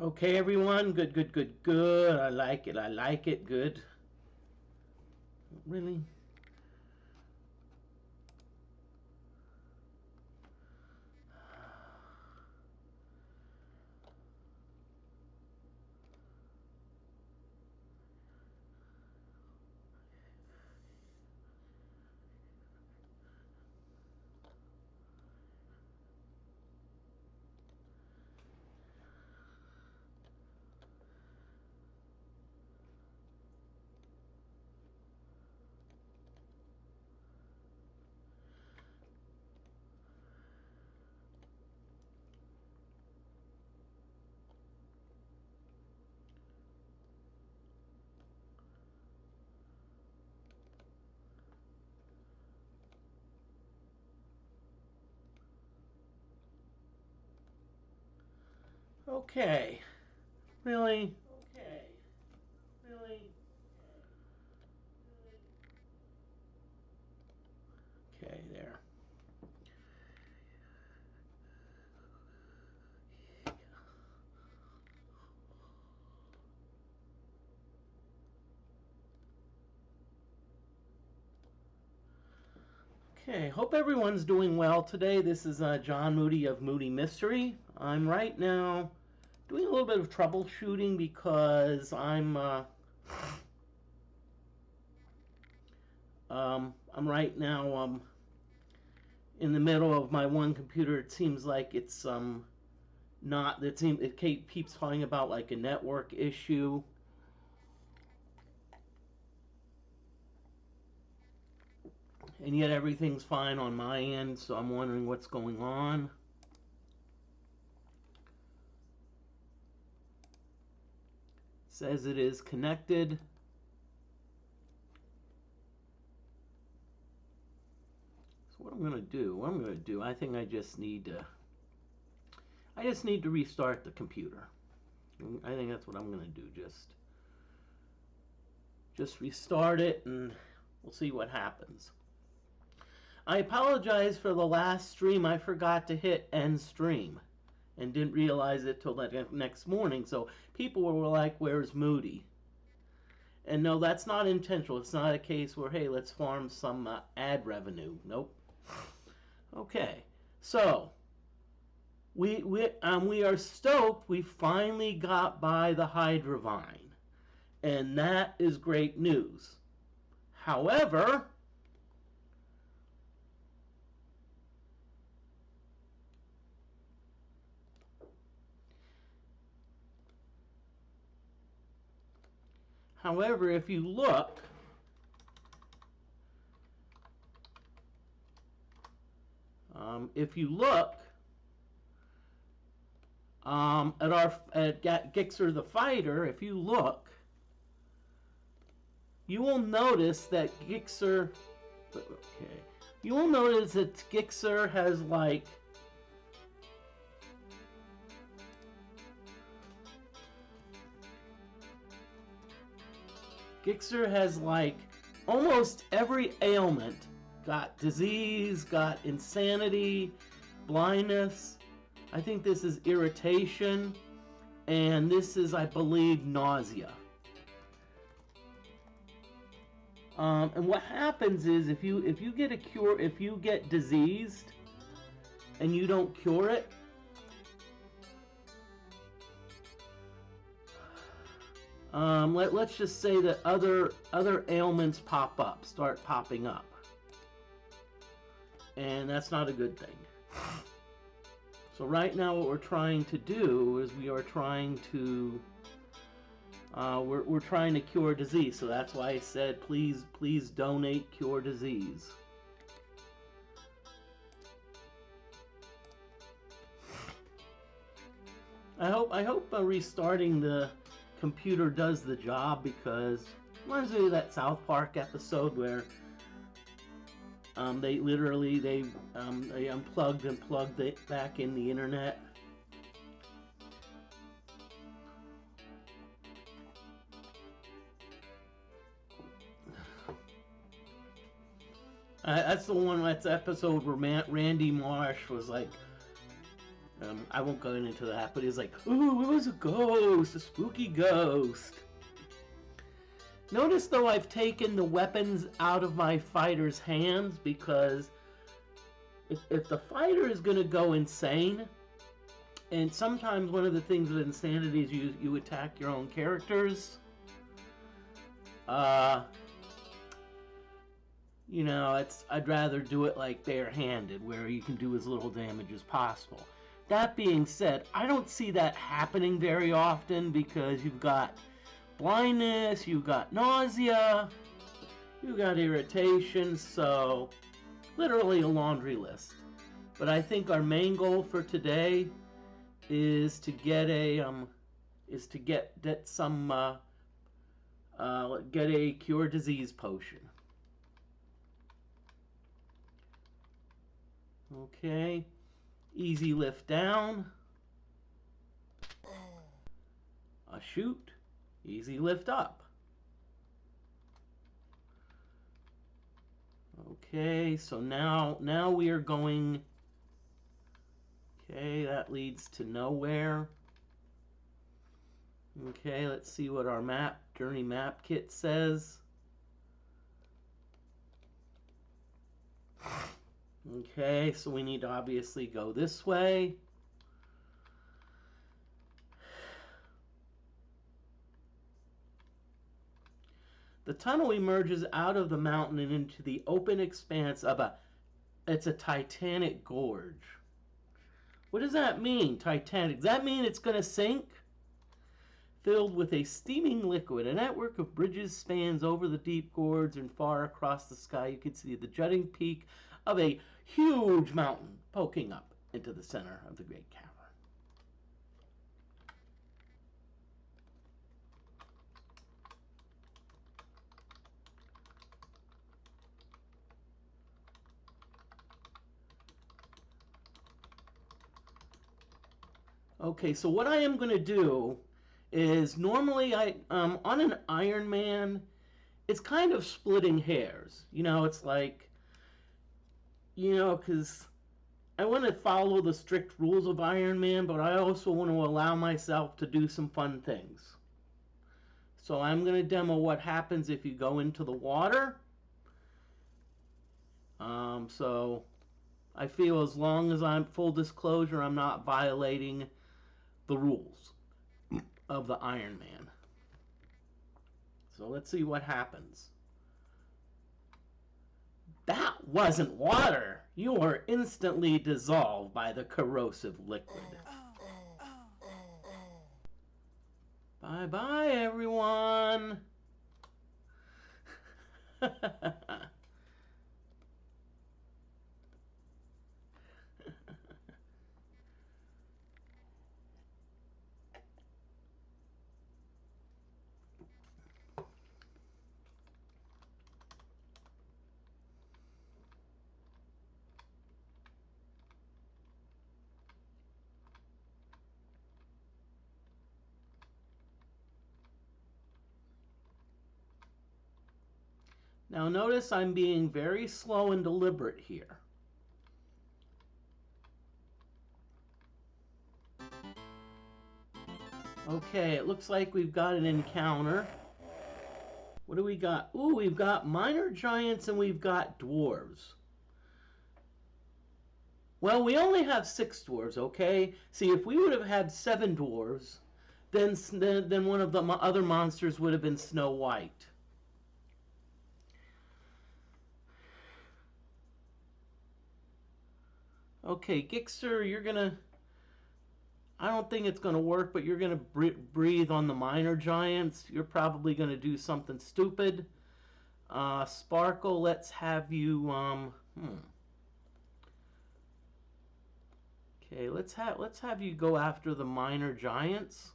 Okay, everyone. Good, good, good, good. I like it. I like it. Good. Really? Okay. Really? Okay. Really? Okay, there. Okay, hope everyone's doing well today. This is John Moody of Moody Mystery. I'm right now doing a little bit of troubleshooting because I'm right now in the middle of my one computer. It seems like it's not. It keeps talking about like a network issue. And yet everything's fine on my end, so I'm wondering what's going on. Says it is connected. So what I'm going to do, I think I just need to restart the computer. I think that's what I'm going to do. Just restart it and we'll see what happens. I apologize for the last stream. I forgot to hit end stream and didn't realize it till the next morning. So people were like, "Where's Moody?" And no, that's not intentional. It's not a case where, hey, let's farm some ad revenue. Nope. Okay, so we are stoked. We finally got by the Hydrovine, and that is great news. However, if you look, at Gixxer the Fighter, if you look, you will notice that Gixxer. Okay, you will notice that Gixxer has like. Gixxer has like almost every ailment. Got disease, got insanity, blindness. I think this is irritation, and this is, I believe, nausea. And what happens is if you get a cure, if you get diseased and you don't cure it, let's just say that other ailments start popping up, and that's not a good thing. So right now, what we're trying to do is we are trying to we're trying to cure disease. So that's why I said please donate, cure disease. I hope restarting the computer does the job, because it reminds me of that South Park episode where they literally they unplugged and plugged it back in the internet. That's the episode where Randy Marsh was like I won't go into that, but he's like, ooh, it was a ghost, a spooky ghost. Notice though I've taken the weapons out of my fighter's hands because if the fighter is going to go insane, and sometimes one of the things with insanity is you attack your own characters, you know, I'd rather do it like barehanded, where you can do as little damage as possible. That being said, I don't see that happening very often because you've got blindness, you've got nausea, you've got irritation, so literally a laundry list. But I think our main goal for today is to get a get a cure disease potion. Okay, easy lift down, a shoot, easy lift up. Okay, so now we are going. Okay, that leads to nowhere. Okay, let's see what our journey map kit says. Okay, so we need to obviously go this way. The tunnel emerges out of the mountain and into the open expanse of it's a titanic gorge. What does that mean, titanic? Does that mean it's going to sink? Filled with a steaming liquid, a network of bridges spans over the deep gorge, and far across the sky you can see the jutting peak of a huge mountain poking up into the center of the great cavern. Okay, so what I am going to do is normally on an Iron Man, it's kind of splitting hairs. You know, it's like, you know, because I want to follow the strict rules of Iron Man, but I also want to allow myself to do some fun things. So I'm going to demo what happens if you go into the water. So I feel as long as I'm full disclosure, I'm not violating the rules of the Iron Man. So let's see what happens. That wasn't water. You were instantly dissolved by the corrosive liquid. Bye-bye, everyone. Now notice I'm being very slow and deliberate here. Okay, it looks like we've got an encounter. What do we got? Ooh, we've got minor giants and we've got dwarves. Well, we only have 6 dwarves, okay? See, if we would have had 7 dwarves, then one of the other monsters would have been Snow White. Okay, Gixxer, you're gonna... I don't think it's gonna work, but you're gonna breathe on the minor giants. You're probably gonna do something stupid. Sparkle, let's have you... Okay, let's have you go after the minor giants.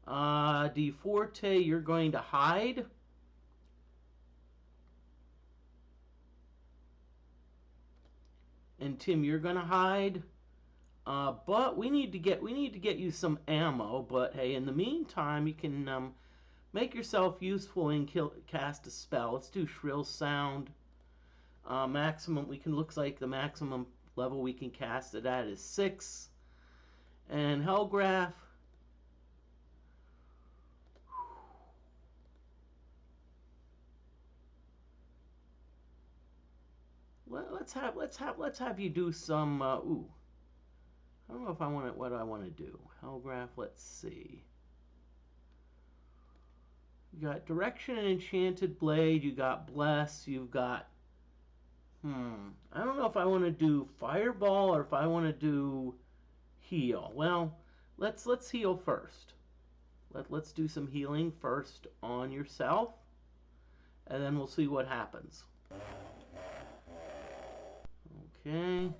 DFortae, you're going to hide. And Tim, you're gonna hide. But we need to get you some ammo. But hey, in the meantime, you can make yourself useful and cast a spell. Let's do Shrill Sound. Maximum. Looks like the maximum level we can cast it at is 6. And Hellgraph, let's have you do some. Ooh, I don't know if I want it. What do I want to do? Hellgraph. Let's see. You got Direction and Enchanted Blade. You got Bless. You've got. I don't know if I want to do Fireball or if I want to do Heal. Well, let's heal first. Let's do some healing first on yourself, and then we'll see what happens. Okay.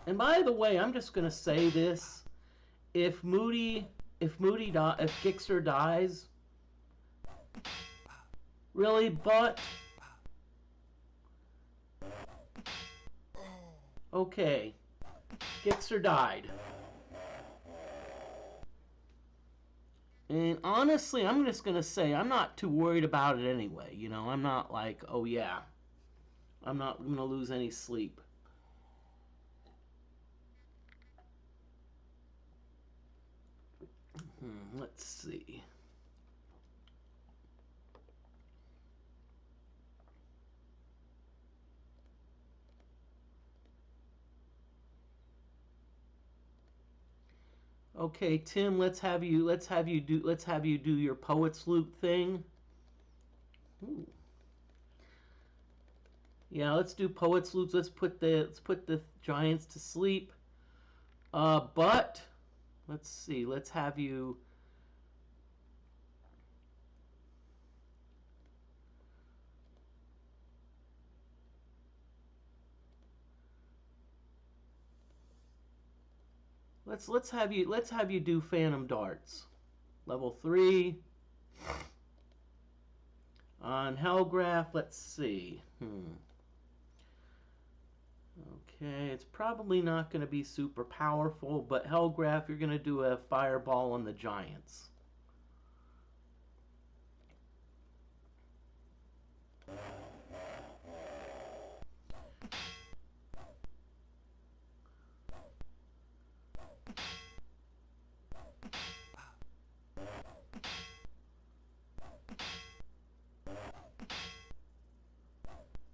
And by the way, I'm just gonna say this: if Gixxer dies, really, but okay, Gixxer died. And honestly, I'm just gonna say I'm not too worried about it anyway. You know, I'm not like, oh yeah, I'm not gonna lose any sleep. Let's see. Okay, Tim, let's have you do your Poet's Loot thing. Ooh. Yeah, let's do Poet's Loot. Let's put the giants to sleep. But let's see. Let's have you. Let's have you do Phantom Darts, level 3. On Hellgraph, let's see. Okay, it's probably not going to be super powerful, but Hellgraph, you're going to do a Fireball on the giants.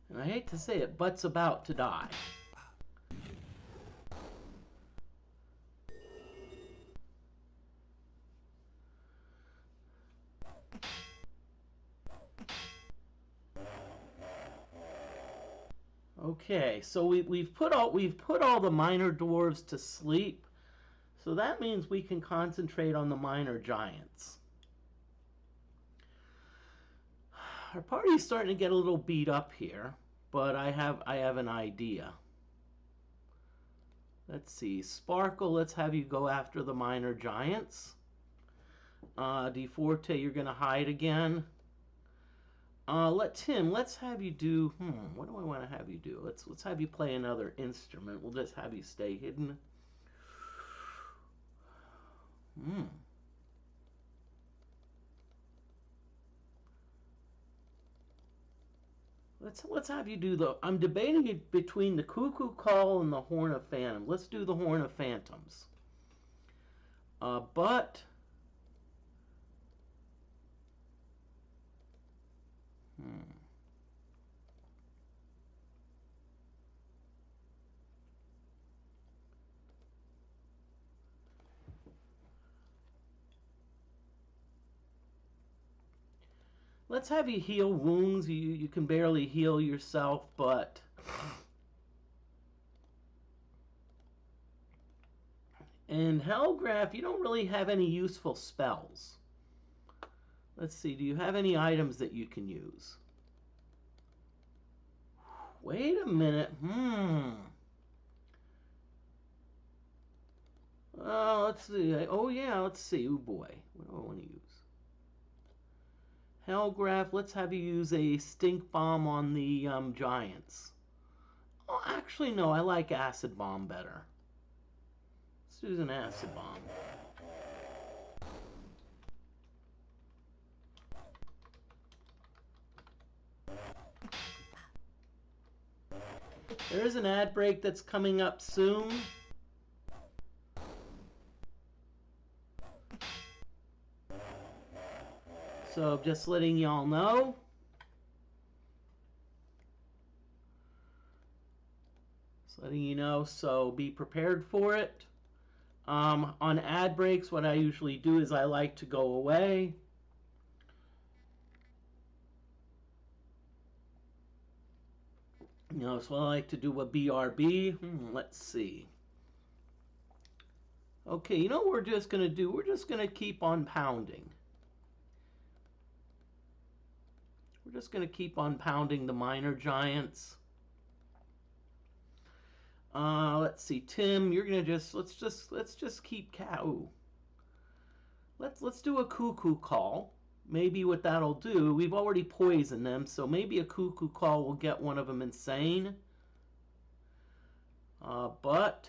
And I hate to say it, Butt's about to die. Okay, so we've put all the minor dwarves to sleep, so that means we can concentrate on the minor giants. Our party's starting to get a little beat up here, but I have an idea. Let's see, Sparkle, let's have you go after the minor giants. DFortae, you're gonna hide again. Let's have you do. What do I want to have you do? Let's have you play another instrument. We'll just have you stay hidden. Let's have you do the. I'm debating it between the Cuckoo Call and the Horn of Phantoms. Let's do the Horn of Phantoms. But. Let's have you heal wounds. You can barely heal yourself, but in Hellgraph, you don't really have any useful spells. Let's see, do you have any items that you can use? Wait a minute. Let's see. Oh yeah, let's see. Oh boy, what do I want to use? Hellgraph, let's have you use a stink bomb on the giants. Oh, actually, no, I like acid bomb better. Let's use an acid bomb. There is an ad break that's coming up soon. So just letting y'all know. Just letting you know, so be prepared for it. On ad breaks, what I usually do is I like to go away. You know, so I like to do a BRB. Let's see. Okay, you know what we're just going to do? We're just going to keep on pounding. We're just going to keep on pounding the minor giants. Let's see, Tim, you're gonna let's just keep cow. Let's do a cuckoo call. Maybe what that'll do, we've already poisoned them, so maybe a cuckoo call will get one of them insane. But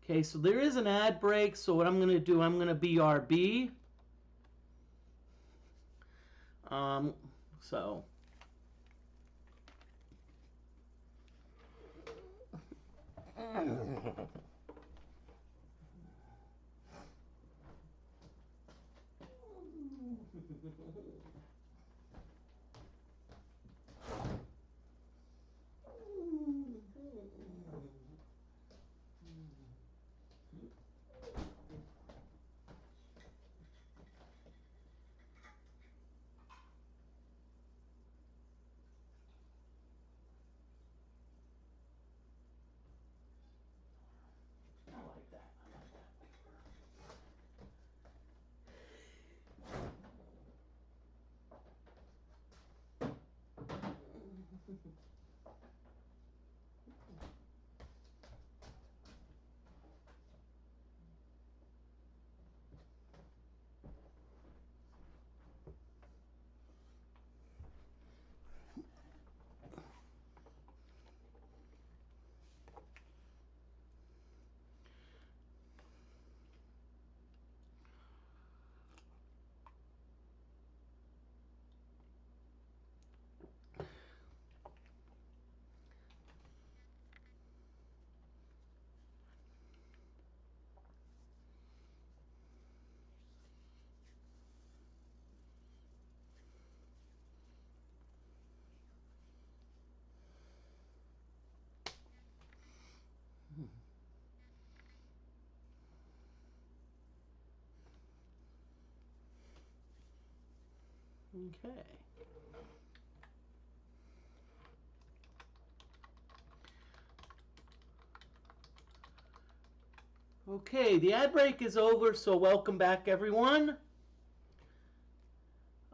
okay, so there is an ad break, so what I'm gonna do, I'm gonna BRB. So okay. Okay, the ad break is over, so welcome back, everyone.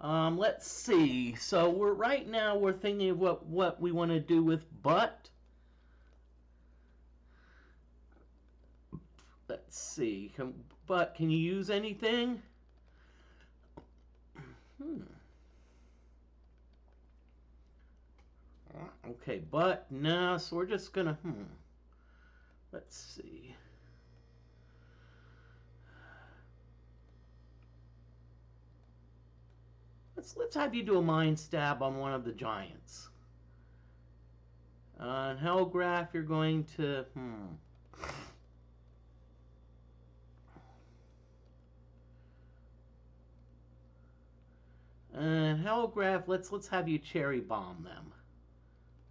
Let's see. So right now we're thinking of what we want to do with but. Let's see. But can you use anything? Okay, but no, so we're just gonna let's see. Let's have you do a mind stab on one of the giants. On Hellgraph, you're going to Hellgraph, let's have you cherry bomb them.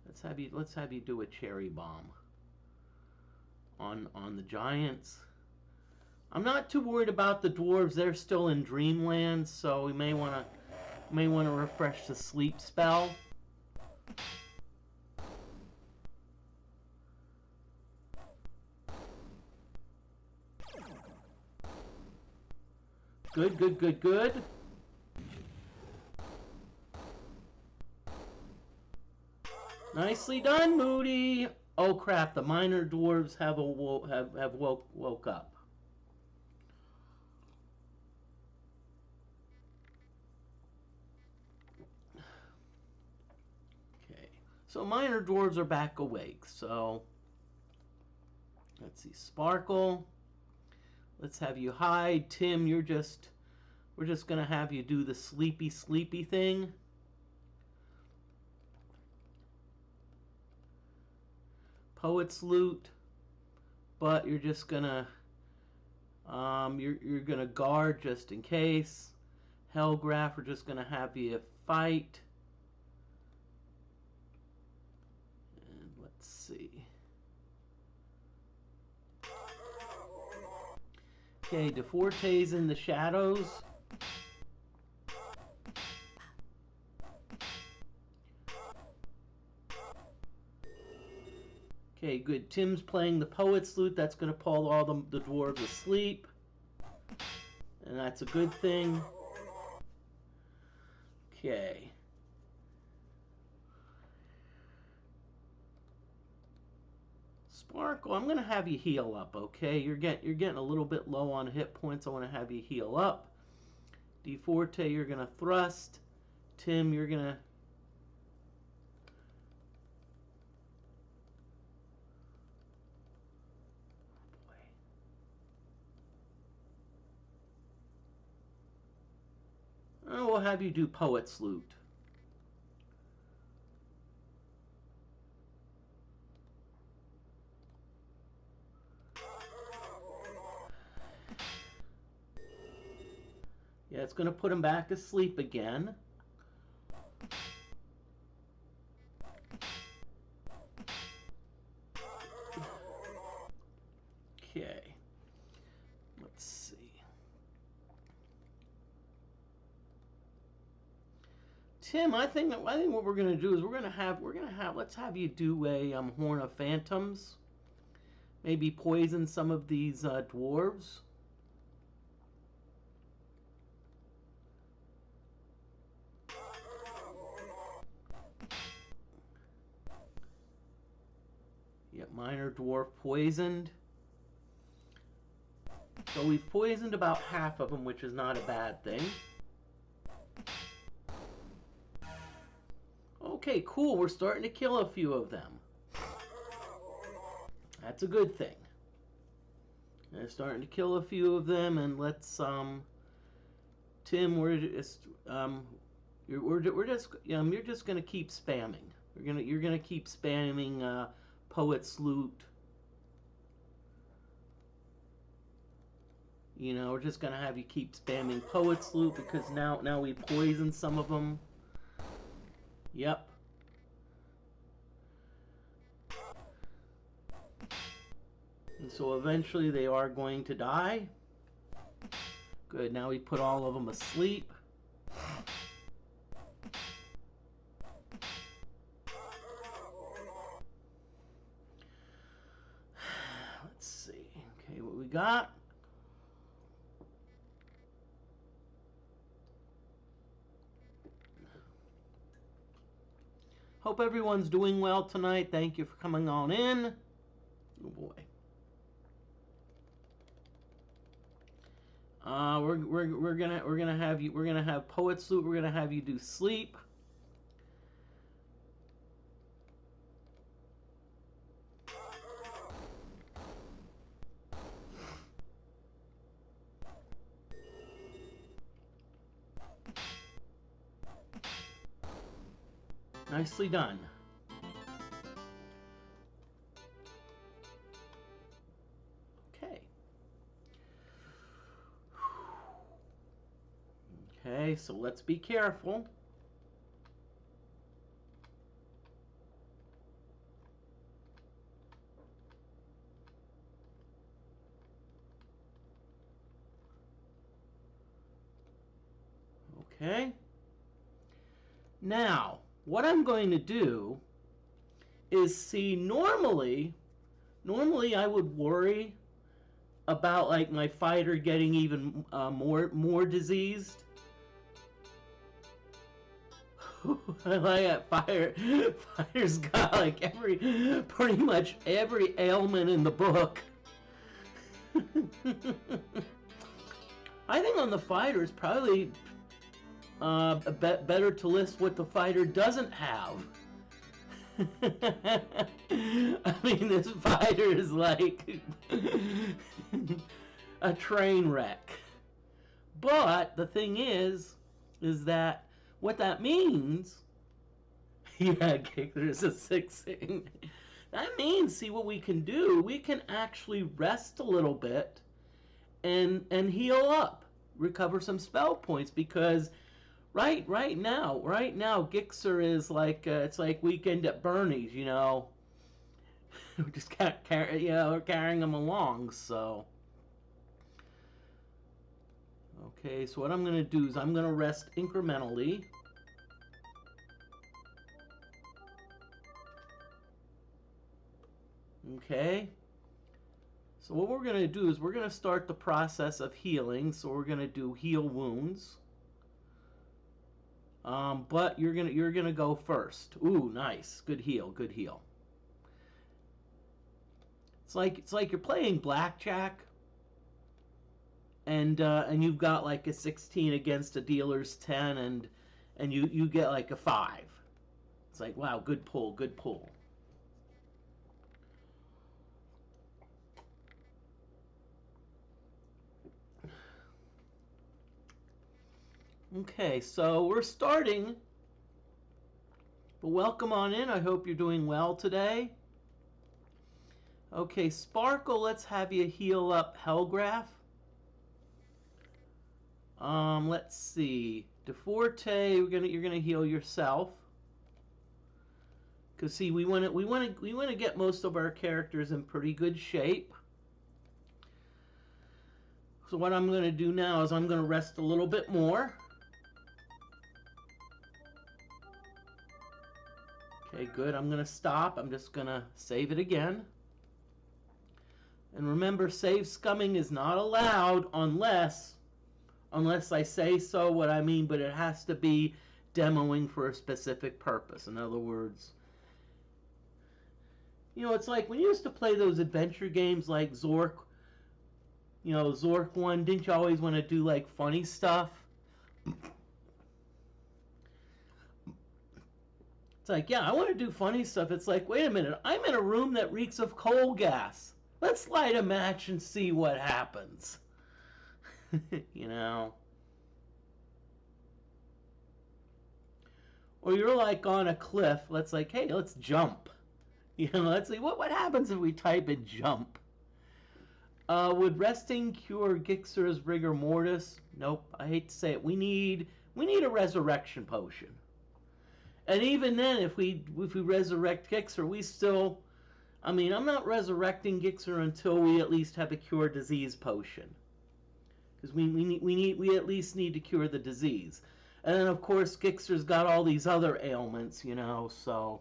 Let's have you do a cherry bomb on the giants. I'm not too worried about the dwarves. They're still in dreamland, so we may want to refresh the sleep spell. Good, good, good, good. Nicely done, Moody. Oh crap! The minor dwarves have woke up. Okay, so minor dwarves are back awake. So Let's see, Sparkle. Let's have you hide. Tim, we're just gonna have you do the sleepy thing. Poet's Loot, but you're just gonna you're gonna guard just in case. Hellgraph, we're just gonna have you fight. And let's see. Okay, DeForte's in the shadows. Okay, good. Tim's playing the Poet's Lute. That's going to pull all the dwarves asleep. And that's a good thing. Okay. Sparkle, I'm going to have you heal up, okay? You're getting a little bit low on hit points. I want to have you heal up. DFortae, you're going to thrust. Tim, you're going to... We'll have you do Poet's Lute. Yeah, it's going to put him back to sleep again. Okay. Let's see. Tim, I think what we're going to do is let's have you do a Horn of Phantoms. Maybe poison some of these dwarves. Yep, minor dwarf poisoned. So we've poisoned about half of them, which is not a bad thing. Okay, cool. We're starting to kill a few of them. That's a good thing. They're starting to kill a few of them, and let's Tim, you're just gonna keep spamming. You're gonna keep spamming Poet's Lute. You know, we're just gonna have you keep spamming Poet's Lute because now we poisoned some of them. Yep. And so eventually they are going to die. Good, now we put all of them asleep. Let's see. Okay, what we got? Hope everyone's doing well tonight. Thank you for coming on in. Oh boy. We're gonna have Poet's Lute. We're gonna have you do sleep. Nicely done. Okay. Okay, so let's be careful. Okay. Now, what I'm going to do is see, normally I would worry about like my fighter getting even more diseased. Like that fighter's got like pretty much every ailment in the book. I think on the fighter it's probably better to list what the fighter doesn't have. I mean, this fighter is like a train wreck. But the thing is that what that means, yeah, there's a 6. That means, see what we can do. We can actually rest a little bit and heal up, recover some spell points because right now, Gixxer is like it's like Weekend at Bernie's, you know. We just can't carry, you know, we're carrying them along. So, okay, so what I'm gonna do is I'm gonna rest incrementally. Okay. So what we're gonna do is we're gonna start the process of healing. So we're gonna do heal wounds. But you're gonna go first. Ooh, nice, good heal, good heal. It's like you're playing blackjack, and you've got like a 16 against a dealer's 10, and you get like a 5. It's like, wow, good pull, good pull. Okay, so we're starting. But welcome on in. I hope you're doing well today. Okay, Sparkle, let's have you heal up Hellgraph. Let's see. DeForte, you're gonna heal yourself. Cause see, we want to get most of our characters in pretty good shape. So what I'm gonna do now is I'm gonna rest a little bit more. Okay, good. I'm gonna stop. I'm just gonna save it again. And remember, save scumming is not allowed unless I say so. What I mean, but it has to be demoing for a specific purpose. In other words, you know, it's like when you used to play those adventure games like Zork, you know, Zork 1, didn't you always want to do like funny stuff? It's like, yeah, I want to do funny stuff. It's like, wait a minute, I'm in a room that reeks of coal gas. Let's light a match and see what happens. You know. Or you're like on a cliff. Let's like, hey, let's jump. You know, let's see what happens if we type in jump. Would resting cure Gixxer's rigor mortis? Nope. I hate to say it. We need a resurrection potion. And even then, if we resurrect Gixxer, we still. I mean, I'm not resurrecting Gixxer until we at least have a cure disease potion. Because we at least need to cure the disease. And then, of course, Gixxer's got all these other ailments, you know, so.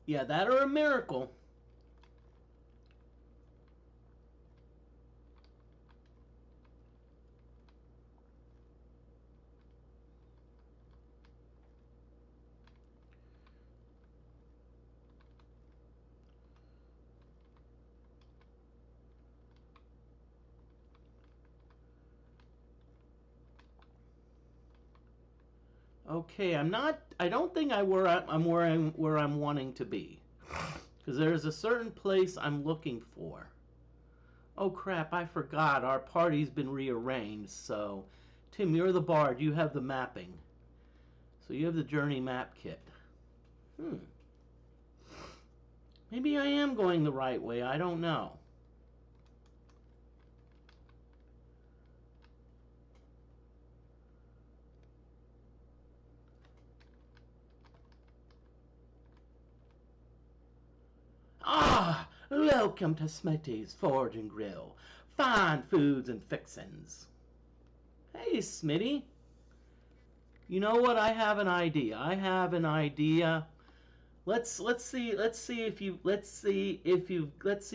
Yeah, that or a miracle. Okay, I don't think I'm where I'm wanting to be. Because there's a certain place I'm looking for. Oh crap, I forgot. Our party's been rearranged, so. Tim, you're the bard. You have the mapping. So you have the journey map kit. Maybe I am going the right way. I don't know. Ah, welcome to Smitty's Forge and Grill. Fine foods and fixins'. Hey, Smitty. You know what? I have an idea. Let's see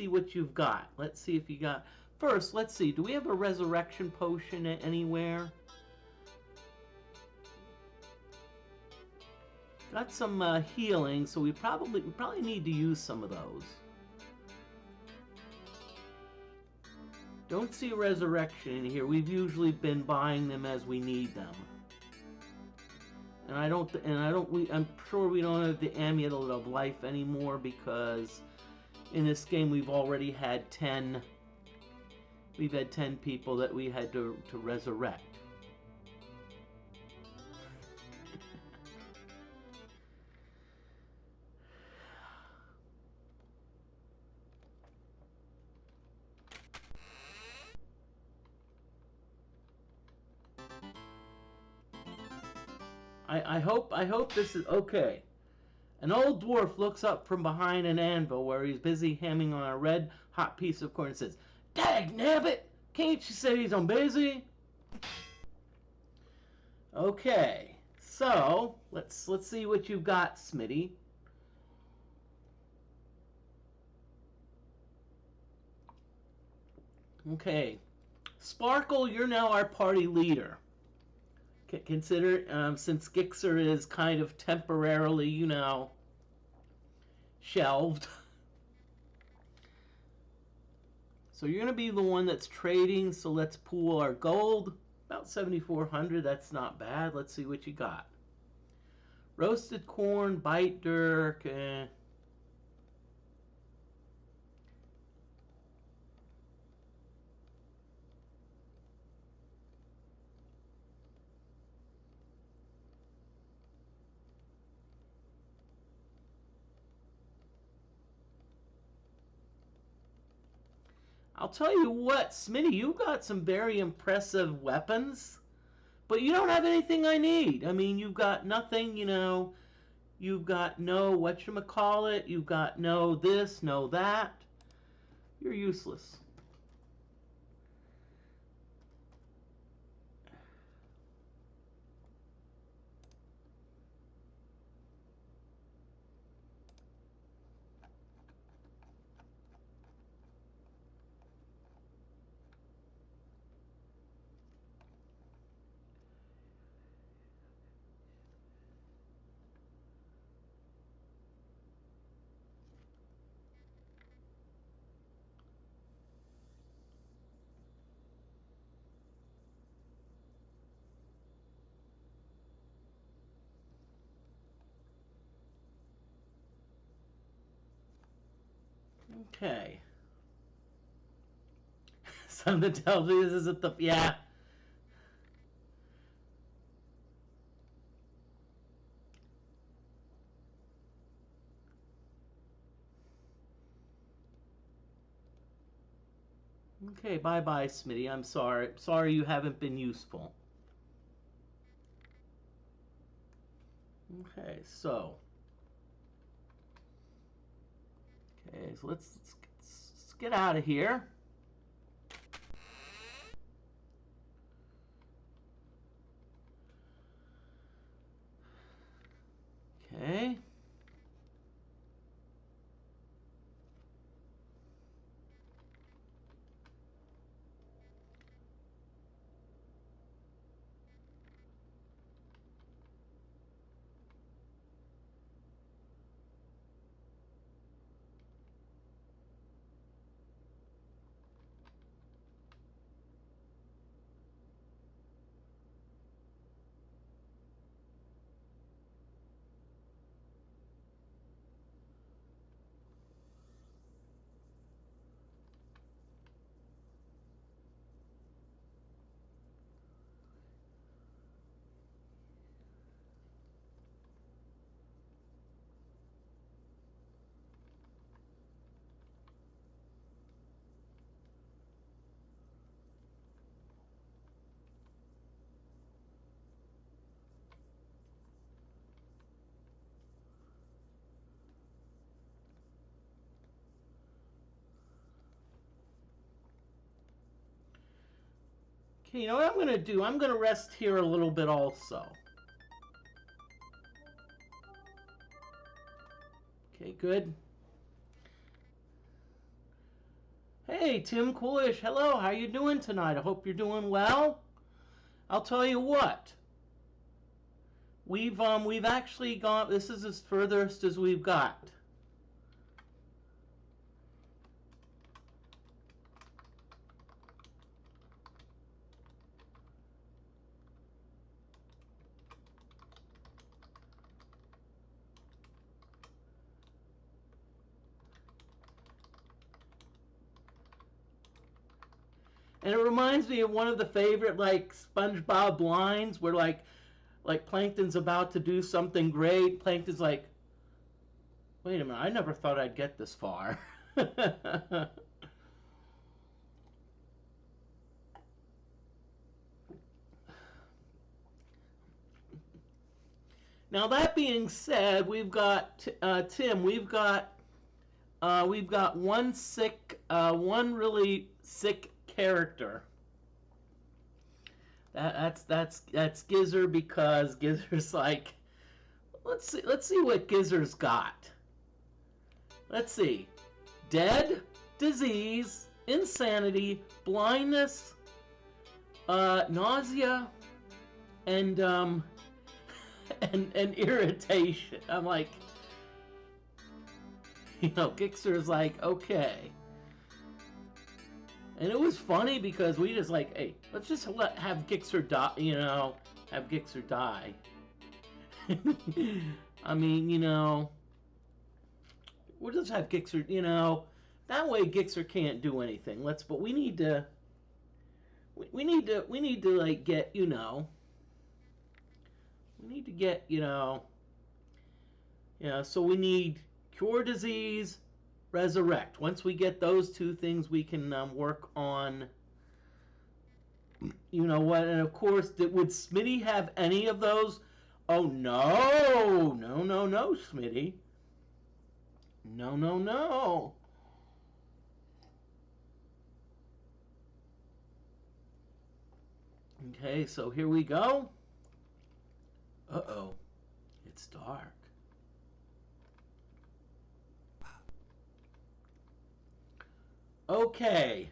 what you've got. Let's see if you got. First, let's see. Do we have a resurrection potion anywhere? Got some healing, so we probably need to use some of those. Don't see resurrection in here. We've usually been buying them as we need them. And I'm sure we don't have the amulet of life anymore because in this game we've already had 10. We've had 10 people that we had to resurrect. I hope this is okay. An old dwarf looks up from behind an anvil where he's busy hammering on a red hot piece of corn and says, "Dag nabbit! Can't you say he's on busy?" Okay, so let's see what you've got, Smitty. Okay, Sparkle, you're now our party leader. Consider, since Gixxer is kind of temporarily, shelved. So you're going to be the one that's trading, so let's pool our gold. About 7,400, that's not bad. Let's see what you got. Roasted corn, bite dirk, I'll tell you what, Smitty, you got some very impressive weapons, but you don't have anything I need. I mean, you've got nothing, you've got no whatchamacallit, you've got no this, no that. You're useless. Okay. Something tells me this isn't the... Yeah. Okay, bye-bye, Smitty. I'm sorry. Sorry you haven't been useful. Okay, so... Okay, so let's get out of here. Okay. Okay, you know what I'm going to do? I'm going to rest here a little bit also. Okay, good. Hey, Tim Coolish. Hello, how you doing tonight? I hope you're doing well. I'll tell you what. We've actually gone, this is as furthest as we've got. And it reminds me of one of the favorite like SpongeBob lines where like Plankton's about to do something great. Plankton's like, wait a minute, I never thought I'd get this far. Now that being said, we've got Tim. We've got one really sick character. That's Gizzard, because Gizzard's like, let's see what Gizzard's got. Let's see, dead, disease, insanity, blindness, nausea, and and irritation. I'm like, Gixer's like, okay. And it was funny because we just like, hey, let's just have Gixer die, have Gixer die. I mean, we'll just have Gixer, that way Gixer can't do anything. But we need to like get, we need to get, so we need cure disease, resurrect. Once we get those two things, we can work on, and of course, would Smitty have any of those? Oh, no, Smitty. No. Okay, so here we go. Uh-oh, it's dark. Okay.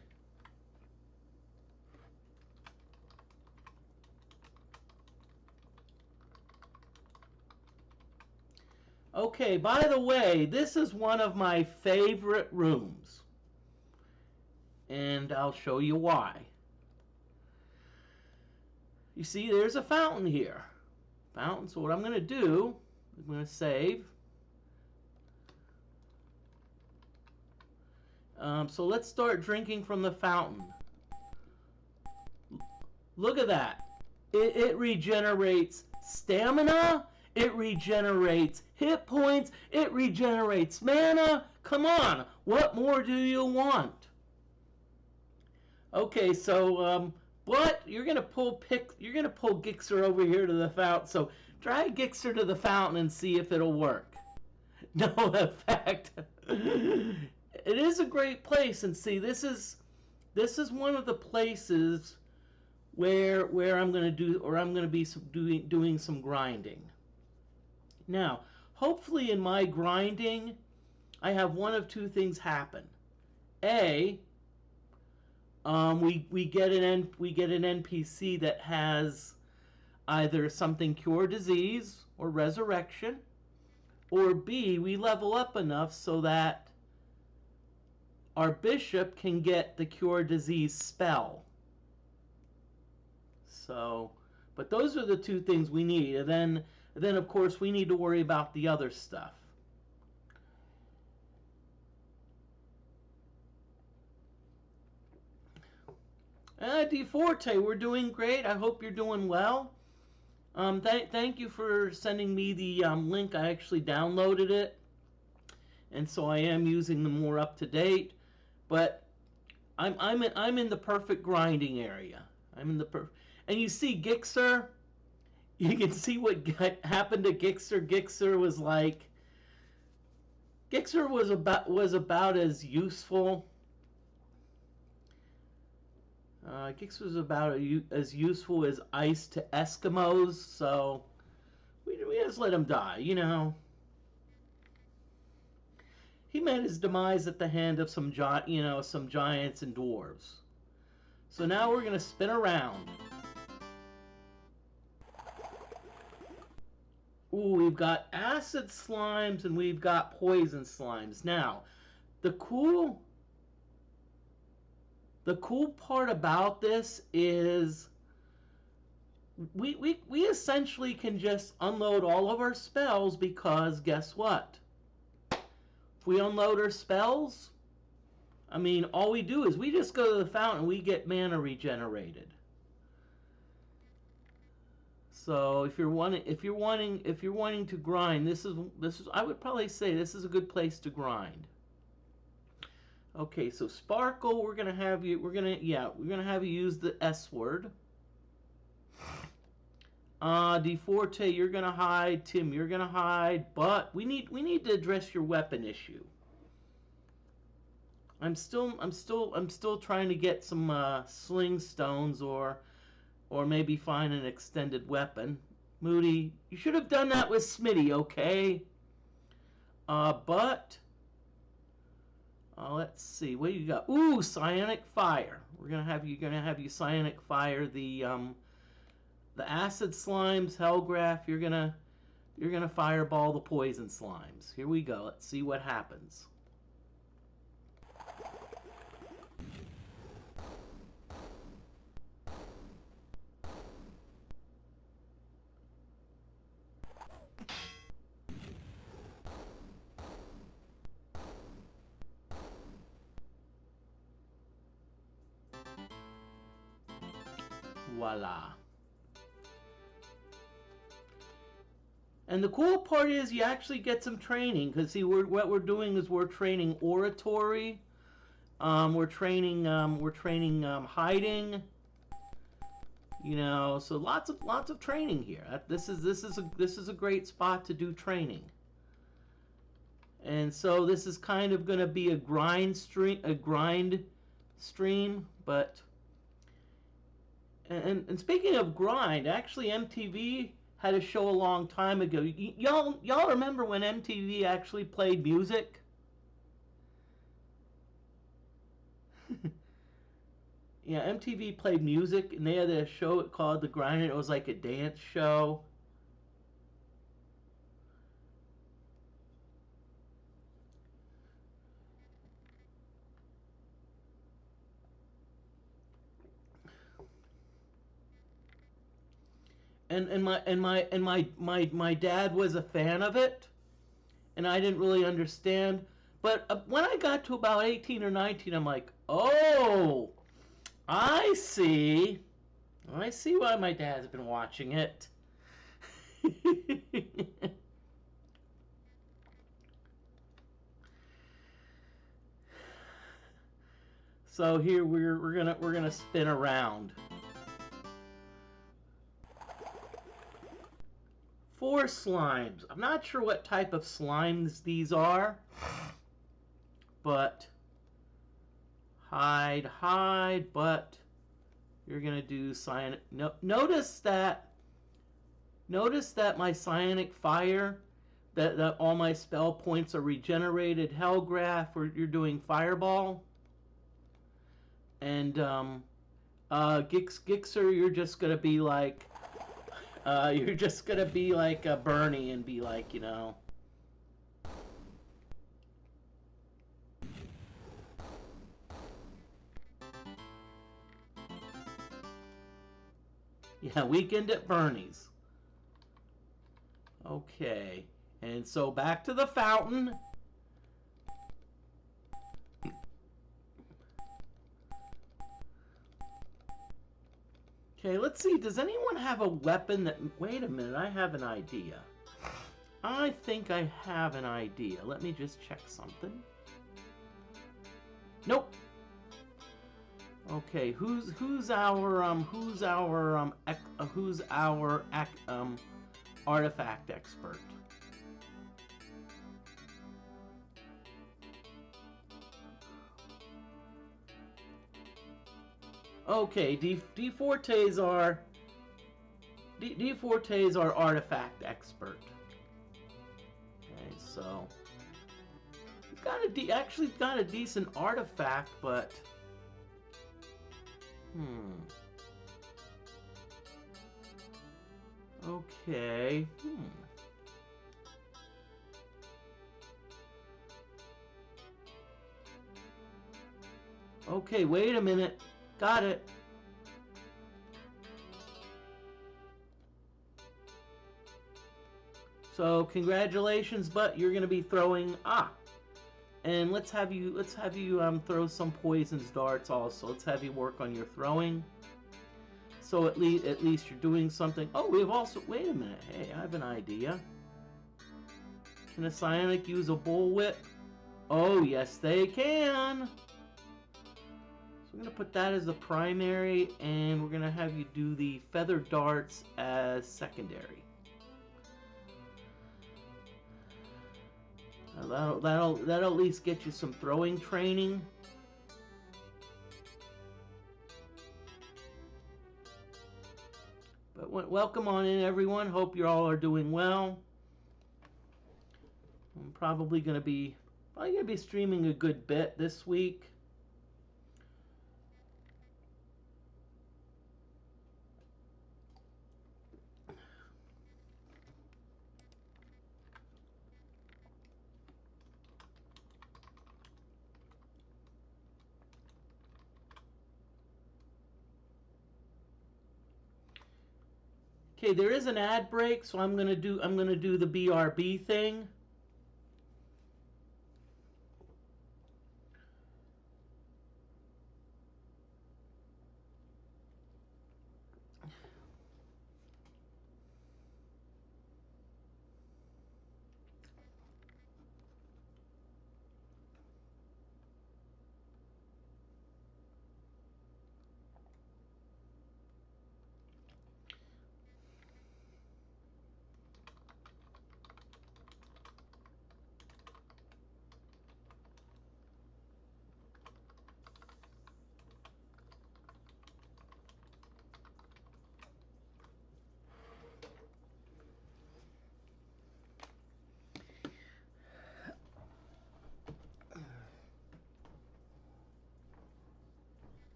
Okay, by the way, this is one of my favorite rooms. And I'll show you why. You see, there's a fountain here. Fountain, so what I'm going to do, I'm going to save. So let's start drinking from the fountain. Look at that. It regenerates stamina. It regenerates hit points. It regenerates mana. Come on. What more do you want? Okay, so but you're gonna pull Gixer over here to the fountain. So drag Gixer to the fountain and see if it'll work. No effect. It is a great place, and see, this is one of the places where I'm gonna be doing some grinding. Now, hopefully, in my grinding, I have one of two things happen. A, we get an NPC that has either something cure disease or resurrection, or B, we level up enough so that our bishop can get the cure disease spell. So, but those are the two things we need, and then of course we need to worry about the other stuff. DFortae, we're doing great. I hope you're doing well. Thank you for sending me the link. I actually downloaded it, and so I am using the more up to date. But I'm in the perfect grinding area. And you see Gixer. You can see what happened to Gixer. Gixer was about as useful. Gixer was about as useful as ice to Eskimos. So we just let him die, He met his demise at the hand of some giants and dwarves. So now we're gonna spin around. Ooh, we've got acid slimes and we've got poison slimes. Now, the cool part about this is we essentially can just unload all of our spells, because guess what? If we unload our spells, I mean, all we do is we just go to the fountain and we get mana regenerated. So if you're wanting to grind, this is I would probably say this is a good place to grind. Okay, so Sparkle, we're gonna have you use the S word. DFortae, you're gonna hide. Tim, you're gonna hide. But we need to address your weapon issue. I'm still trying to get some sling stones or maybe find an extended weapon. Moody, you should have done that with Smitty, okay? But let's see, what do you got? Ooh, Psionic Fire. We're gonna have you Psionic Fire the acid slimes, Hellgraph. You're gonna fireball the poison slimes. Here we go. Let's see what happens. Voila. And the cool part is you actually get some training, because see, what we're doing is we're training oratory, we're training hiding, you know, so lots of training here. This is a great spot to do training. And so this is kind of going to be a grind stream, but and speaking of grind, actually MTV had a show a long time ago. Y'all remember when MTV actually played music? Yeah, MTV played music, and they had a show called The Grind. It was like a dance show. And my dad was a fan of it, and I didn't really understand. But when I got to about 18 or 19, I'm like, oh, I see why my dad's been watching it. So here we're gonna spin around. 4 slimes. I'm not sure what type of slimes these are, but hide, but you're gonna do psionic. No, notice that my psionic fire, that all my spell points are regenerated. Hellgraph, or you're doing fireball, and Gixer, you're just gonna be like. You're just gonna be like Bernie and be like, you know. Yeah, weekend at Bernie's. Okay, and so back to the fountain. Okay, let's see. Does anyone have a weapon that... Wait a minute, I have an idea. I think I have an idea. Let me just check something. Nope. Okay, who's our artifact expert? Okay, DFortae's our artifact expert. Okay, so we've actually got a decent artifact, but okay. Okay, wait a minute. Got it. So, congratulations, but you're going to be throwing... And let's have you throw some poisons darts also. Let's have you work on your throwing. So at least you're doing something. Oh, we have also, wait a minute. Hey, I have an idea. Can a psionic use a bullwhip? Oh, yes they can. So we're going to put that as the primary, and we're going to have you do the feather darts as secondary. That'll at least get you some throwing training. But welcome on in, everyone. Hope you all are doing well. I'm probably gonna be streaming a good bit this week. Okay, there is an ad break, so I'm gonna do the BRB thing.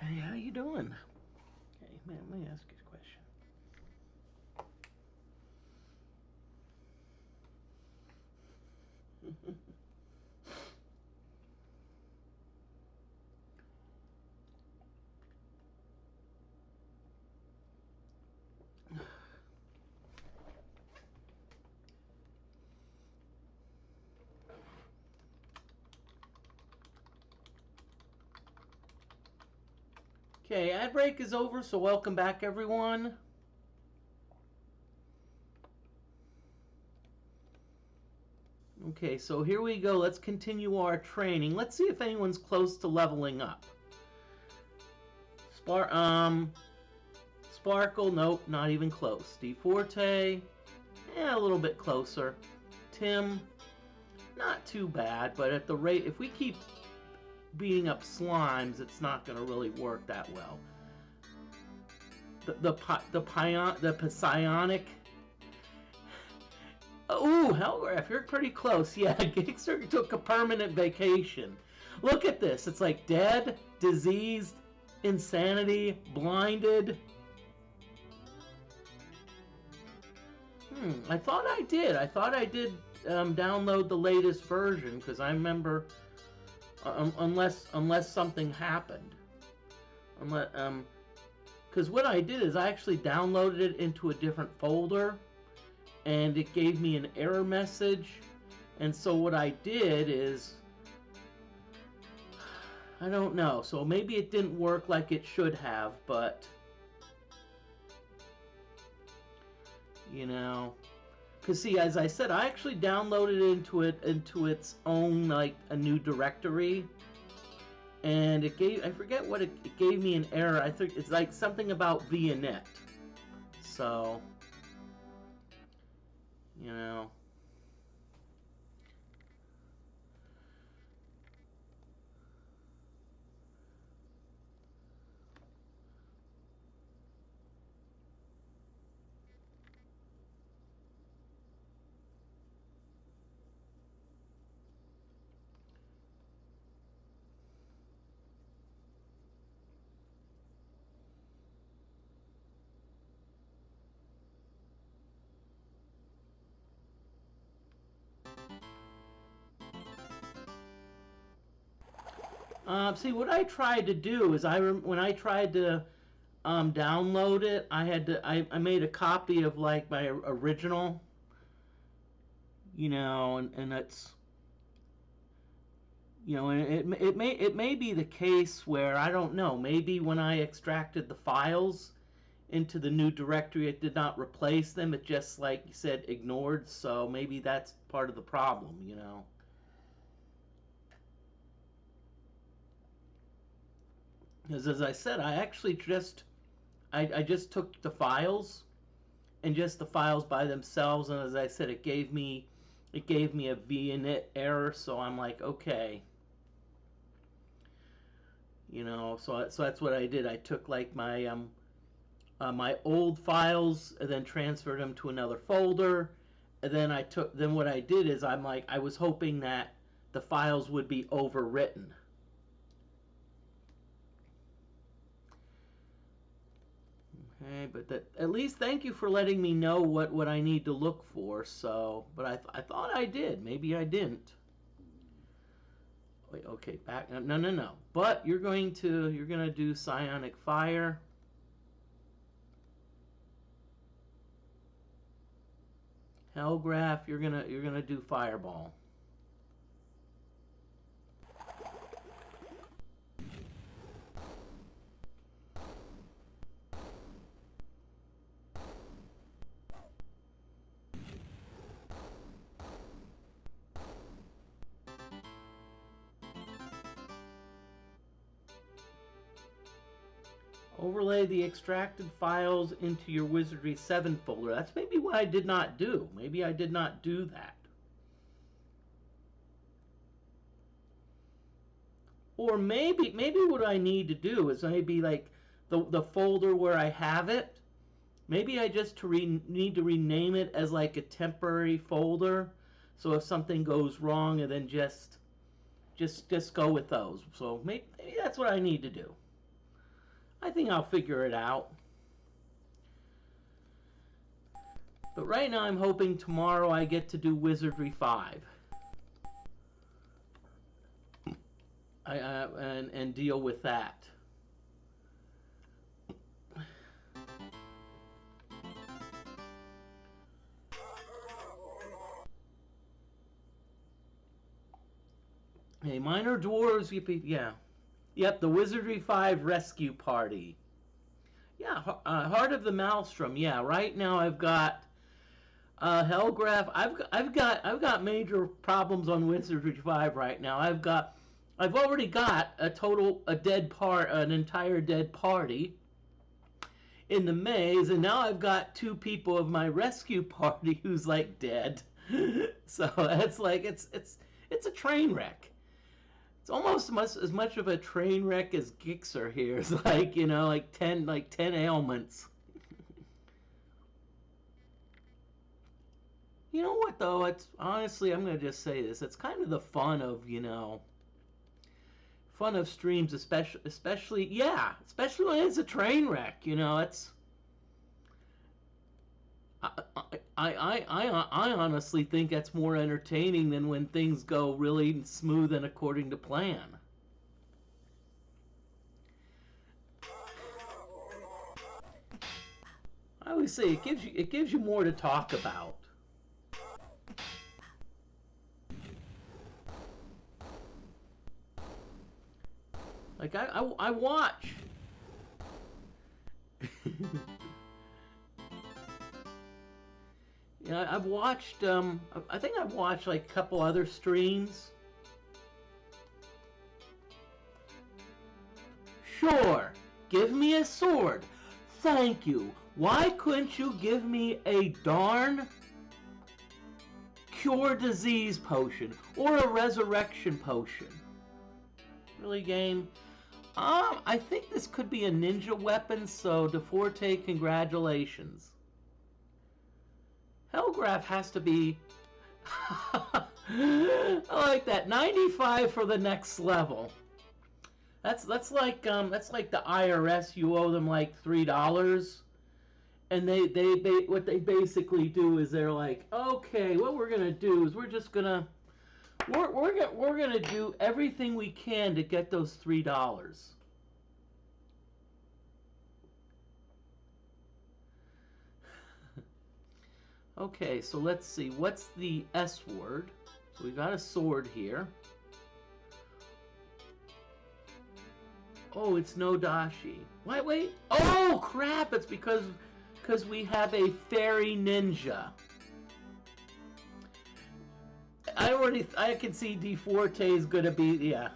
Hey, how you doing? Okay, man, let me ask you a question. Okay, ad break is over, so welcome back, everyone. Okay, so here we go. Let's continue our training. Let's see if anyone's close to leveling up. Sparkle, nope, not even close. DFortae, a little bit closer. Tim, not too bad, but at the rate, if we keep beating up slimes, it's not going to really work that well. The psionic. Ooh, Hellgraph, you're pretty close. Yeah, Gigster took a permanent vacation. Look at this. It's like dead, diseased, insanity, blinded. I thought I did. Download the latest version because I remember, unless something happened, because what I did is I actually downloaded it into a different folder, and it gave me an error message, and so what I did is, I don't know. So maybe it didn't work like it should have, but you know, because see, as I said, I actually downloaded into its own, like, a new directory, and it gave, I forget what it gave me an error. I think it's like something about VNet. So, you know. See, what I tried to do is when I tried to download it, I made a copy of like my original, and that's and it may be the case where I don't know. Maybe when I extracted the files into the new directory, it did not replace them. It just, like you said, ignored. So maybe that's part of the problem. Because as I said, I just took the files and just the files by themselves, and as I said, it gave me a vinit error. So I'm like, okay, so that's what I did. I took like my old files and then transferred them to another folder, and then what I did is I was hoping that the files would be overwritten. Okay, but at least thank you for letting me know what I need to look for. So, but I thought I did. Maybe I didn't. Wait, okay, back. No. But you're gonna do psionic fire. Hellgraph, you're gonna do fireball. Overlay the extracted files into your Wizardry 7 folder. That's maybe what I did not do. Maybe I did not do that. Or maybe what I need to do is maybe like the folder where I have it, maybe I just need to rename it as like a temporary folder. So if something goes wrong, and then just go with those. So maybe that's what I need to do. I think I'll figure it out. But right now I'm hoping tomorrow I get to do Wizardry 5. And deal with that. Hey, Minor Dwarves, yeah. Yep, the Wizardry 5 Rescue Party. Yeah, Heart of the Maelstrom. Yeah, right now I've got Hellgraph. I've got major problems on Wizardry 5 right now. I've already got an entire dead party in the maze, and now I've got 2 people of my rescue party who's like dead. So it's like it's a train wreck. It's almost as much of a train wreck as Gixxer here. It's like, like 10 ailments. You know what though? It's honestly, I'm gonna just say this. It's kind of the fun of streams, especially when it's a train wreck. It's I honestly think that's more entertaining than when things go really smooth and according to plan. I always say it gives you more to talk about. Like I watch. Yeah, I've watched. I think I've watched like a couple other streams. Sure, give me a sword. Thank you. Why couldn't you give me a darn cure disease potion or a resurrection potion? Really, game? I think this could be a ninja weapon, so DeFortae, congratulations. Hellgraph has to be... I like that. 95 for the next level. That's like the IRS. You owe them like $3, and they what they basically do is they're like, okay, what we're gonna do is we're We're gonna do everything we can to get those $3. Okay, so let's see. What's the S word? So we got a sword here. Oh, it's no dashi. Wait. Oh, crap! It's because we have a fairy ninja. I can see DFortae is gonna be, yeah.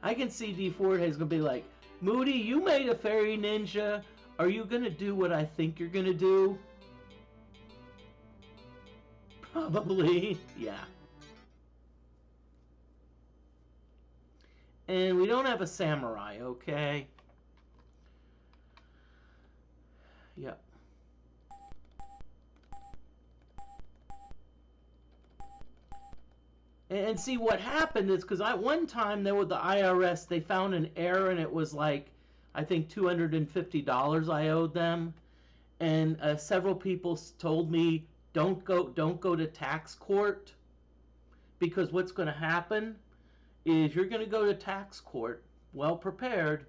I can see DFortae is gonna be like, Moody, you made a fairy ninja. Are you gonna do what I think you're gonna do? Probably, yeah. And we don't have a samurai, okay? Yep. And see what happened is because one time there with the IRS, they found an error and it was like, I think $250 I owed them, and several people told me don't go to tax court, because what's going to happen is you're going to go to tax court well prepared,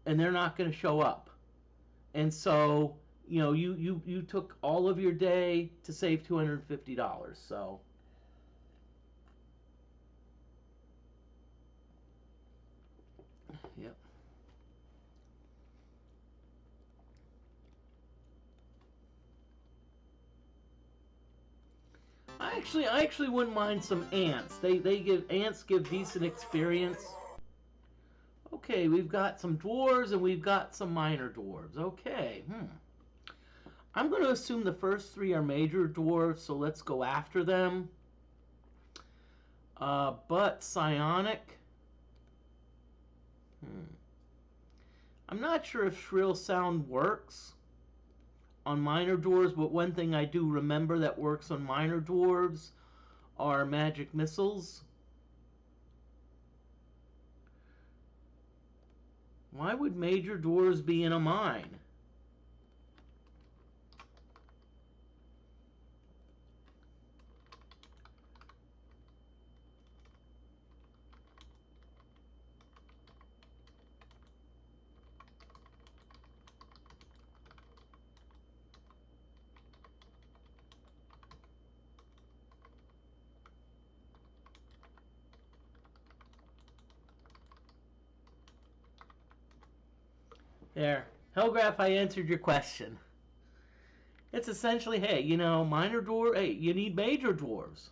and they're not going to show up, and so you took all of your day to save $250, so. Yep. I actually wouldn't mind some ants. Ants give decent experience. Okay, we've got some dwarves and we've got some minor dwarves. Okay, I'm going to assume the first three are major dwarves, so let's go after them. But psionic. I'm not sure if shrill sound works on minor dwarves, but one thing I do remember that works on minor dwarves are magic missiles. Why would major dwarves be in a mine? There. Hellgraph, I answered your question. It's essentially, hey, minor dwarf, hey, you need major dwarves.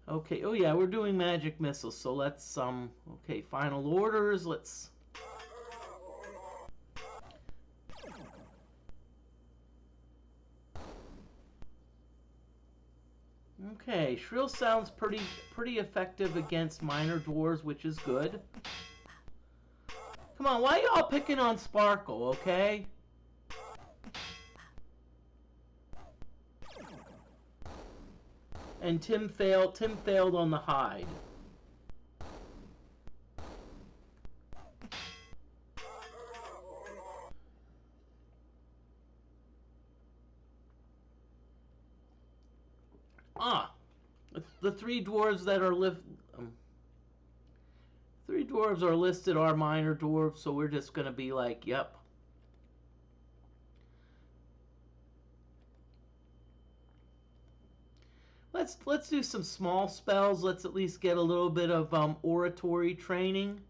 Okay, oh yeah, we're doing magic missiles, so let's, okay, final orders, let's... Okay, shrill sounds pretty effective against minor dwarves, which is good. Come on, why y'all picking on Sparkle, okay? And Tim failed on the hide. The three dwarves that are three dwarves are listed are minor dwarves, so we're just gonna be like, yep. Let's do some small spells. Let's at least get a little bit of oratory training.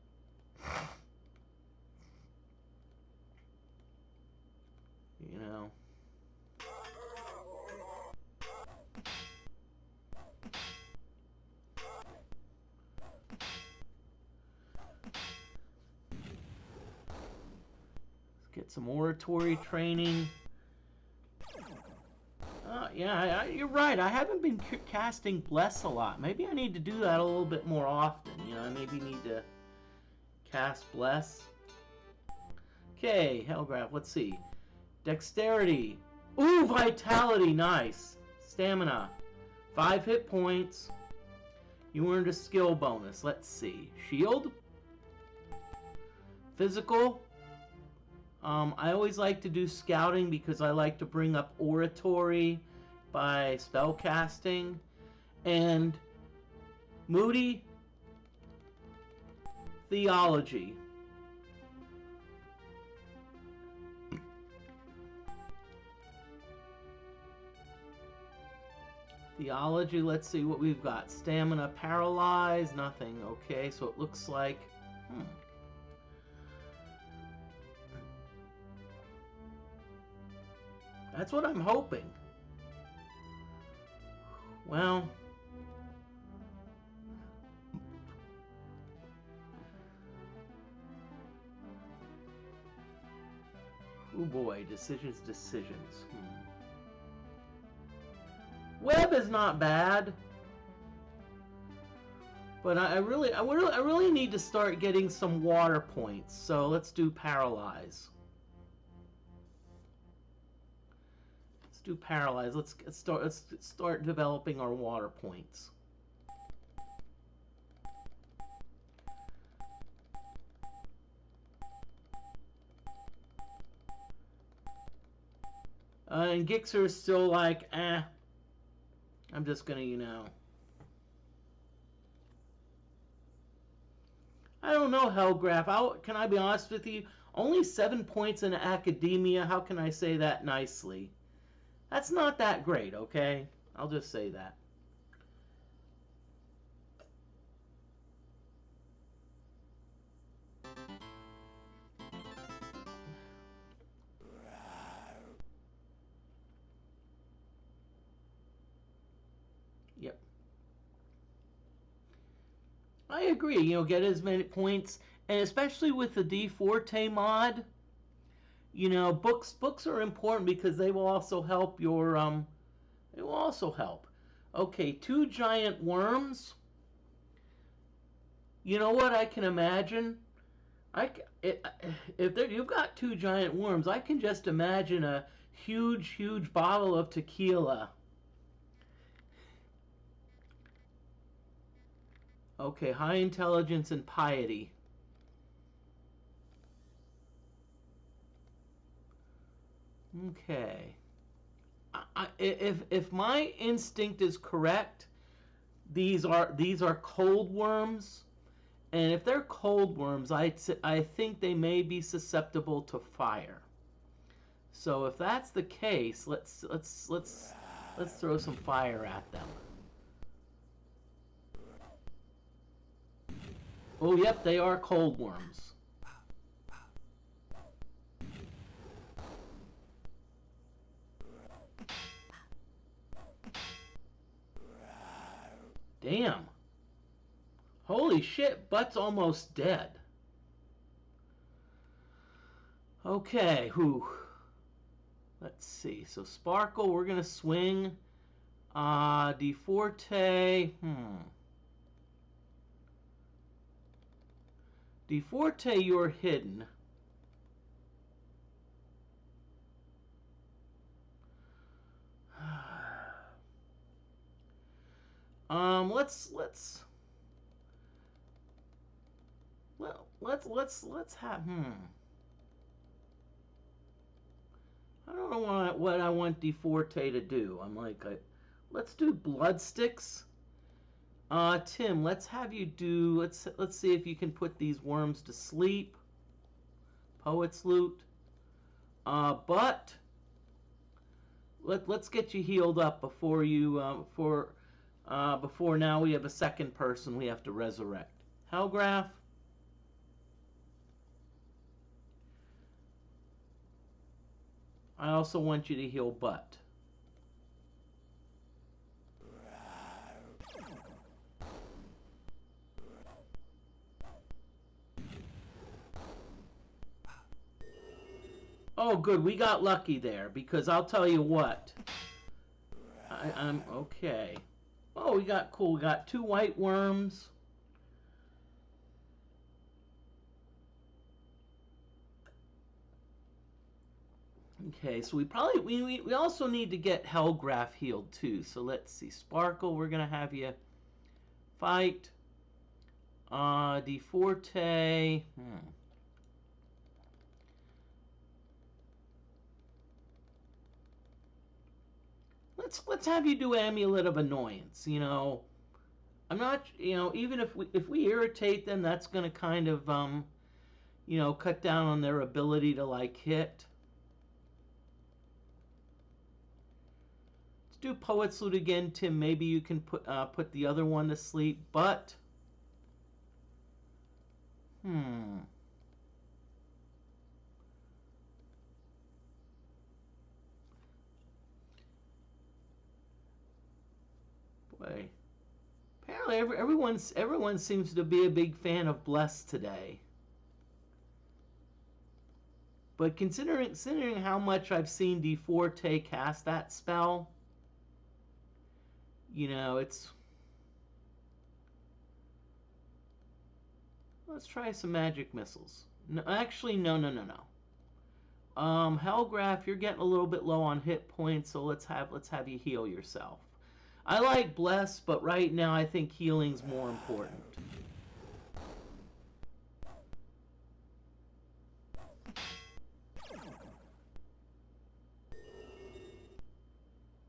Get some oratory training. Yeah, you're right. I haven't been casting Bless a lot. Maybe I need to do that a little bit more often. I maybe need to cast Bless. Okay, Hellgraph, let's see. Dexterity. Ooh, Vitality, nice. Stamina. 5 hit points. You earned a skill bonus. Let's see. Shield. Physical. I always like to do scouting because I like to bring up oratory by spellcasting. And Moody, theology. Theology, let's see what we've got. Stamina, paralyzed, nothing. Okay, so it looks like... That's what I'm hoping. Well... Oh boy, decisions. Web is not bad, but I really need to start getting some water points. So let's do paralyze. Let's do paralyze. Let's start developing our water points. And Gixxer is still like, I'm just gonna, I don't know, Hellgraph. Can I be honest with you? Only 7 points in academia. How can I say that nicely? That's not that great, okay? I'll just say that. Yep. I agree, get as many points, and especially with the DFortae mod, books are important because they will also help your, they will also help. Okay, 2 giant worms. You know what I can imagine? If you've got 2 giant worms, I can just imagine a huge bottle of tequila. Okay, high intelligence and piety. Okay. If my instinct is correct, these are cold worms, and if they're cold worms, I think they may be susceptible to fire. So if that's the case, let's throw some fire at them. Oh, yep, they are cold worms. Damn. Holy shit, Butt's almost dead. Okay, whew. Let's see. So Sparkle, we're gonna swing. DFortae, DFortae, you're hidden. Let's have I don't know what I want DFortae to do. Let's do blood sticks. Tim, let's have you do. Let's see if you can put these worms to sleep. Poet's Loot. But let's get you healed up before before now we have a second person we have to resurrect. Hellgraph. I also want you to heal Butt. Oh, good. We got lucky there because I'll tell you what. I'm okay. Oh, we got 2 white worms. Okay, so we also need to get Hellgraph healed too. So let's see. Sparkle, we're gonna have you fight. DFortae. let's have you do Amulet of Annoyance. You know, I'm not, you know, even if we irritate them, that's going to kind of you know, cut down on their ability to like hit. Let's do Poet's Lute again, Tim. Maybe you can put the other one to sleep, but boy. Apparently, everyone seems to be a big fan of Bless today. But considering how much I've seen DFortae cast that spell, you know, it's... Let's try some magic missiles. No, actually, no. Hellgraph, you're getting a little bit low on hit points, so let's have you heal yourself. I like Bless, but right now I think healing's more important.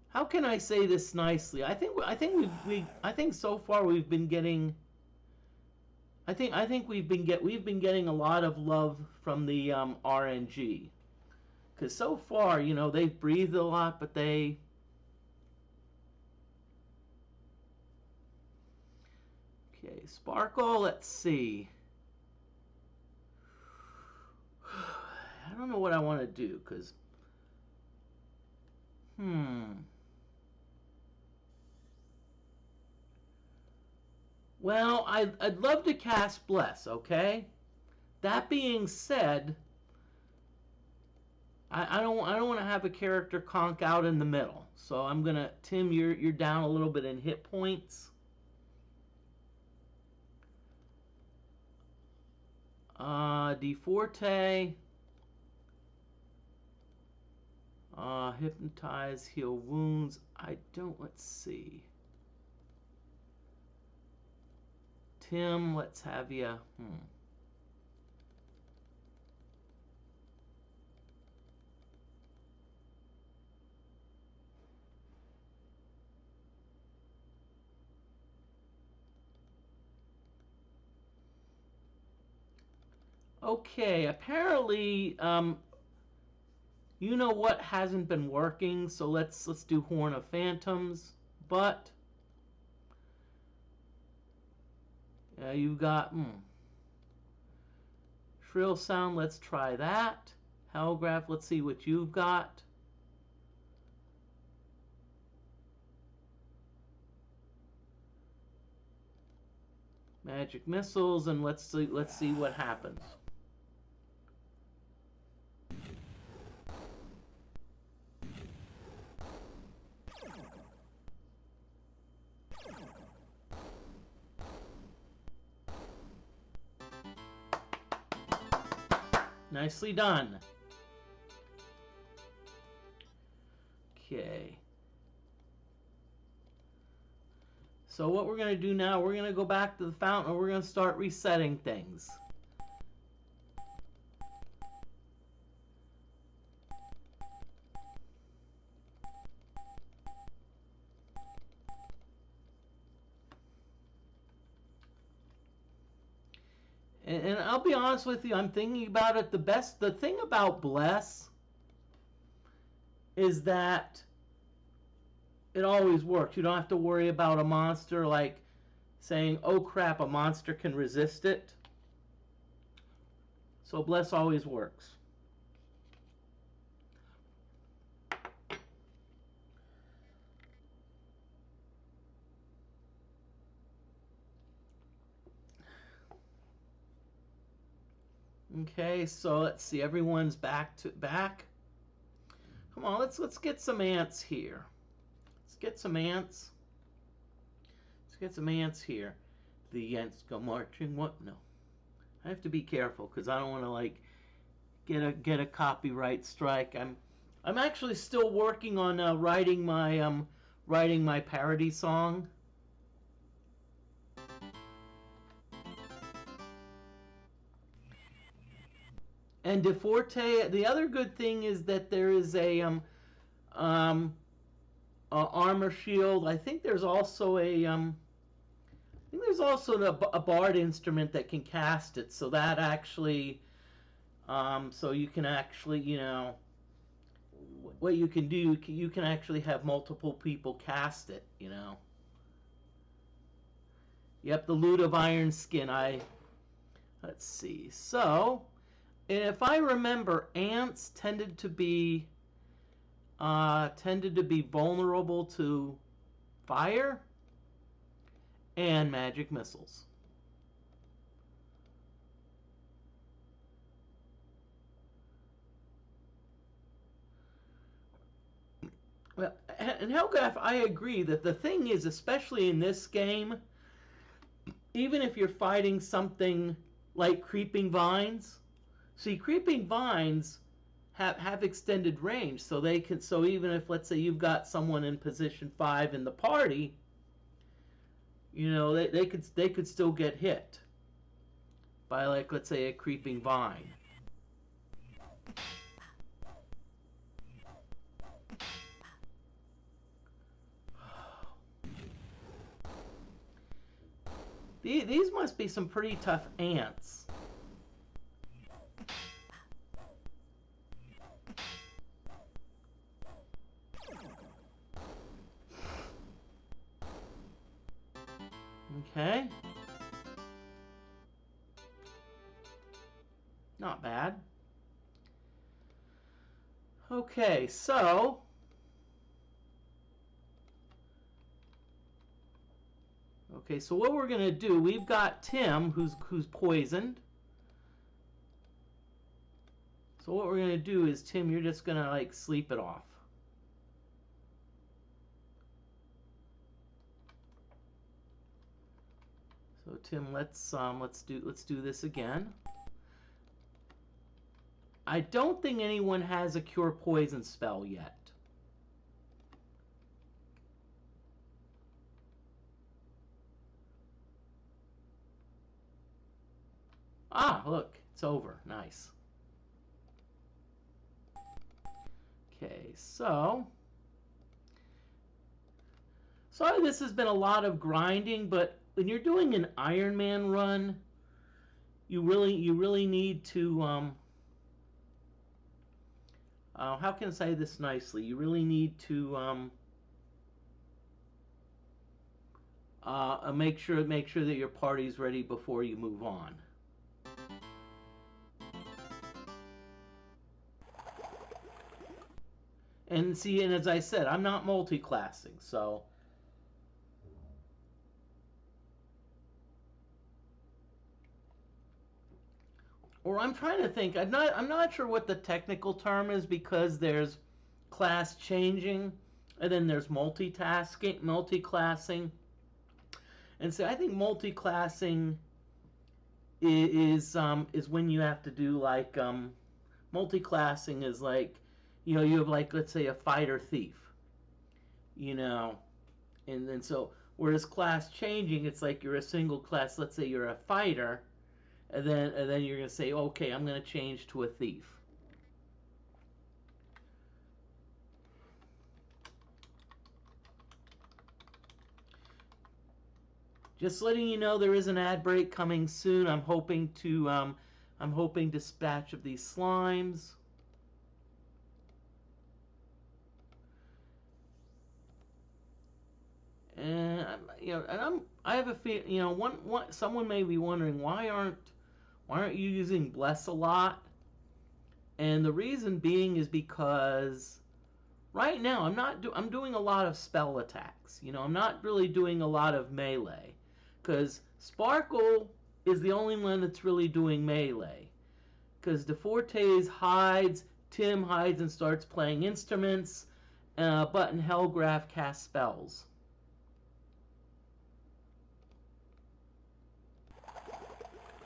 How can I say this nicely? I think so far we've been getting. I think we've been getting a lot of love from the RNG, because so far, you know, they've breathed a lot, but they. Okay, Sparkle. Let's see. I don't know what I want to do, because. Well, I'd love to cast Bless, okay? That being said, I don't want to have a character conk out in the middle. So I'm gonna, Tim, you're down a little bit in hit points. DFortae. Hypnotize, heal wounds. Let's see. Tim, let's have you. Okay, apparently, you know what hasn't been working, so let's do Horn of Phantoms, but you've got Shrill Sound, let's try that. Hellgraph, let's see what you've got. Magic Missiles, and let's see what happens. Nicely done. Okay. So what we're going to do now, we're going to go back to the fountain and we're going to start resetting things. And I'll be honest with you, I'm thinking about it. The thing about Bless is that it always works. You don't have to worry about a monster like saying, oh crap, a monster can resist it. So Bless always works. Okay, so let's see. Everyone's back. Come on, let's get some ants here. Let's get some ants. Let's get some ants here. The ants go marching. What? No. I have to be careful because I don't want to like get a copyright strike. I'm actually still working on writing my parody song. And DFortae, the other good thing is that there is a armor shield. I think there's also a bard instrument that can cast it. So that actually, so you can actually, what you can do, you can actually have multiple people cast it. Yep, the loot of iron skin. Let's see. So, if I remember, ants tended to be vulnerable to fire and magic missiles. Well, and Helgraf, I agree that the thing is, especially in this game, even if you're fighting something like creeping vines, see, creeping vines have extended range, so they can. So even if, let's say, you've got someone in position 5 in the party, they could still get hit by, like, let's say, a creeping vine. These must be some pretty tough ants. Okay. Not bad. Okay, so what we're gonna do, we've got Tim who's poisoned. So what we're gonna do is, Tim, you're just gonna like sleep it off. So Tim, let's do this again. I don't think anyone has a cure poison spell yet. Ah, look, it's over. Nice. Okay, so sorry this has been a lot of grinding, but when you're doing an Iron Man run, you really need to how can I say this nicely? You really need to make sure that your party's ready before you move on. And see, and as I said, I'm not multi-classing, so or I'm trying to think. I'm not sure what the technical term is, because there's class changing and then there's multi-classing. And so I think multi-classing is when you have to do like multi-classing is like, you have like, let's say, a fighter thief, and then so whereas class changing, it's like you're a single class. Let's say you're a fighter, and then you're gonna say, okay, I'm gonna change to a thief. Just letting you know, there is an ad break coming soon. I'm hoping to dispatch of these slimes. And I have a feel, someone may be wondering, why aren't you using bless a lot? And the reason being is because right now I'm doing a lot of spell attacks. I'm not really doing a lot of melee, because Sparkle is the only one that's really doing melee. Because DeFortae hides, Tim hides and starts playing instruments, Button Hellgraph casts spells.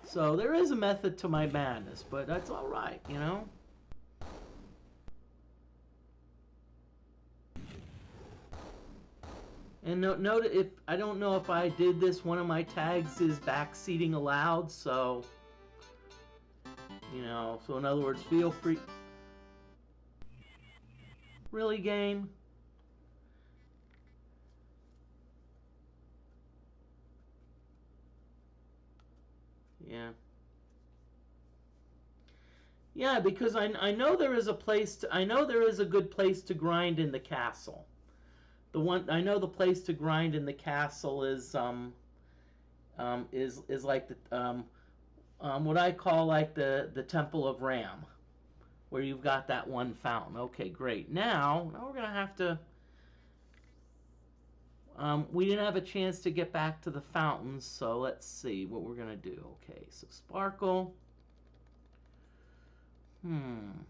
So there is a method to my madness, but that's all right, And note, if I don't know if I did this, one of my tags is backseating allowed, so so in other words, feel free. Really, game? Yeah. Yeah, because I know there is a place to, I know there is a good place to grind in the castle. The one I know the place to grind in the castle is like the what I call like the Temple of Ram, where you've got that one fountain. Okay, great. Now we're gonna have to. We didn't have a chance to get back to the fountains, so let's see what we're gonna do. Okay, so sparkle. Hmm.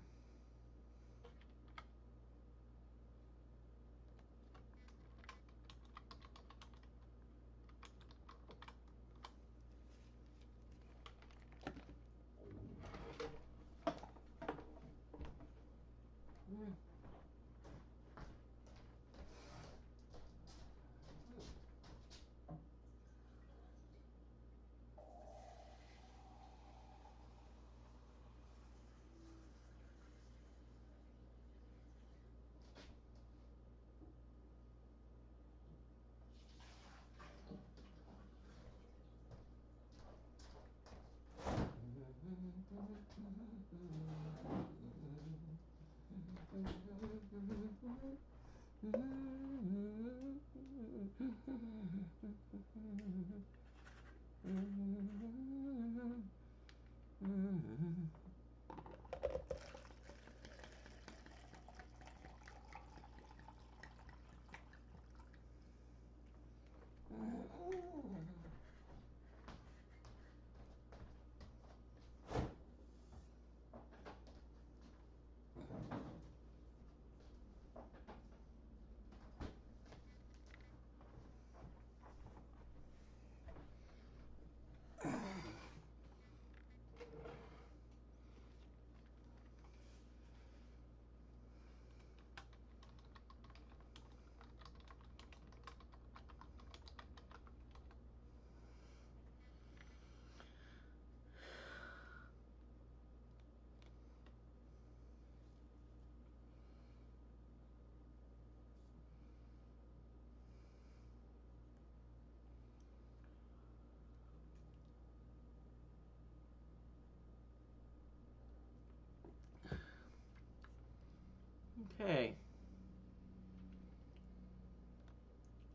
Okay.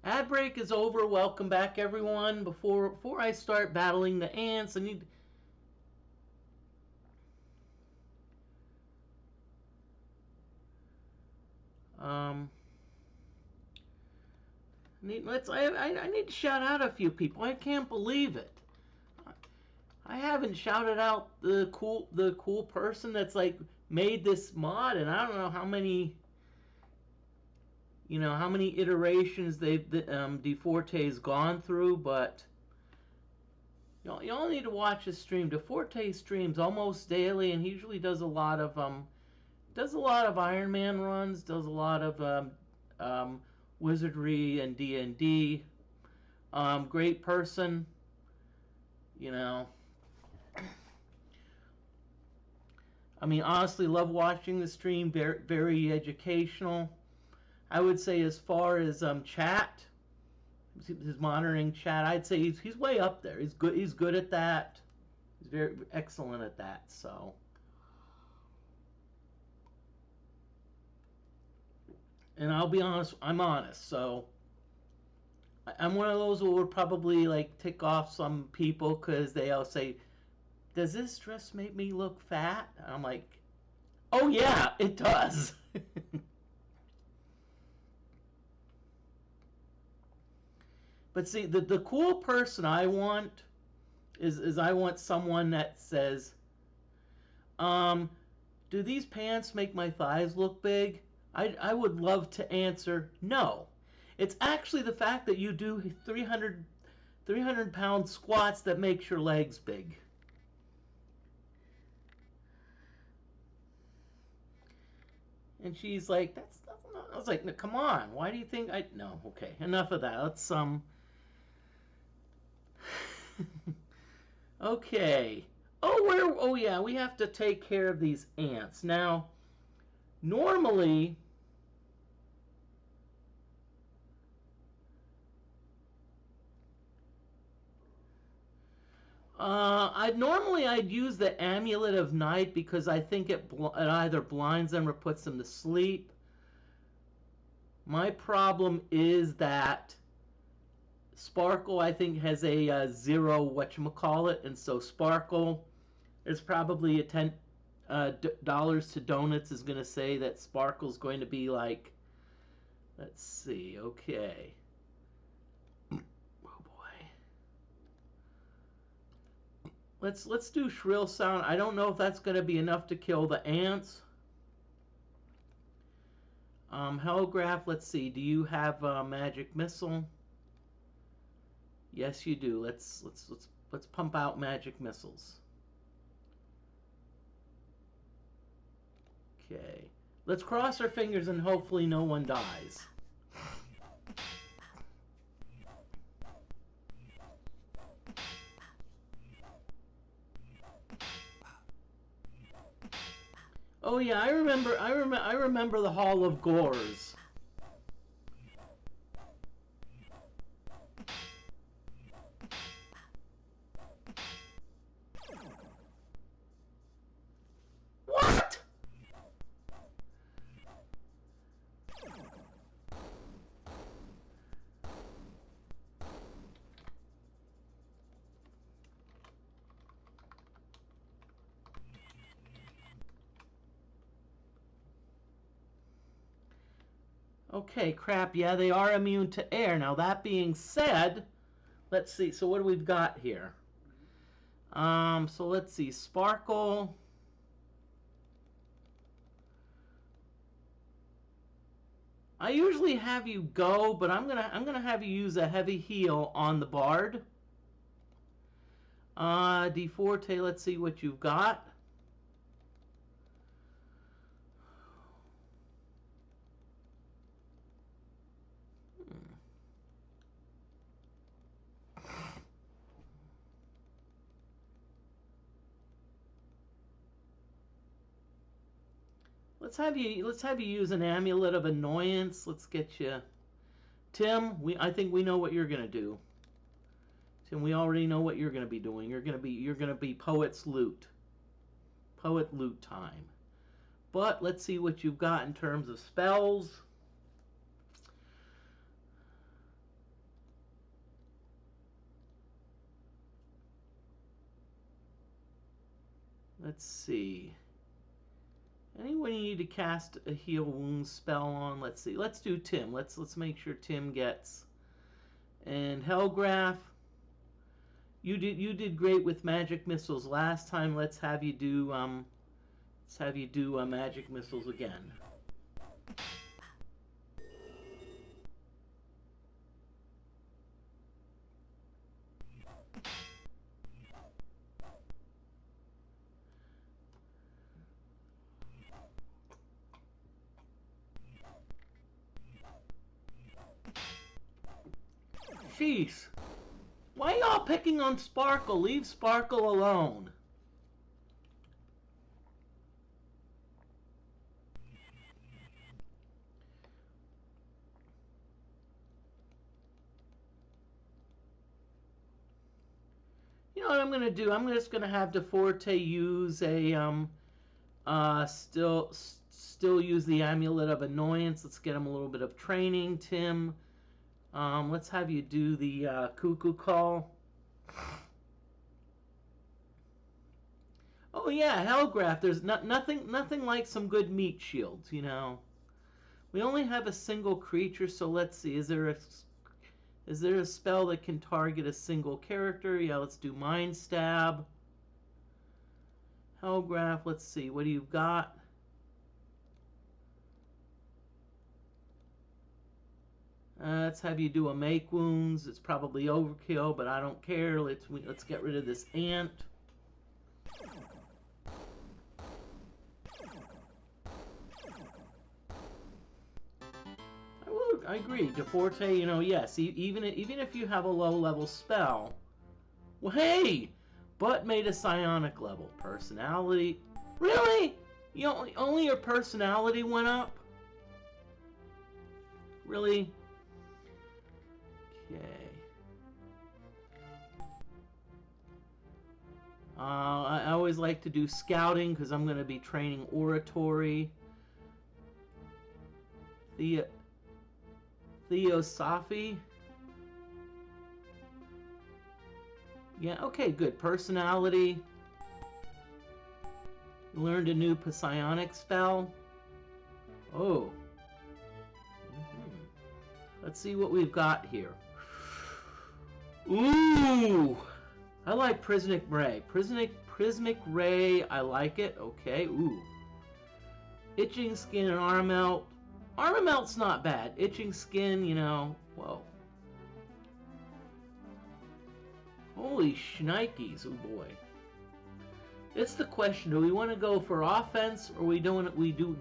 Ad break is over. Welcome back, everyone. Before I start battling the ants, I need. Um. I need to shout out a few people. I can't believe it. I haven't shouted out the cool person that's like made this mod, and I don't know how many iterations DFortae's gone through, but y'all need to watch his stream. DFortae streams almost daily, and he usually does a lot of Iron Man runs, does a lot of wizardry and D&D. Great person, you know. I mean, honestly, love watching the stream. Very, very educational. I would say as far as chat, his monitoring chat, I'd say he's way up there. He's good. He's good at that. He's very excellent at that. So, and I'll be honest. I'm honest. So, I'm one of those who would probably like tick off some people because they all say, "Does this dress make me look fat?" And I'm like, "Oh yeah, it does." But see, the cool person I want is I want someone that says, um, do these pants make my thighs look big? I would love to answer no. It's actually the fact that you do 300 pound squats that makes your legs big. And she's like, that's not. I was like, no, come on. Why do you think I? No, okay, enough of that. Let's Okay. Oh yeah, we have to take care of these ants now. Normally, I'd use the Amulet of Night because I think it either blinds them or puts them to sleep. My problem is that Sparkle, I think, has a zero whatchamacallit, and so Sparkle, there's probably a $10 to Donuts is going to say that Sparkle's going to be like, let's see, okay. Oh boy. Let's do Shrill Sound. I don't know if that's going to be enough to kill the ants. Hellgraph, let's see. Do you have Magic Missile? Yes, you do. Let's pump out Magic Missiles. Okay. Let's cross our fingers and hopefully no one dies. Oh yeah, I remember the Hall of Gores. What? Okay, crap. Yeah, they are immune to air. Now, that being said, let's see. So what do we've got here? So let's see. Sparkle. I usually have you go, but I'm gonna have you use a heavy heal on the Bard. DFortae, let's see what you've got. Let's have you use an Amulet of Annoyance. Let's get you, Tim. I think we know what you're gonna do. Tim, we already know what you're gonna be doing. You're gonna be Poet's Loot. Poet Loot time. But let's see what you've got in terms of spells. Let's see. Anyone you need to cast a heal wounds spell on? Let's see. Let's do Tim. Let's make sure Tim gets. And Hellgraph, you did great with magic missiles last time. Let's have you do magic missiles again. Jeez. Why y'all picking on Sparkle? Leave Sparkle alone. You know what I'm gonna do? I'm just gonna have DeForte use a still use the Amulet of Annoyance. Let's get him a little bit of training, Tim. Let's have you do the Cuckoo Call. Oh yeah, Hellgraph. There's nothing like some good meat shields, you know. We only have a single creature, so let's see. Is there a spell that can target a single character? Yeah, let's do Mind Stab. Hellgraph. Let's see. What do you got? Let's have you do a Make Wounds. It's probably overkill, but I don't care. Let's get rid of this ant. I agree. DeForte, you know, yes, even if you have a low-level spell. Well, hey! But made a psionic level. Personality. Really? You only your personality went up? Really? Okay. I always like to do scouting because I'm going to be training oratory. Theosophy. Yeah, okay, good. Personality. Learned a new psionic spell. Oh. Let's see what we've got here. Ooh! I like Prismic Ray. Prismic Ray, I like it. Okay, ooh. Itching Skin and Armor Melt. Armor Melt's not bad. Itching Skin, you know, whoa. Holy shnikes, oh boy. It's the question, do we want to go for offense or do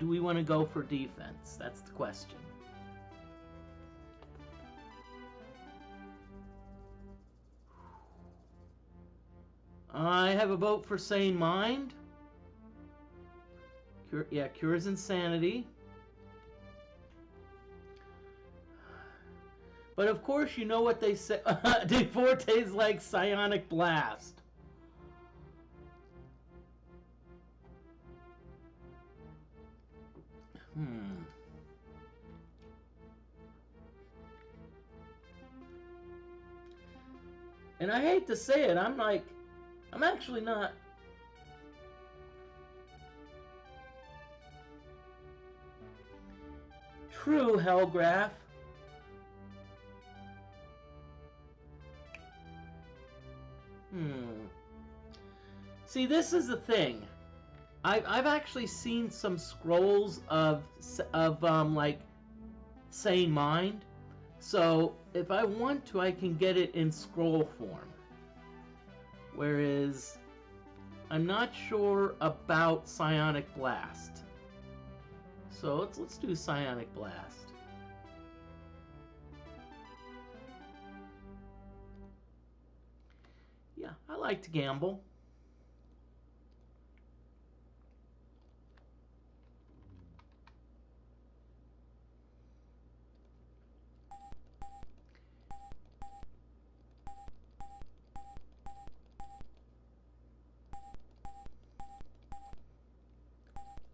we want to go for defense? That's the question. I have a vote for Sane Mind. Cures insanity. But of course, you know what they say. DFortae's like Psionic Blast. And I hate to say it, I'm actually not. True, Hellgraph. See, this is the thing. I've actually seen some scrolls of like Sane Mind. So if I want to, I can get it in scroll form. Whereas I'm not sure about Psionic Blast. So let's do Psionic Blast. Yeah, I like to gamble.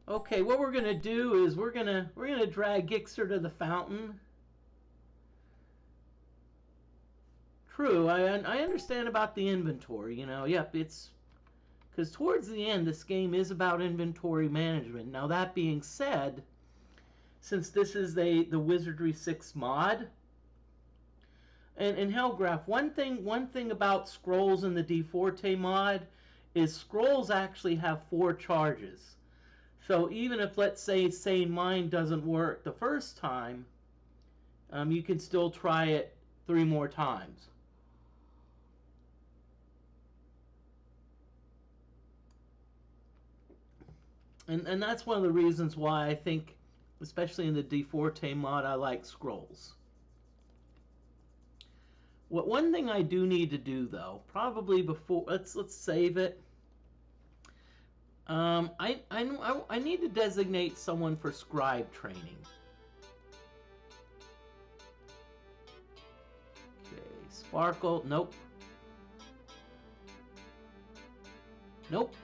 Okay, what we're gonna do is we're gonna drag Gixxer to the fountain. True, I understand about the inventory. You know, yep, it's because towards the end this game is about inventory management. Now that being said, since this is the Wizardry 6 mod, and Hellgraph, one thing about scrolls in the DFortae mod is scrolls actually have 4 charges. So even if, let's say, Sane Mind doesn't work the first time, you can still try it 3 more times. And that's one of the reasons why I think, especially in the DFortae mod, I like scrolls. One thing I do need to do, though, probably before, let's save it. I need to designate someone for scribe training. Okay, Sparkle, nope. Nope.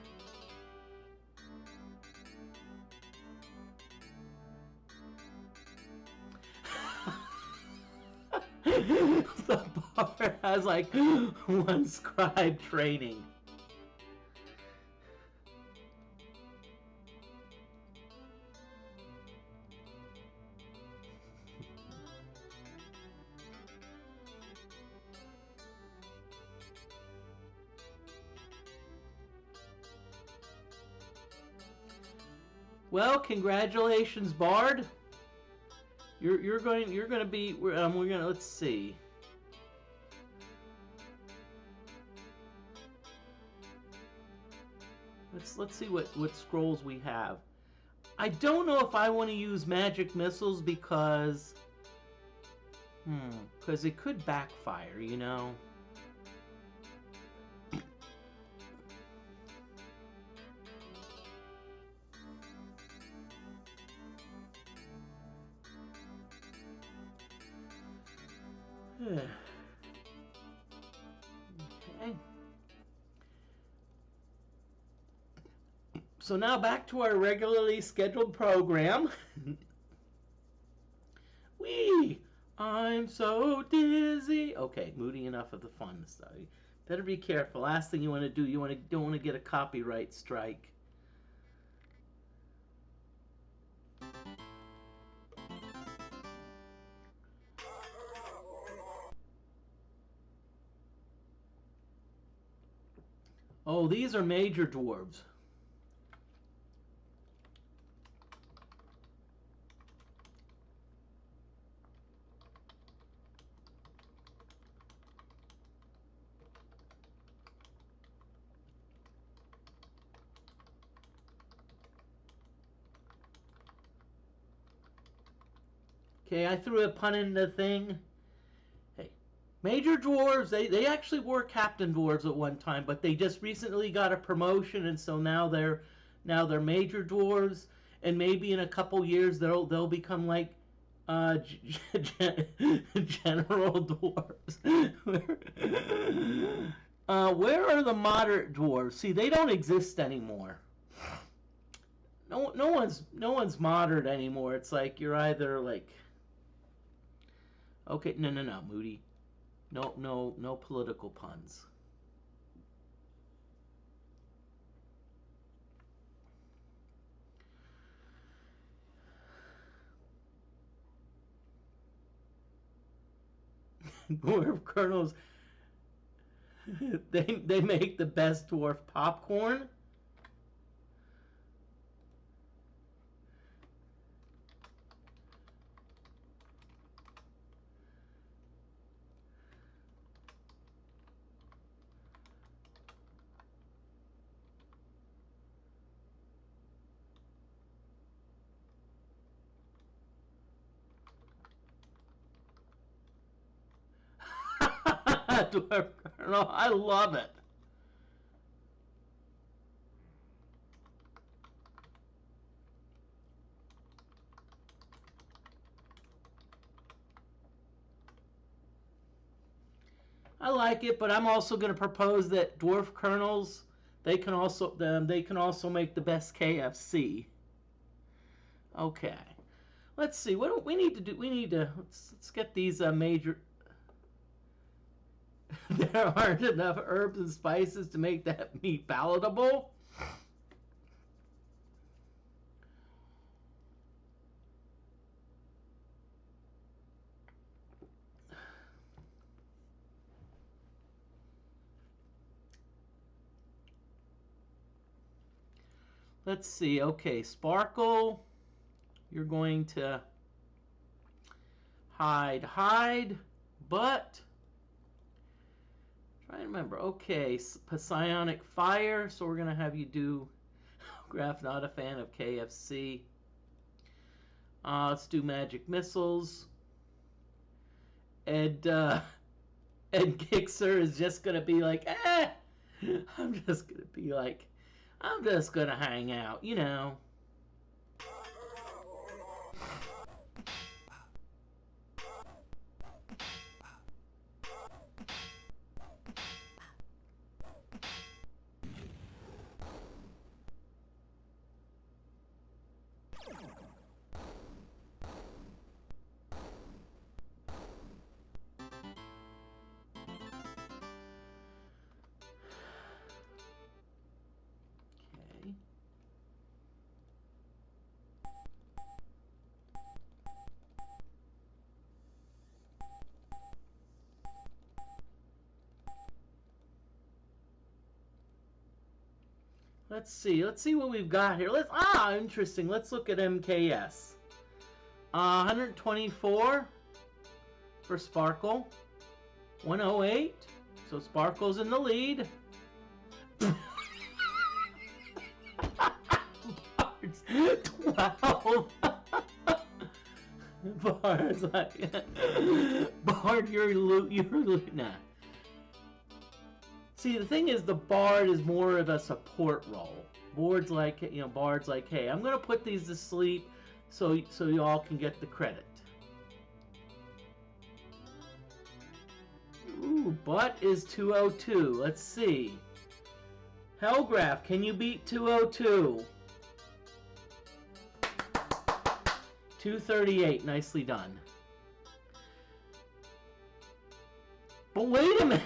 The bar has like 1 scribe training. Well, congratulations, Bard. You're going to be we're gonna, let's see. Let's see what scrolls we have. I don't know if I want to use magic missiles because it could backfire, you know. Okay. So now back to our regularly scheduled program. Wee! I'm so dizzy. Okay, Moody, enough of the fun stuff. Better be careful. Last thing you want to do, don't want to get a copyright strike. Oh, these are major dwarves. Okay, I threw a pun in the thing. Hey, major dwarves, they actually were captain dwarves at one time, but they just recently got a promotion, and so now they're major dwarves, and maybe in a couple years they'll become like general dwarves. Where are the moderate dwarves? See, they don't exist anymore. No one's moderate anymore. It's like you're either like, okay, no, Moody, no political puns. Dwarf kernels, they make the best dwarf popcorn. Dwarf kernel, I love it. I like it, but I'm also going to propose that dwarf kernels, they can also make the best KFC. Okay, let's see. What do we need to do? Let's get these major. There aren't enough herbs and spices to make that meat palatable. Let's see. Okay, Sparkle, you're going to hide, but try and remember. Okay, Psionic Fire, so we're going to have you do Graph, not a fan of KFC. Let's do Magic Missiles. Ed Gixer is just going to be like, I'm just going to be like, I'm just going to hang out, you know. Let's see what we've got here. Interesting. Let's look at MKS. 124 for Sparkle. 108. So Sparkle's in the lead. Bard's 12. Bard's like, Bard, you're nah. See, the thing is, the Bard is more of a support role. Bard's like, hey, I'm gonna put these to sleep, so y'all can get the credit. Ooh, Butt is 202. Let's see. Hellgraph, can you beat 202? 238. Nicely done. But wait a minute.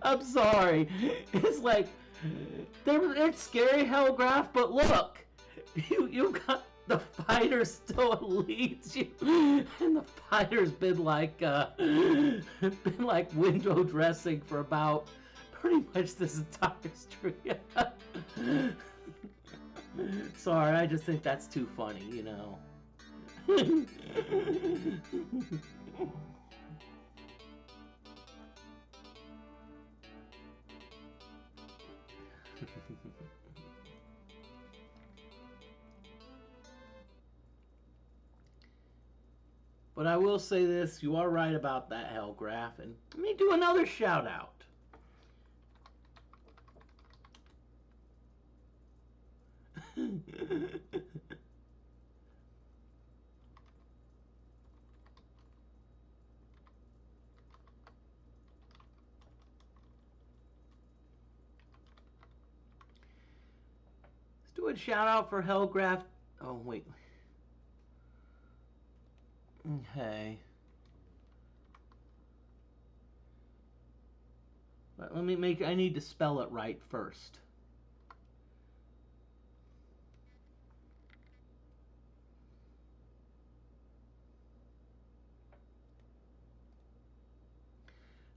I'm sorry. It's like it's scary Hellgraph, but look, you got the fighter still leads you, and the fighter's been like window dressing for about pretty much this entire stream. Sorry, I just think that's too funny, you know. But I will say this, you are right about that, Hellgraph, and let me do another shout out. Let's do a shout out for Hellgraph. Oh, wait. Okay. But let me make, I need to spell it right first.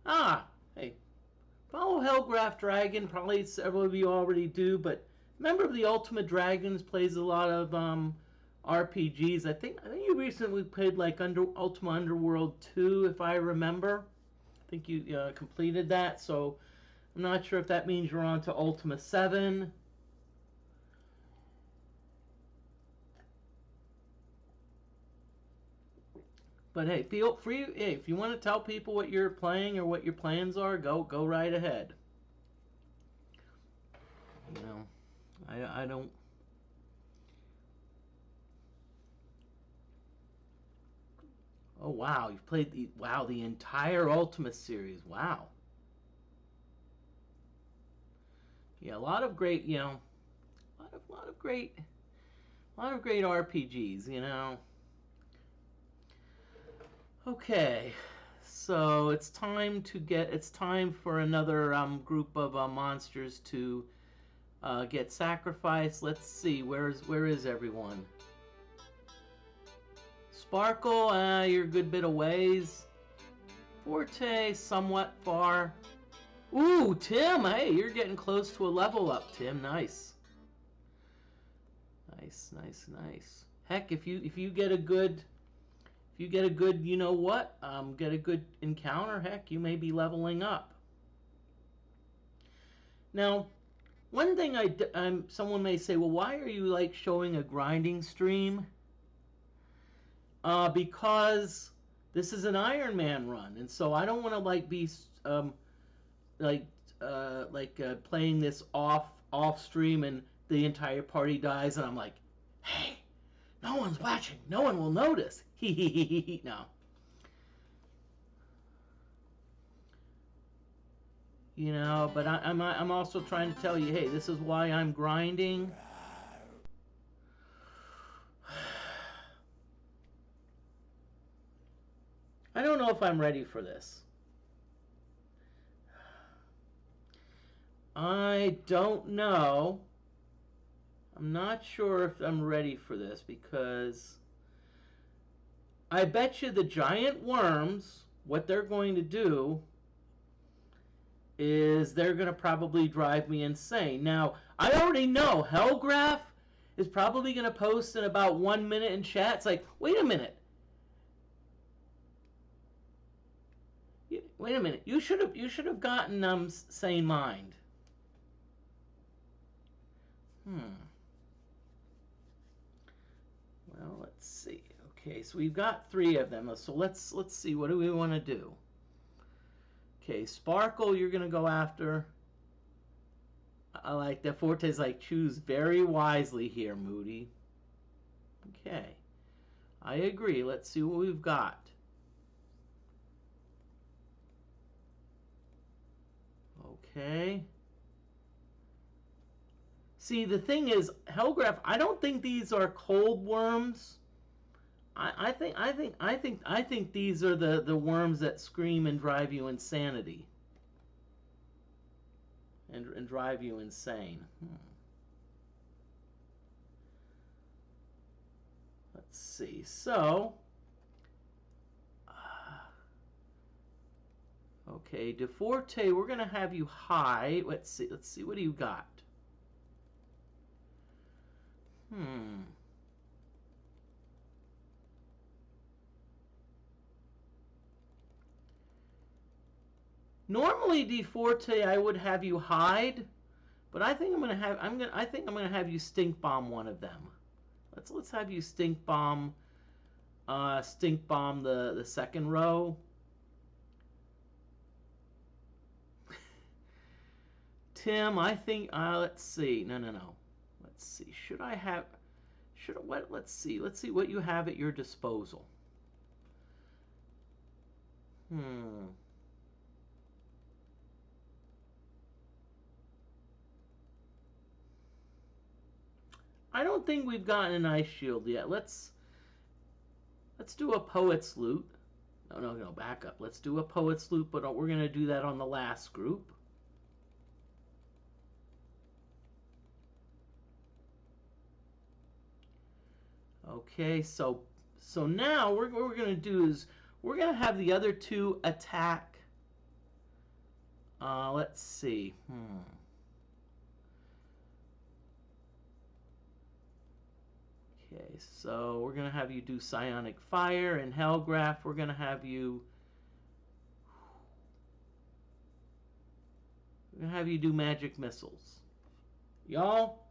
Ah, hey. Follow Hellgraph Dragon. Probably several of you already do, but member of the Ultimate Dragons, plays a lot of RPGs. I think you recently played like Ultima Underworld 2, if I remember. I think you completed that, so I'm not sure if that means you're on to Ultima 7. But hey, feel free. Hey, if you want to tell people what you're playing or what your plans are, go right ahead. You know, I don't. Oh wow, you've played the entire Ultima series. Wow. Yeah, a lot of great, you know, a lot of great RPGs, you know. Okay, so it's time for another group of monsters to get sacrificed. Let's see, where is everyone? Sparkle, you're a good bit of ways. Forte, somewhat far. Ooh, Tim, hey, you're getting close to a level up, Tim. Nice. Nice. Heck, if you get a good, you know what, get a good encounter, heck, you may be leveling up. Now, one thing someone may say, well, why are you like showing a grinding stream? Because this is an Iron Man run, and so I don't want to like be playing this off stream and the entire party dies, and I'm like, hey, no one's watching, no one will notice. No. You know, but I'm also trying to tell you, hey, this is why I'm grinding. I don't know if I'm ready for this. I don't know. I'm not sure if I'm ready for this, because I bet you the giant worms, what they're going to do is they're going to probably drive me insane. Now, I already know Hellgraph is probably going to post in about 1 minute in chat. It's like, wait a minute. Wait a minute. You should have gotten Sane Mind. Well, let's see. Okay, so we've got 3 of them. So let's see. What do we want to do? Okay, Sparkle, you're gonna go after. I like that. DFortae's like, choose very wisely here, Moody. Okay, I agree. Let's see what we've got. Okay. See, the thing is, Hellgraph, I don't think these are cold worms. I think these are the worms that scream and drive you insanity. And drive you insane. Let's see. So, okay, DeForte, we're gonna have you hide. Let's see. Let's see. What do you got? Normally, DeForte, I would have you hide, but I think I think I'm gonna have you stink bomb one of them. Let's have you stink bomb the second row. Tim, I think let's see. No. Let's see. Let's see what you have at your disposal. I don't think we've gotten an ice shield yet. Let's do a poet's loot. No, back up. Let's do a poet's loot, but we're going to do that on the last group. Okay, so now what we're going to do is we're going to have the other two attack. Let's see. Okay, so we're going to have you do Psionic Fire, and Hellgraph, we're going to have you do Magic Missiles. Y'all,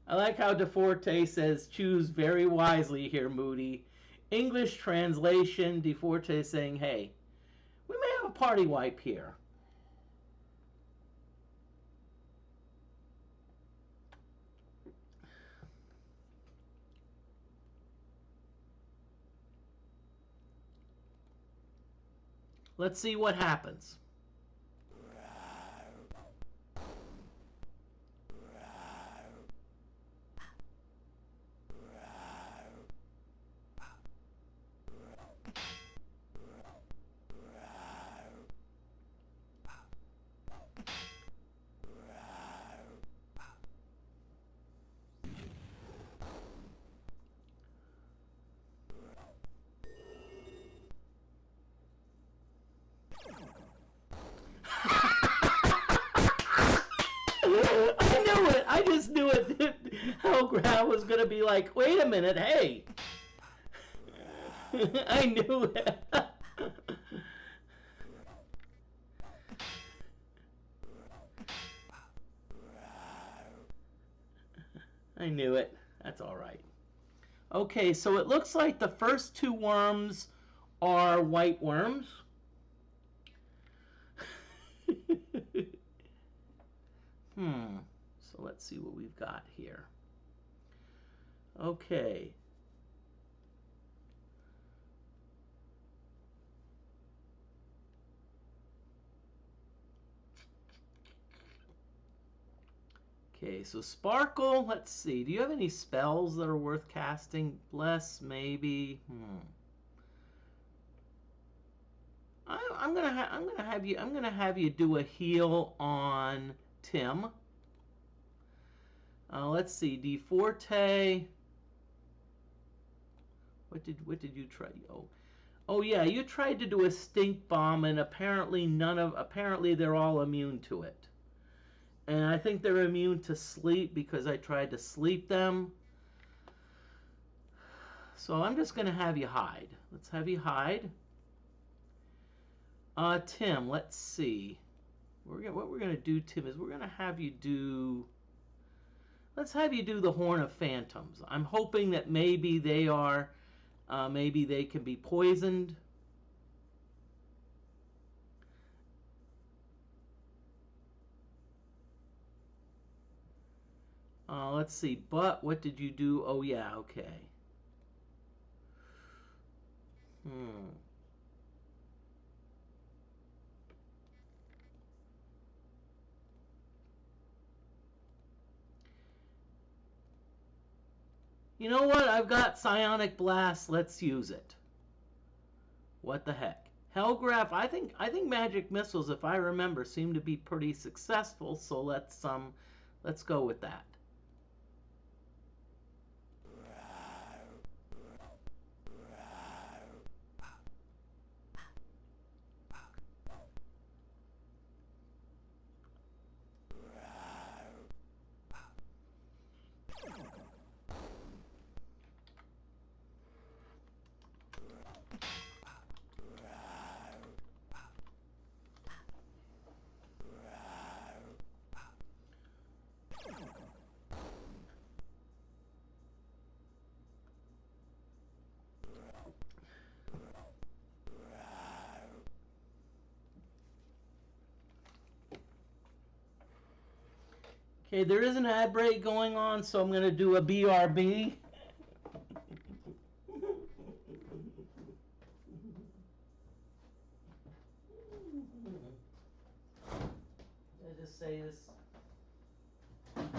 I like how DeForte says choose very wisely here, Moody. English translation, DeForte saying, hey, we may have a party wipe here. Let's see what happens. I knew it. I just knew it. Hellgraph was going to be like, wait a minute, hey. I knew it. I knew it. That's all right. Okay, so it looks like the first two worms are white worms. So let's see what we've got here. Okay. Okay, so Sparkle, let's see. Do you have any spells that are worth casting? Bless, maybe. I'm gonna have you do a heal on Tim. Let's see, DFortae. What did you try? Oh yeah, you tried to do a stink bomb, and apparently they're all immune to it. And I think they're immune to sleep because I tried to sleep them. So I'm just gonna have you hide. Let's have you hide. Tim, let's see. What we're gonna do, Tim, is we're gonna have you do. Let's have you do the Horn of Phantoms. I'm hoping that maybe they are, maybe they can be poisoned. Let's see. But what did you do? Oh yeah, okay. You know what? I've got Psionic Blast. Let's use it. What the heck? Hellgraph. I think magic missiles, if I remember, seem to be pretty successful. So let's go with that. Okay, there is an ad break going on, so I'm going to do a BRB. I just say this. I'm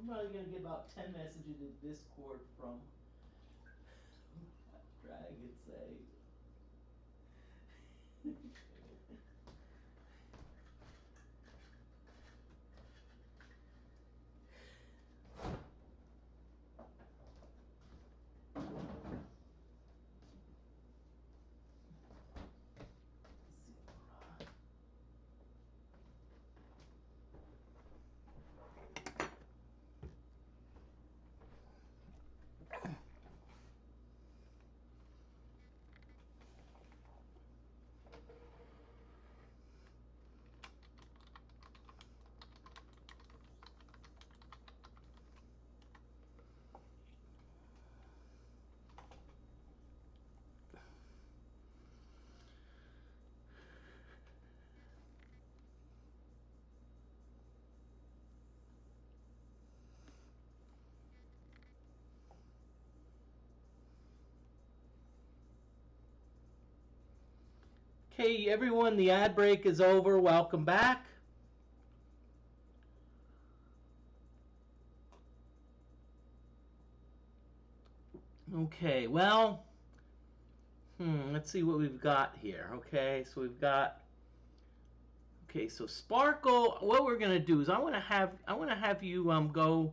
probably going to get about 10 messages in Discord from Dragon say. Okay, everyone, the ad break is over. Welcome back. Okay, well, let's see what we've got here. Okay, so we've got. Okay, so Sparkle. What we're gonna do is I want to have you go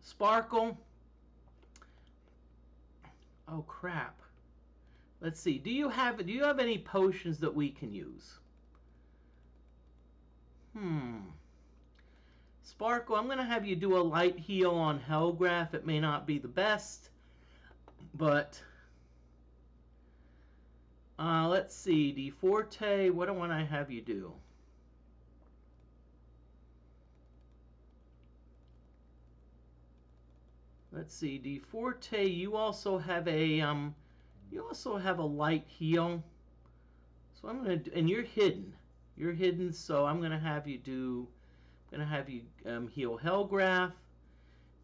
Sparkle. Oh crap. Let's see. Do you have any potions that we can use? Sparkle, I'm going to have you do a light heal on Hellgraph. It may not be the best, but let's see. DFortae, what do I want to have you do? Let's see. DFortae, you also have a light heal. So I'm going to, and you're hidden. You're hidden, so I'm going to have you heal Hellgraph.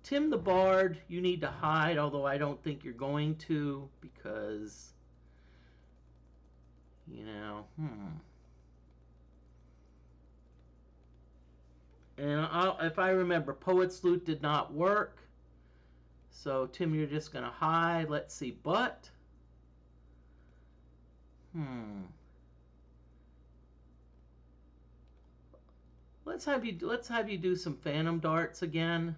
Tim the Bard, you need to hide, although I don't think you're going to, because, you know, And if I remember, Poet's Loot did not work. So, Tim, you're just going to hide. Let's see, but, Let's have you do some Phantom Darts again.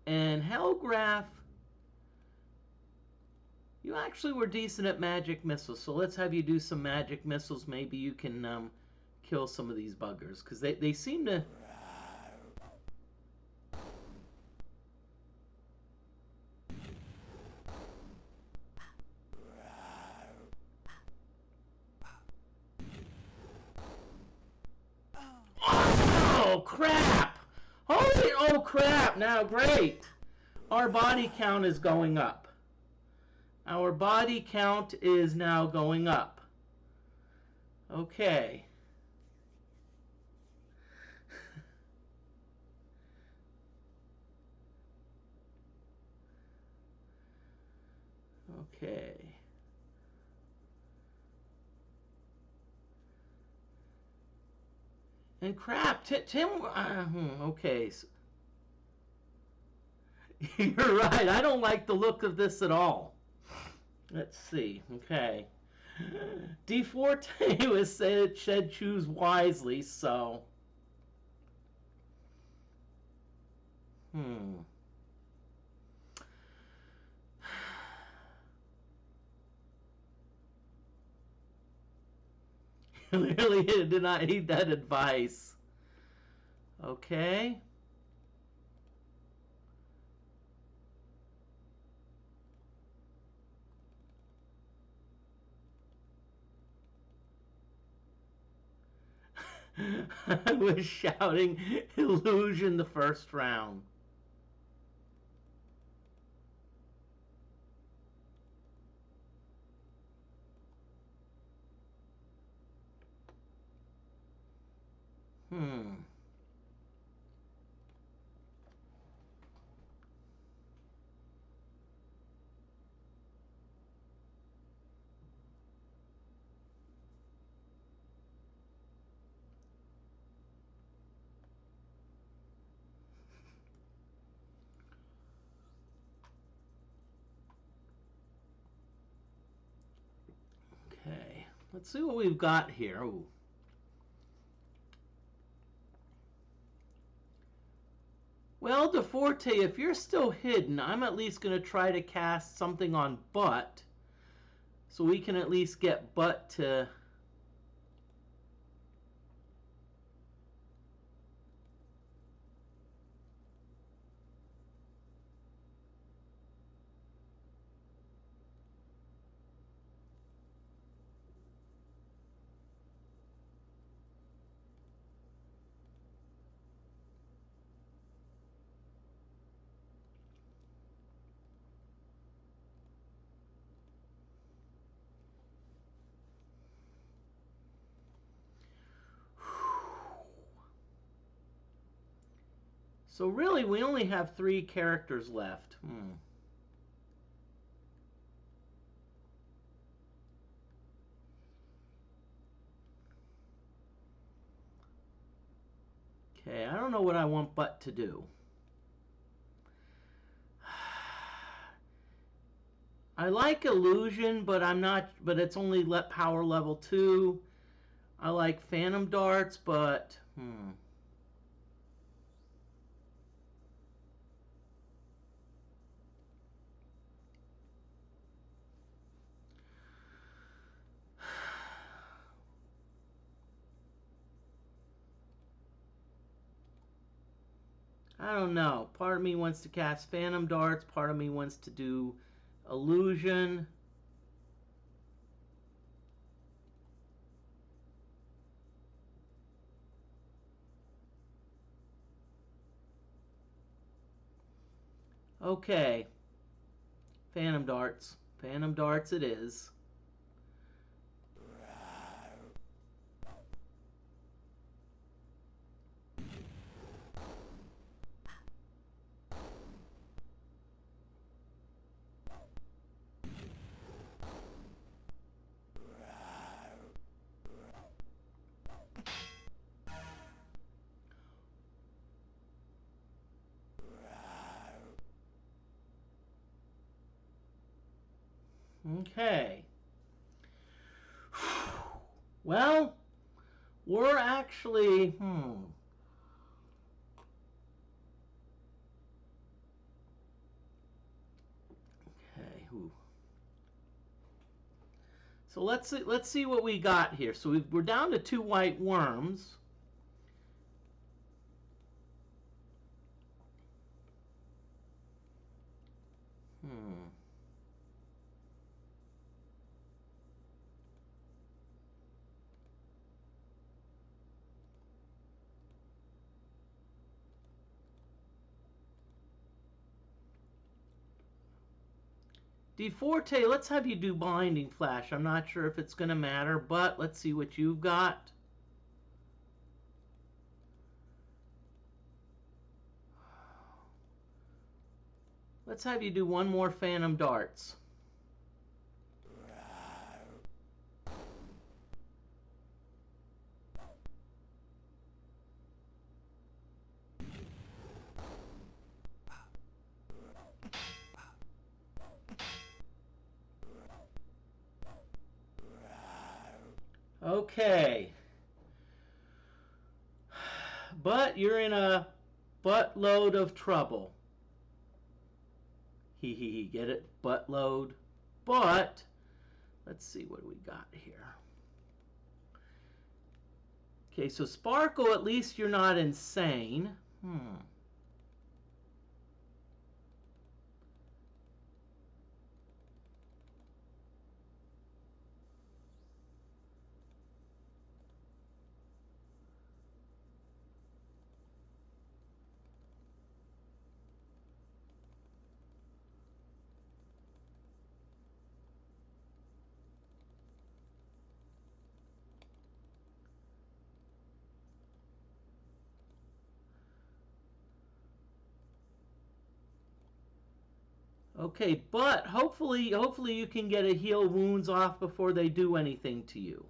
And Hellgraph, you actually were decent at magic missiles, so let's have you do some magic missiles. Maybe you can kill some of these buggers, because they seem to... Oh, crap! Oh, crap! Now, great! Our body count is going up. Our body count is now going up. Okay. Okay. And crap, Tim. Okay. You're right. I don't like the look of this at all. Let's see. Okay. DFortae was said choose wisely, so. Clearly did not heed that advice. Okay. I was shouting illusion the first round. Okay. Let's see what we've got here. Ooh. Well, DeForte, if you're still hidden, I'm at least going to try to cast something on Butt. So we can at least get Butt to... So really, we only have 3 characters left. Okay, I don't know what I want Butt to do. I like illusion, but I'm not. But it's only power level 2. I like phantom darts, but I don't know. Part of me wants to cast phantom darts. Part of me wants to do illusion. Okay. Phantom darts. Phantom darts it is. Okay. Well, we're actually, Okay. So let's see what we got here. So we're down to 2 white worms. DFortae, let's have you do Blinding Flash. I'm not sure if it's going to matter, but let's see what you've got. Let's have you do 1 more Phantom Darts. Okay. But you're in a buttload of trouble. He, get it? Buttload. But, let's see what we got here. Okay, so Sparkle, at least you're not insane. Okay, but hopefully you can get a heal wounds off before they do anything to you.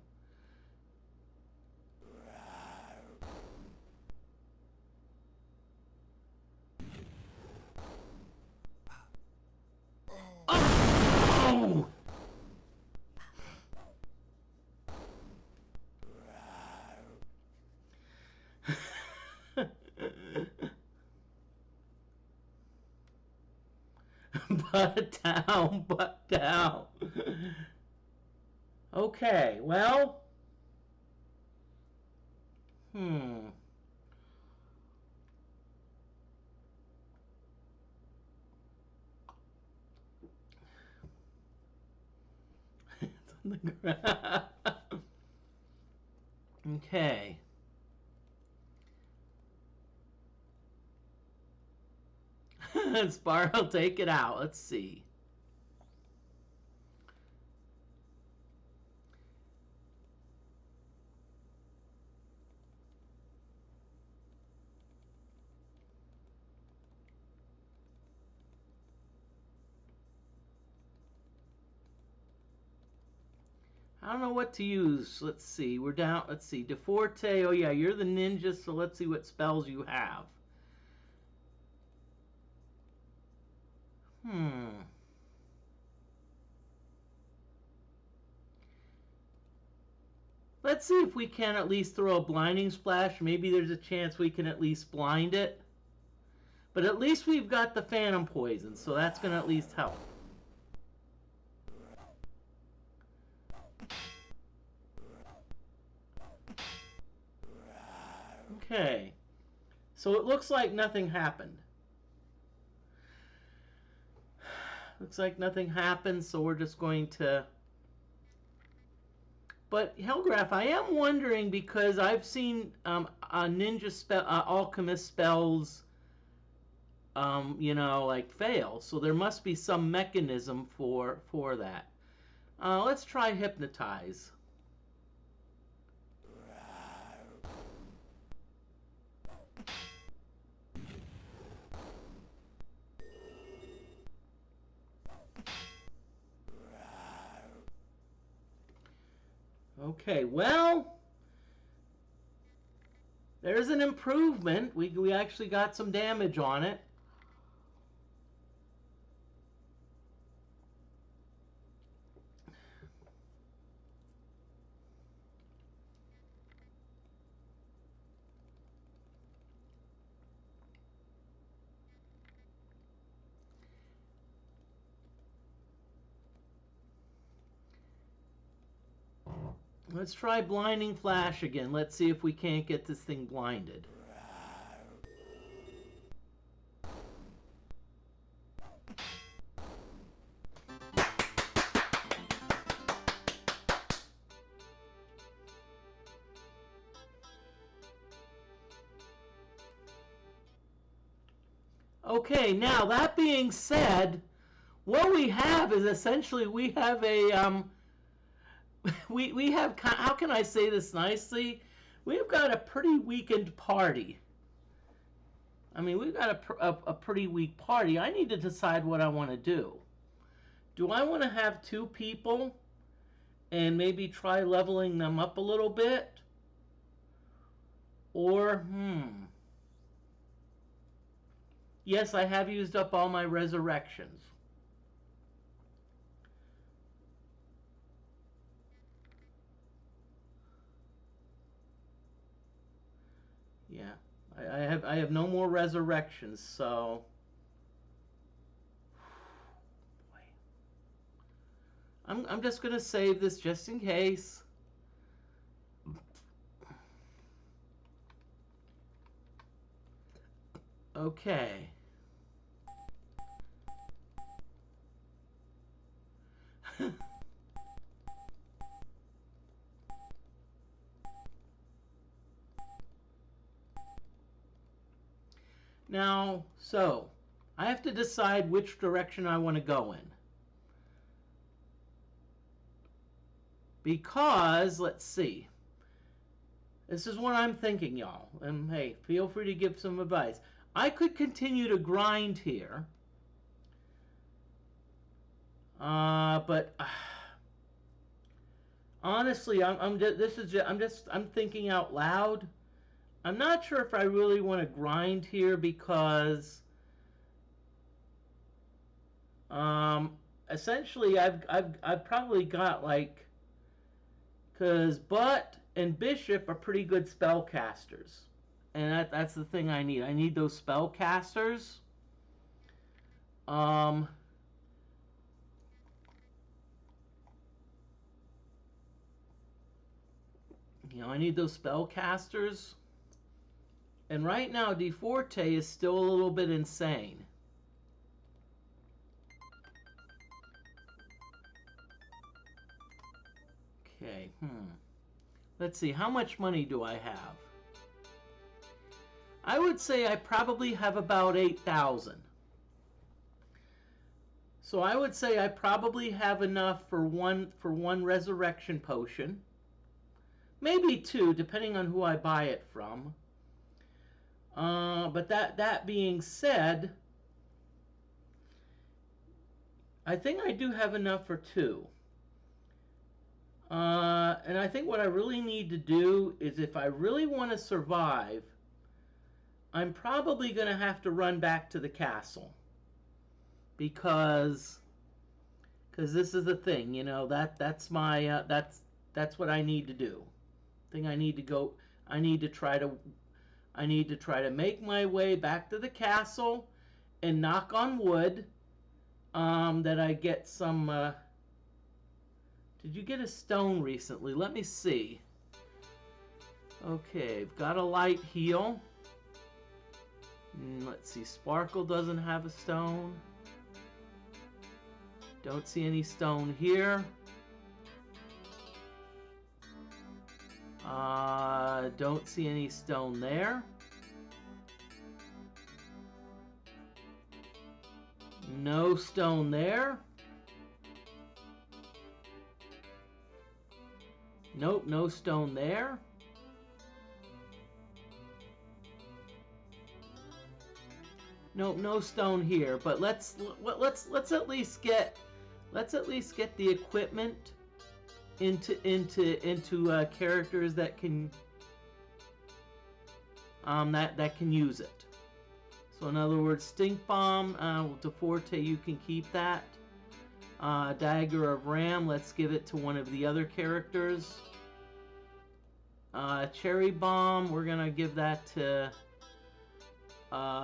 Oh! Butt down, butt down. Okay, well. It's on the ground. Okay. Sparrow, take it out. Let's see. I don't know what to use. Let's see. We're down. Let's see. DeForte. Oh, yeah. You're the ninja, so let's see what spells you have. Let's see if we can at least throw a blinding splash. Maybe there's a chance we can at least blind it. But at least we've got the phantom poison, so that's going to at least help. Okay. So it looks like nothing happened. Looks like nothing happened, so we're just going to... But Hellgraph, I am wondering, because I've seen ninja spell, alchemist spells, you know, like fail. So there must be some mechanism for that. Let's try hypnotize. Okay, well, there's an improvement. We actually got some damage on it. Let's try blinding flash again. Let's see if we can't get this thing blinded. Okay, now that being said, what we have is essentially we have a we have, how can I say this nicely? We've got a pretty weakened party. I mean, we've got a pretty weak party. I need to decide what I want to do. Do I want to have 2 people and maybe try leveling them up a little bit? Or, yes, I have used up all my resurrections. Yeah, I have no more resurrections, so boy. I'm just gonna save this just in case. Okay. Now, so I have to decide which direction I want to go in. Because, let's see. This is what I'm thinking, y'all. And hey, feel free to give some advice. I could continue to grind here. But honestly, I'm thinking out loud. I'm not sure if I really want to grind here because essentially I've probably got like, because Butt and Bishop are pretty good spellcasters, and that's the thing I need. I need those spellcasters. I need those spellcasters. And right now, DFortae is still a little bit insane. Okay, Let's see, how much money do I have? I would say I probably have about 8,000. So I would say I probably have enough for one resurrection potion. Maybe two, depending on who I buy it from. But that being said, I think I do have enough for two. And I think what I really need to do is, if I really want to survive, I'm probably going to have to run back to the castle. Because this is the thing, that's my that's what I need to do. I think I need to go. I need to try to make my way back to the castle and knock on wood that I get some. Did you get a stone recently? Let me see. Okay, I've got a light heal. Let's see, Sparkle doesn't have a stone. Don't see any stone here. Don't see any stone there. No stone there. Nope, no stone there. Nope, no stone here. But let's at least get the equipment into characters that can that can use it. So in other words, Stink Bomb, DFortae, you can keep that. Dagger of Ram, let's give it to one of the other characters. Cherry Bomb, we're gonna give that to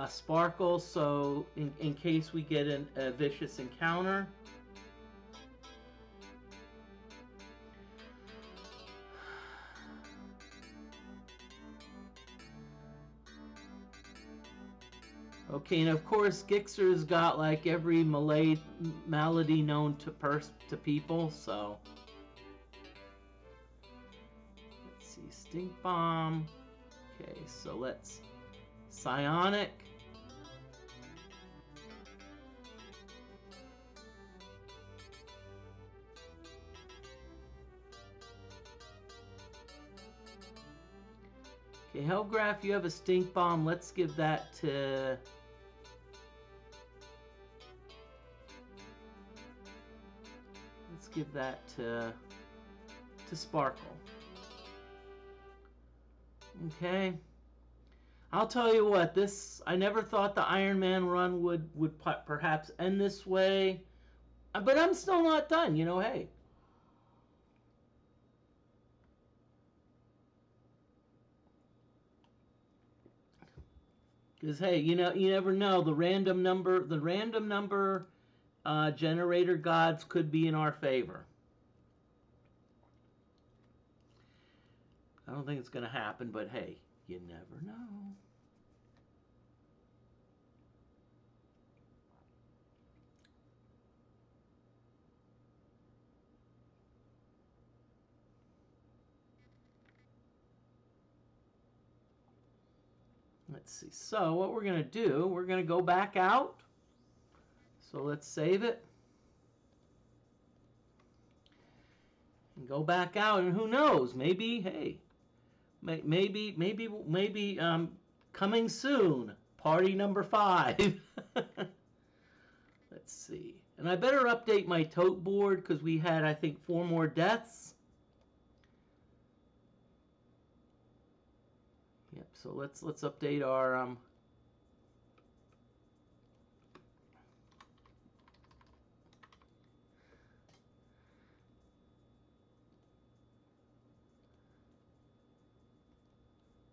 Sparkle, so in case we get a vicious encounter. Okay, and of course Gixxer's got like every malady known to people, so let's see, Stink Bomb. Okay, so let's Psionic. Okay, Hellgraph, you have a Stink Bomb. Let's give that to... Let's give that to Sparkle. Okay. I'll tell you what, I never thought the Iron Man run would perhaps end this way. But I'm still not done, hey. Because hey, you never know. The random number generator gods could be in our favor. I don't think it's going to happen, but hey, you never know. Let's see. So what we're going to do, we're going to go back out. So let's save it. And go back out, and who knows? Maybe, hey, maybe coming soon, party number 5. Let's see. And I better update my tote board because we had, I think, 4 more deaths. Yep, so let's update our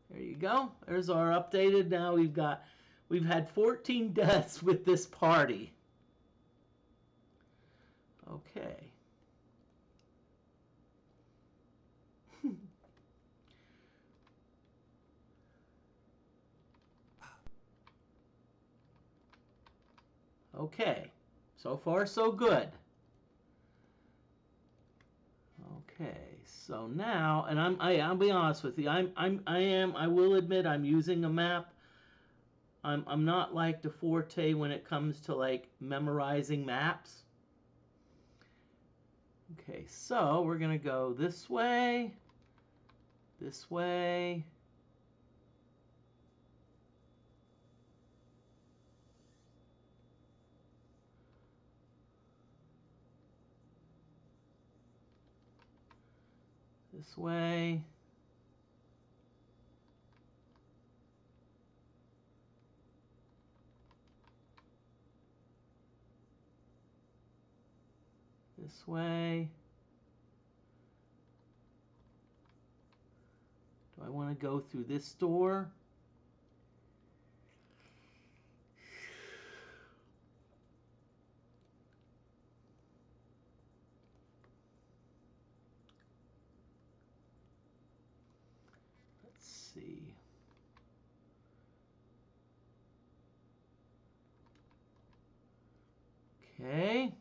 there you go. There's our updated. Now we've had 14 deaths with this party. Okay. Okay. So far so good. Okay. So now, and I'll be honest with you. I will admit I'm using a map. I'm not like DFortae when it comes to like memorizing maps. Okay, so we're gonna go this way, this way, this way. This way. Do I want to go through this door? Let's see. Okay.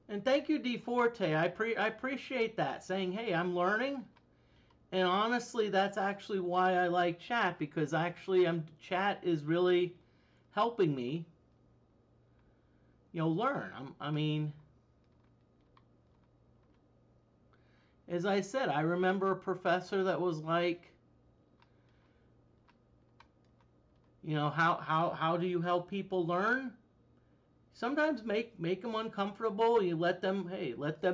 And thank you, DFortae. I appreciate that. Saying, hey, I'm learning. And honestly, that's actually why I like chat, because actually chat is really helping me, learn. I mean, as I said, I remember a professor that was like, how do you help people learn? Sometimes make them uncomfortable. You let them make mistakes. Let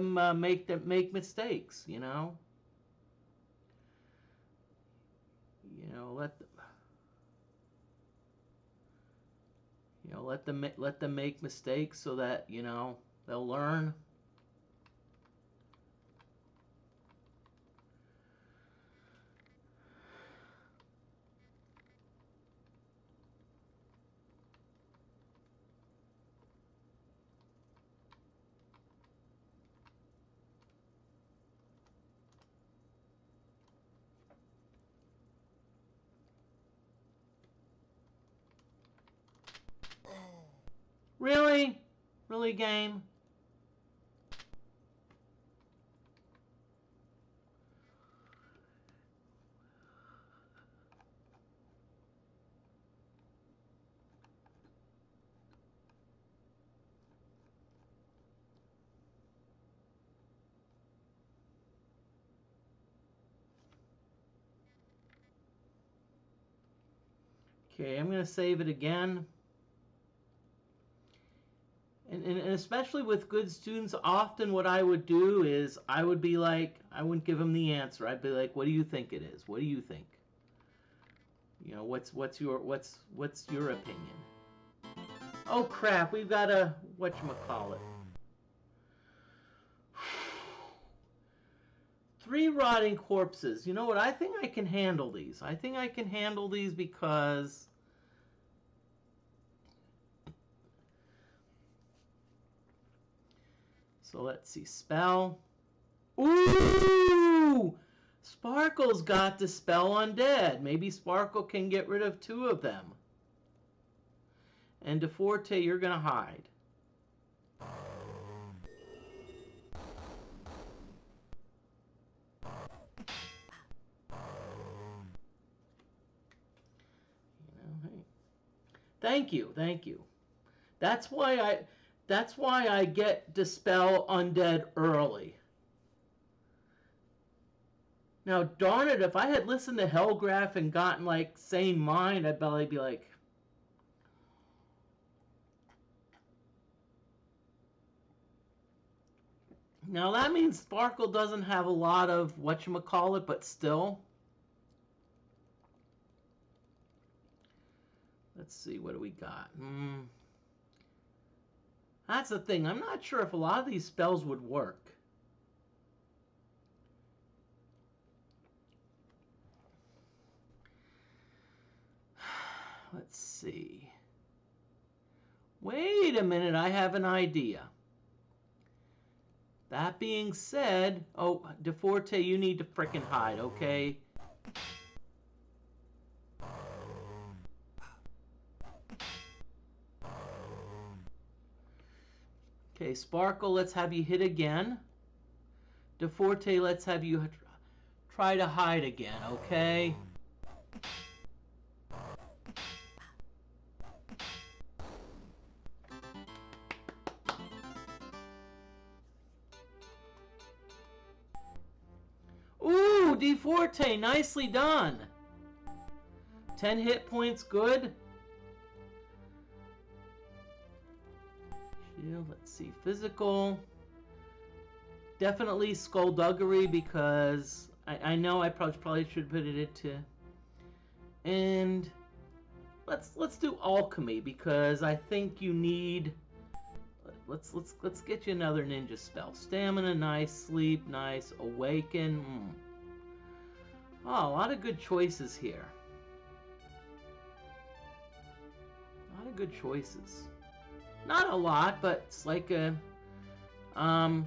them, let them make mistakes so that They'll learn. Really? Really, game? Okay, I'm going to save it again. And especially with good students, often what I would do is I would be like, I wouldn't give them the answer. I'd be like, what do you think it is? What do you think? You know, what's your opinion? Oh crap, we've got a whatchamacallit. 3 rotting corpses. You know what? I think I can handle these. I think I can handle these because so let's see. Spell. Ooh! Sparkle's got Dispel Undead. Maybe Sparkle can get rid of 2 of them. And DeFortae, you're going to hide. Thank you, thank you. That's why I get Dispel Undead early. Now, darn it, if I had listened to Hellgraph and gotten, like, Sane Mind, I'd probably be like... Now, that means Sparkle doesn't have a lot of whatchamacallit, but still... Let's see, what do we got? That's the thing. I'm not sure if a lot of these spells would work. Let's see. Wait a minute, I have an idea. That being said, oh, DeFortae, you need to frickin' hide, okay? Okay, Sparkle, let's have you hit again. DeFortae, let's have you try to hide again, okay? Ooh, DFortae, nicely done. 10 hit points, good. Shield, let's see, physical. Definitely skullduggery because I know I probably should put it into. And let's do alchemy because I think you need. Let's get you another ninja spell. Stamina, nice. Sleep, nice. Awaken. Oh, a lot of good choices here. A lot of good choices. Not a lot, but it's like a. I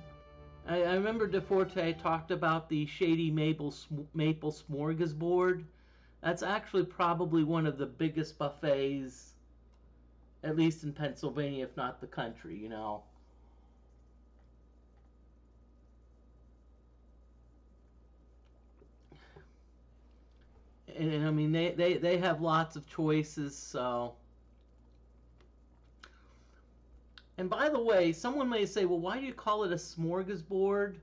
remember DeFortae talked about the Shady Maple Smorgasbord. That's actually probably one of the biggest buffets, at least in Pennsylvania, if not the country, you know. And I mean, they have lots of choices, so. And by the way, someone may say, well, why do you call it a smorgasbord?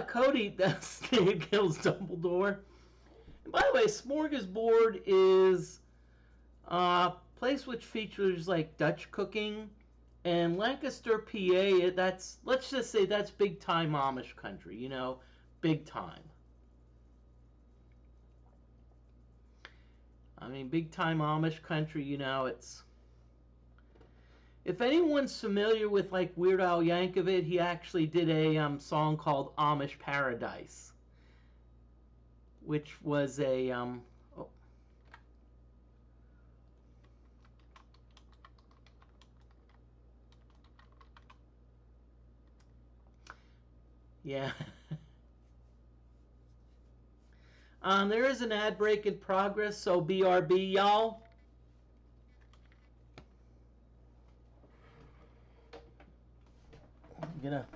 Cody, that's who kills Dumbledore. And by the way, smorgasbord is a place which features like Dutch cooking. And Lancaster, PA, that's, let's just say that's big time Amish country, you know, big time. I mean, big time Amish country, you know, it's If anyone's familiar with like Weird Al Yankovic, he actually did a song called Amish Paradise, which was a oh, yeah. There is an ad break in progress, so BRB, y'all. I'm gonna.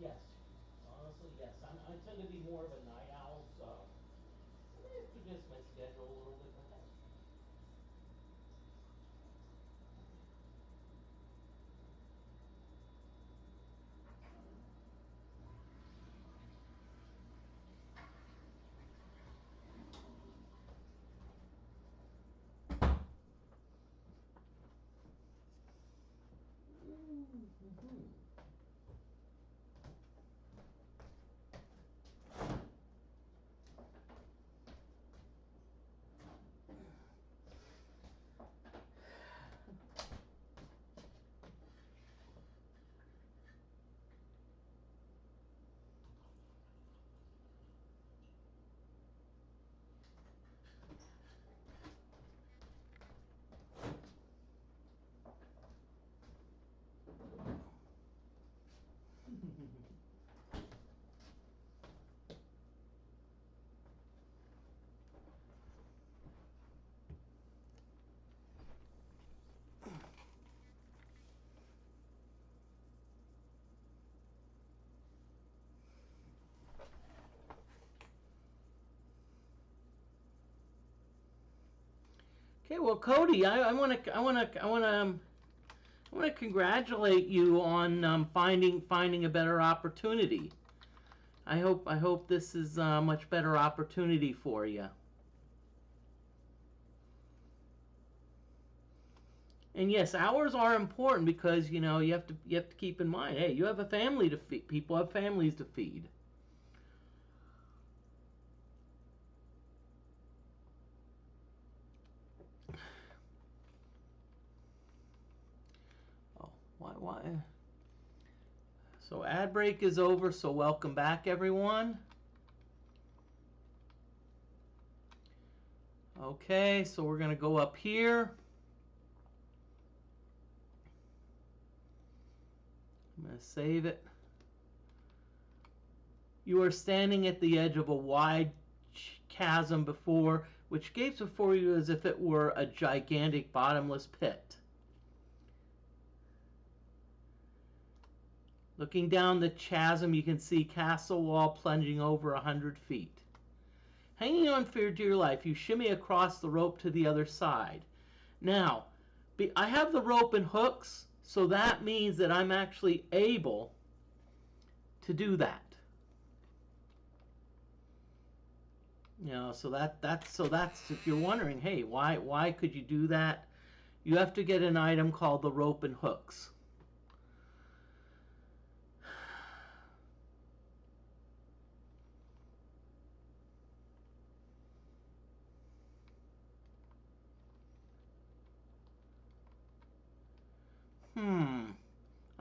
Yes, honestly, yes. I tend to be more of a night owl, so I may have to adjust my schedule a little bit, but hey. Okay, well, Cody, I want to congratulate you on finding a better opportunity. I hope this is a much better opportunity for you. And yes, hours are important because you have to keep in mind, hey, you have a family to feed. People have families to feed. Oh, why? So ad break is over. So welcome back, everyone. Okay, so we're gonna go up here. I'm gonna save it. You are standing at the edge of a wide chasm before, which gapes before you as if it were a gigantic bottomless pit. Looking down the chasm, you can see Castle Wall plunging over 100 feet. Hanging on for dear life, you shimmy across the rope to the other side. Now, I have the rope and hooks, so that means that I'm actually able to do that. So that's if you're wondering, hey, why could you do that? You have to get an item called the rope and hooks.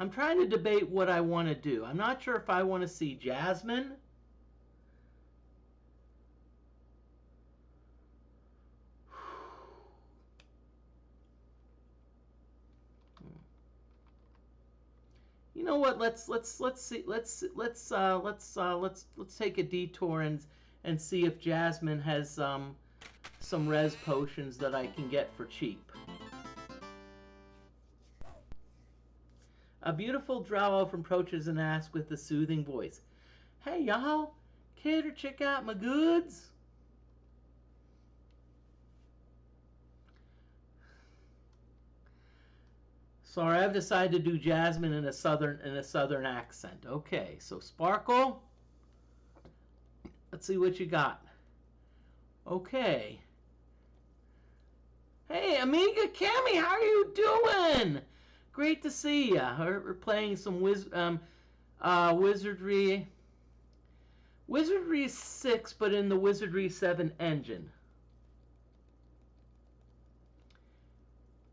I'm trying to debate what I want to do. I'm not sure if I want to see Jasmine. You know what? Let's see. Let's take a detour and see if Jasmine has some res potions that I can get for cheap. A beautiful drow elf approaches and asks with a soothing voice, "Hey y'all, care to check out my goods?" Sorry, I've decided to do Jasmine in a southern accent. Okay, so Sparkle. Let's see what you got. Okay. Hey, Amiga Cammy, how are you doing? Great to see ya. We're playing some Wizardry. Wizardry 6, but in the Wizardry 7 engine.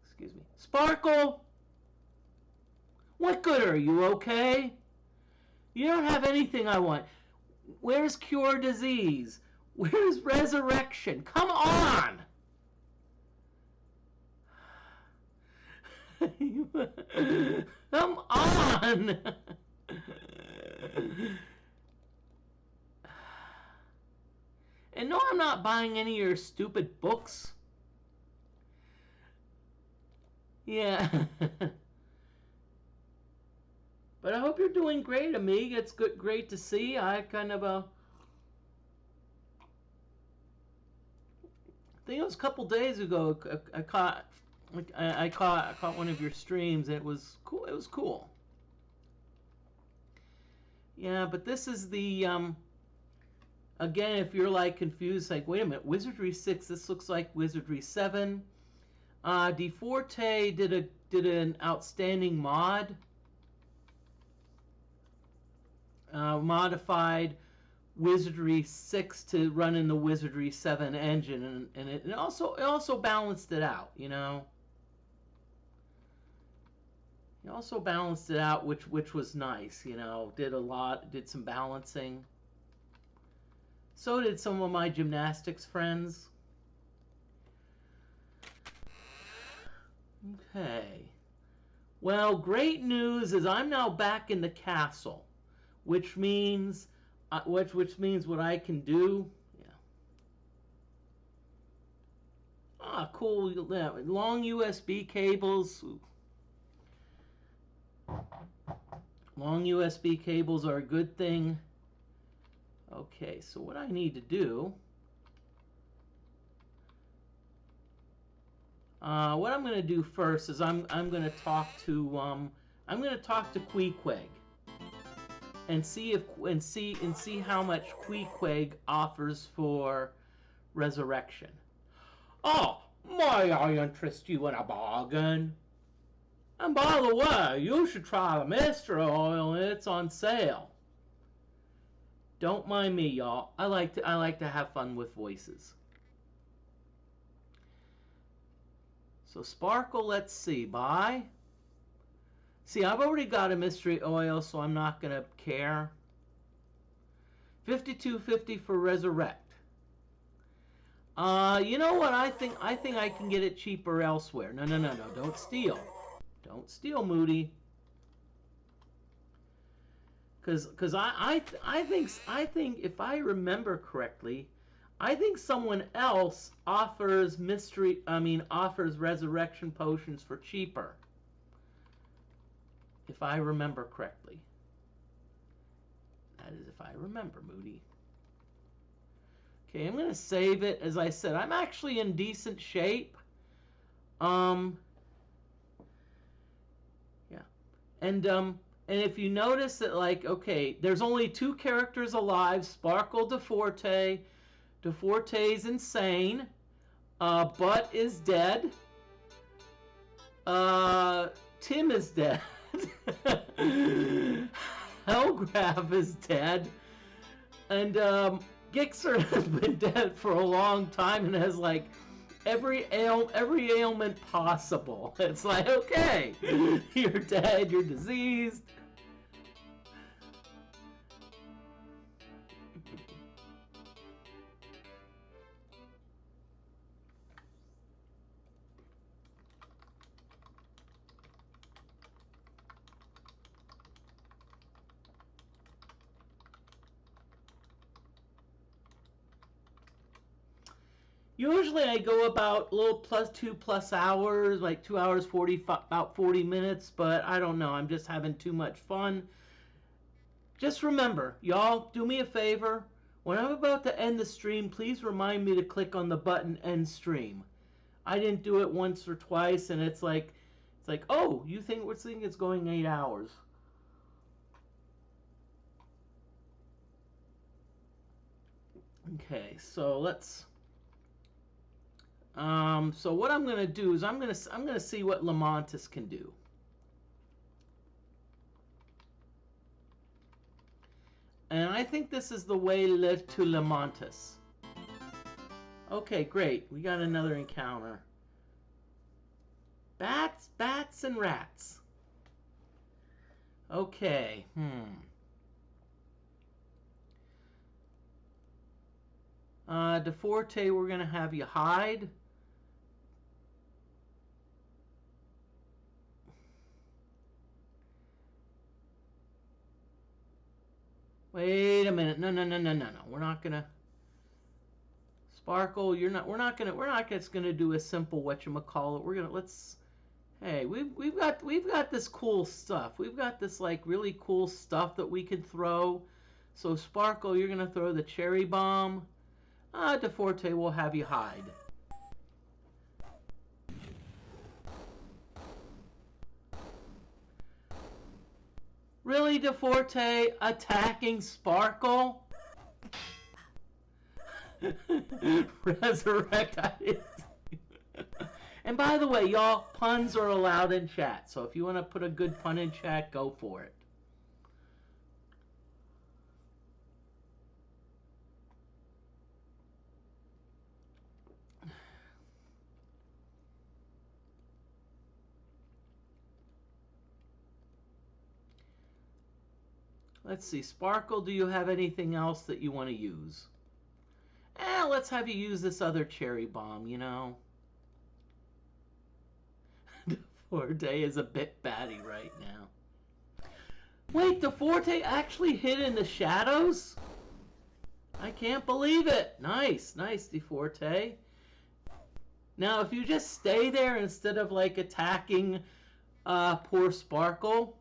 Excuse me. Sparkle! What good are you, okay? You don't have anything I want. Where's Cure Disease? Where's Resurrection? Come on! Come on! And no, I'm not buying any of your stupid books. Yeah. But I hope you're doing great, Amiga. It's great to see. I kind of I think it was a couple days ago. I caught one of your streams. And it was cool. It was cool. Yeah, but this is the again, if you're like confused, like wait a minute, Wizardry 6. This looks like Wizardry 7. DFortae did an outstanding mod. Modified Wizardry 6 to run in the Wizardry 7 engine, and it also balanced it out, you know. It also balanced it out, which was nice, you know. Did some balancing. So did some of my gymnastics friends. Okay. Well, great news is I'm now back in the castle. Which means what I can do. Yeah. Ah, cool. Yeah, long USB cables. Long USB cables are a good thing. Okay, so what I need to do. What I'm going to do first is I'm going to talk to Queequeg. And see how much Queequeg offers for resurrection. Oh, may I interest you in a bargain? And by the way, you should try the mystery oil. It's on sale. Don't mind me, y'all. I like to have fun with voices. So Sparkle, let's see. Buy. See, I've already got a mystery oil, so I'm not going to care. $52.50 for Resurrect. You know what? I think I can get it cheaper elsewhere. No. Don't steal. Don't steal, Moody. Because I think if I remember correctly, I think someone else offers resurrection potions for cheaper. If I remember correctly. That is if I remember, Moody. Okay, I'm going to save it. As I said, I'm actually in decent shape. Yeah. And if you notice that, like, okay, there's only 2 characters alive. Sparkle, DFortae. DFortae's insane. Butt is dead. Tim is dead. Hellgrab is dead, and Gixxer has been dead for a long time and has like every ailment possible. It's like, okay, you're dead, you're diseased. Usually I go about a little +2 hours, like 2 hours 40 minutes, but I don't know. I'm just having too much fun. Just remember, y'all, do me a favor. When I'm about to end the stream, please remind me to click on the button End Stream. I didn't do it once or twice, and it's like It's like, oh, you think we're thinking it's going 8 hours. Okay, so let's. So what I'm gonna do is I'm gonna see what Lamontis can do. And I think this is the way to Lamontis. Okay, great. We got another encounter. Bats, bats, and rats. Okay, DeForte, we're going to have you hide. Wait a minute. No. We're not going to. Sparkle, we're not just going to do a simple whatchamacallit. We're going to, hey, we've got this cool stuff. We've got this like really cool stuff that we can throw. So Sparkle, you're going to throw the cherry bomb. DeForte will have you hide. Really, DeForte attacking Sparkle? Resurrect. And by the way, y'all, puns are allowed in chat. So if you want to put a good pun in chat, go for it. Let's see. Sparkle, do you have anything else that you want to use? Let's have you use this other cherry bomb, you know. DeForte is a bit batty right now. Wait, DeForte actually hid in the shadows? I can't believe it. Nice, DeForte. Now, if you just stay there instead of like attacking poor Sparkle.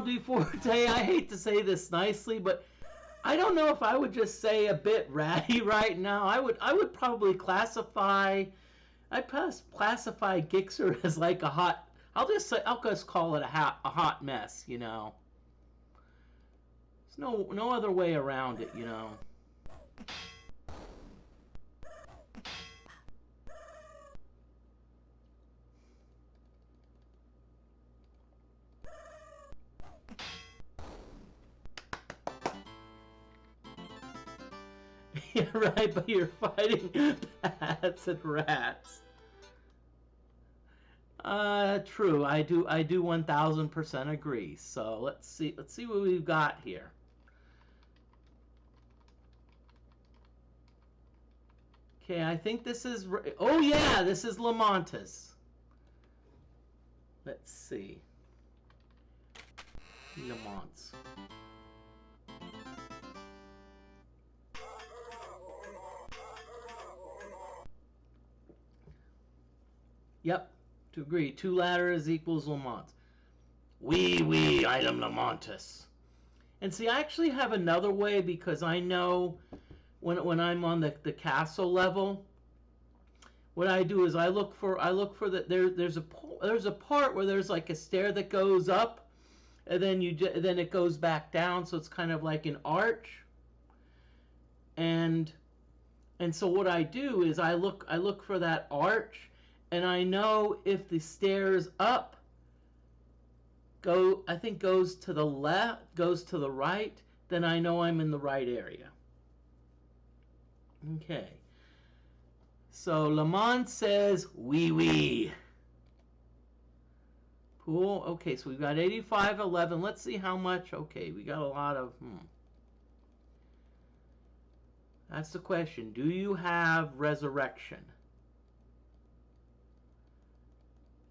DeForte, I hate to say this nicely, but I don't know if I would just say a bit ratty right now. I would probably classify Gixxer as like a hot. I'll just call it a hot mess. You know, there's no other way around it. You know. Yeah, right, but you're fighting bats and rats. True. I do 1000% agree. So let's see what we've got here. Okay, I think this is. Oh yeah, this is Lamontis. Let's see. Lamont. Yep, to agree. 2 ladders equals Lamont. Oui, item Lamontis. And see, I actually have another way because I know when I'm on the castle level, what I do is I look for the there's a part where there's like a stair that goes up, and then it goes back down, so it's kind of like an arch. And so what I do is I look for that arch. And I know if the stairs up goes to the left, goes to the right, then I know I'm in the right area. Okay. So Lamont says, oui. Cool. Okay, so we've got 8511. Let's see how much. Okay, we got a lot of. That's the question. Do you have resurrection?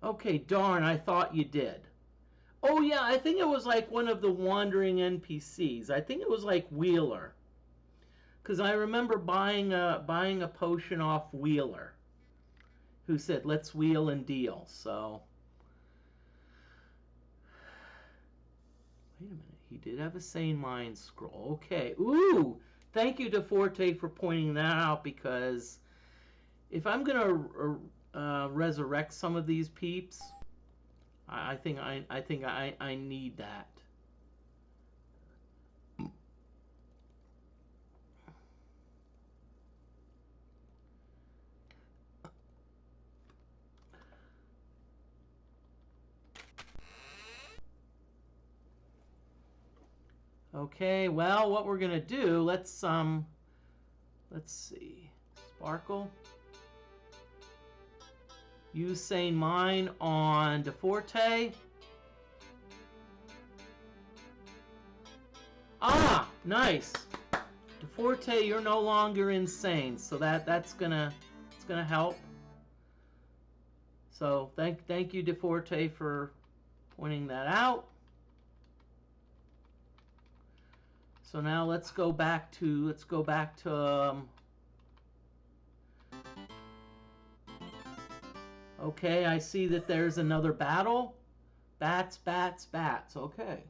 Okay, darn, I thought you did. Oh yeah, I think it was like one of the wandering NPCs. I think it was like Wheeler, because I remember buying a potion off Wheeler, who said, "Let's wheel and deal." So wait a minute, he did have a sane mind scroll. Okay, ooh, thank you DeFortae for pointing that out, because if I'm gonna resurrect some of these peeps, I need that. Okay, well, what we're gonna do? Let's see. Sparkle. Use Sane Mind on DeFortae. Ah, nice. DeFortae, you're no longer insane, so it's gonna help. So thank you DeFortae for pointing that out. So now let's go back to okay, I see that there's another battle. Bats, bats, bats. Okay.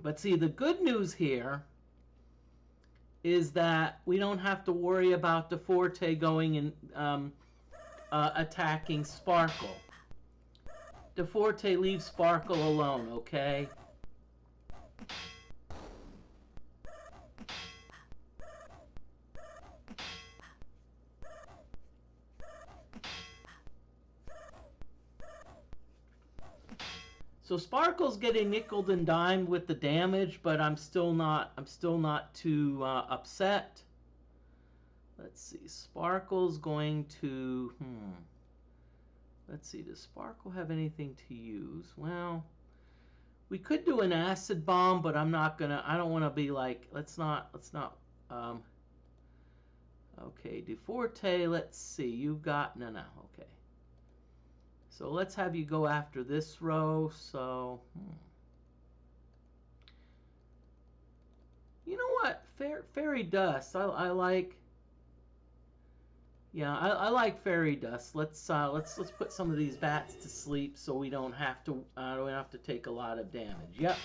But see, the good news here is that we don't have to worry about DeFortae going and attacking Sparkle. DeFortae, leave Sparkle alone, okay? So Sparkle's getting nickeled and dimed with the damage, but I'm still not too upset. Let's see. Sparkle's going to let's see, does Sparkle have anything to use? Well, we could do an acid bomb, but I don't want to be like, let's not okay, DeFortae, let's see. You've got no, okay. So let's have you go after this row. So, you know what? Fairy dust. I like. Yeah, I like fairy dust. Let's put some of these bats to sleep so we don't have to take a lot of damage. Yep.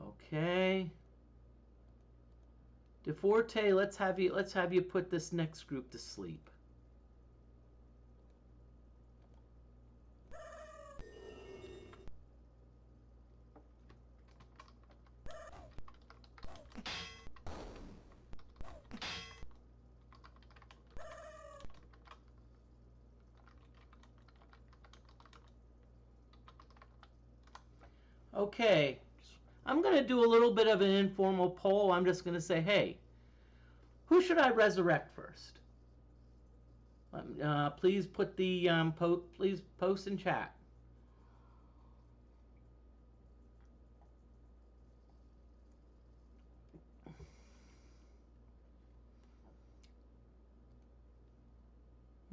Okay. DeFortae, let's have you put this next group to sleep. Okay, I'm going to do a little bit of an informal poll. I'm just going to say, hey, who should I resurrect first? Please put the please post in chat.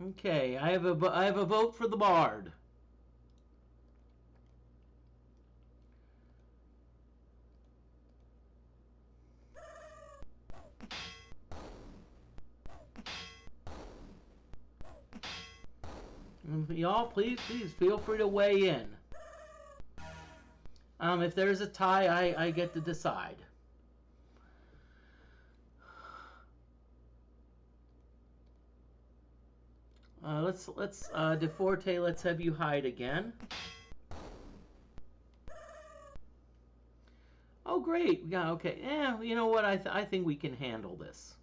Okay, I have a vote for the Bard. Y'all, please feel free to weigh in. If there's a tie, I get to decide. Let's DeFortae, let's have you hide again. Oh, great. Yeah, okay. Yeah, you know what? I think we can handle this.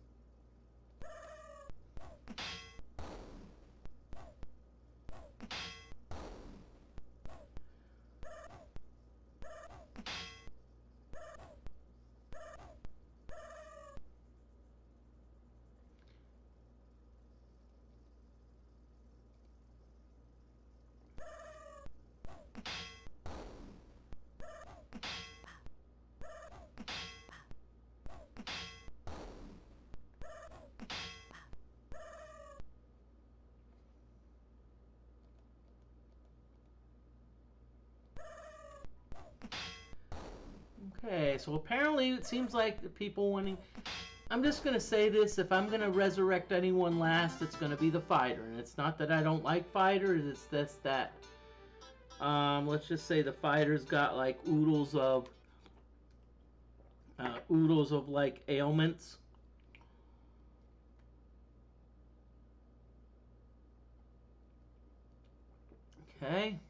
Okay, so apparently it seems like the people wanting... I'm just going to say this, if I'm going to resurrect anyone last, it's going to be the fighter. And it's not that I don't like fighters, it's this, that... let's just say the fighter's got like oodles of like ailments. Okay,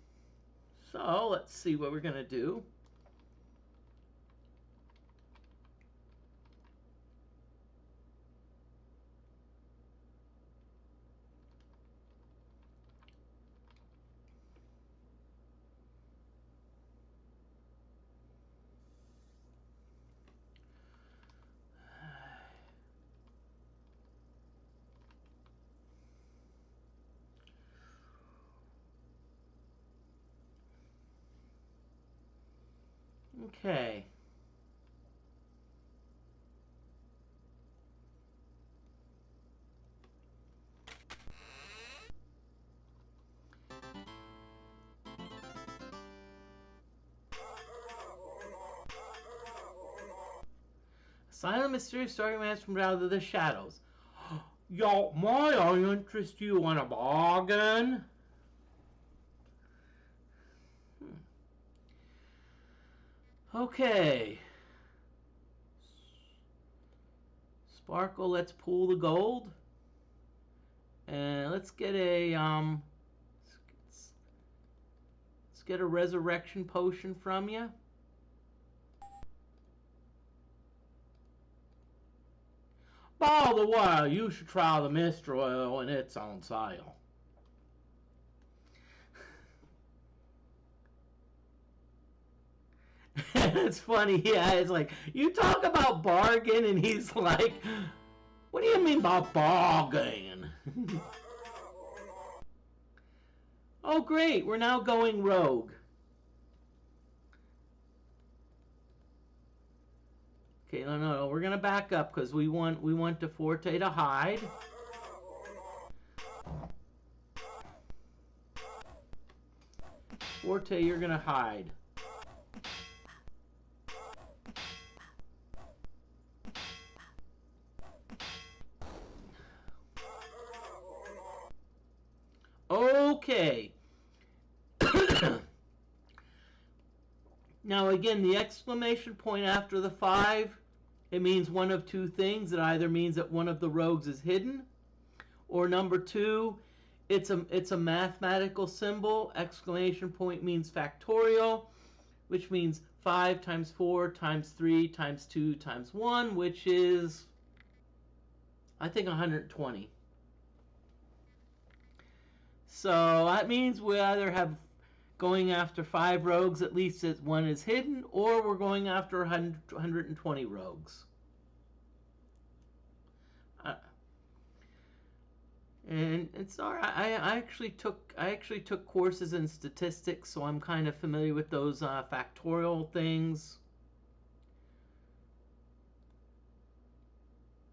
so let's see what we're going to do. Okay. Silent mysterious story man's from out of the shadows. Yo, might I interest you in a bargain? Okay. Sparkle, let's pull the gold. And let's get a let's get a resurrection potion from you. By the way, you should try the Mist Oil when it's on sale. It's funny, yeah, it's like, you talk about bargain, and he's like, what do you mean by bargain? Oh, great, we're now going rogue. Okay, no, we're gonna back up because we want DFortae to hide. DFortae, you're gonna hide. Okay. Now again, the exclamation point after the 5, it means one of two things. It either means that one of the rogues is hidden, or number 2, it's a mathematical symbol. Exclamation point means factorial, which means 5 times 4 times 3 times 2 times 1, which is, I think, 120. So that means we either have going after 5 rogues, at least as one is hidden, or we're going after 120 rogues. And it's all right. I actually took courses in statistics, so I'm kind of familiar with those factorial things.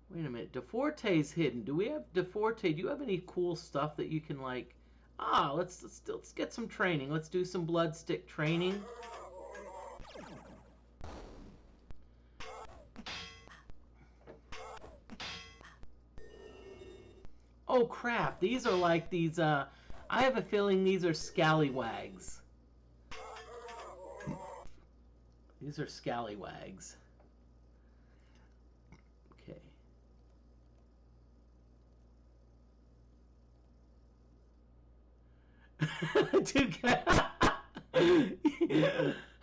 Wait a minute, DFortae's hidden. Do we have DFortae? Do you have any cool stuff that you can like? Let's get some training. Let's do some blood stick training. Oh crap, these are like these, I have a feeling these are scallywags. These are scallywags. Okay.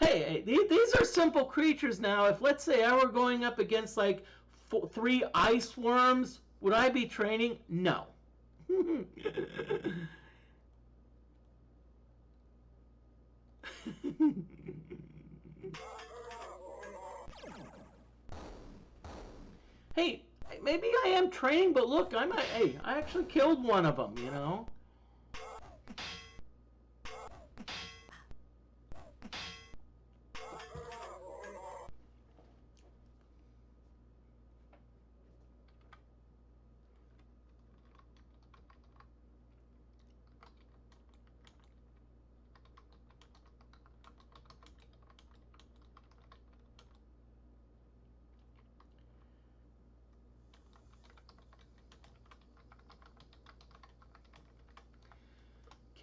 Hey, these are simple creatures now. If, let's say, I were going up against like 3 ice worms, would I be training? No. Hey, maybe I am training, but look, hey, I actually killed one of them, you know?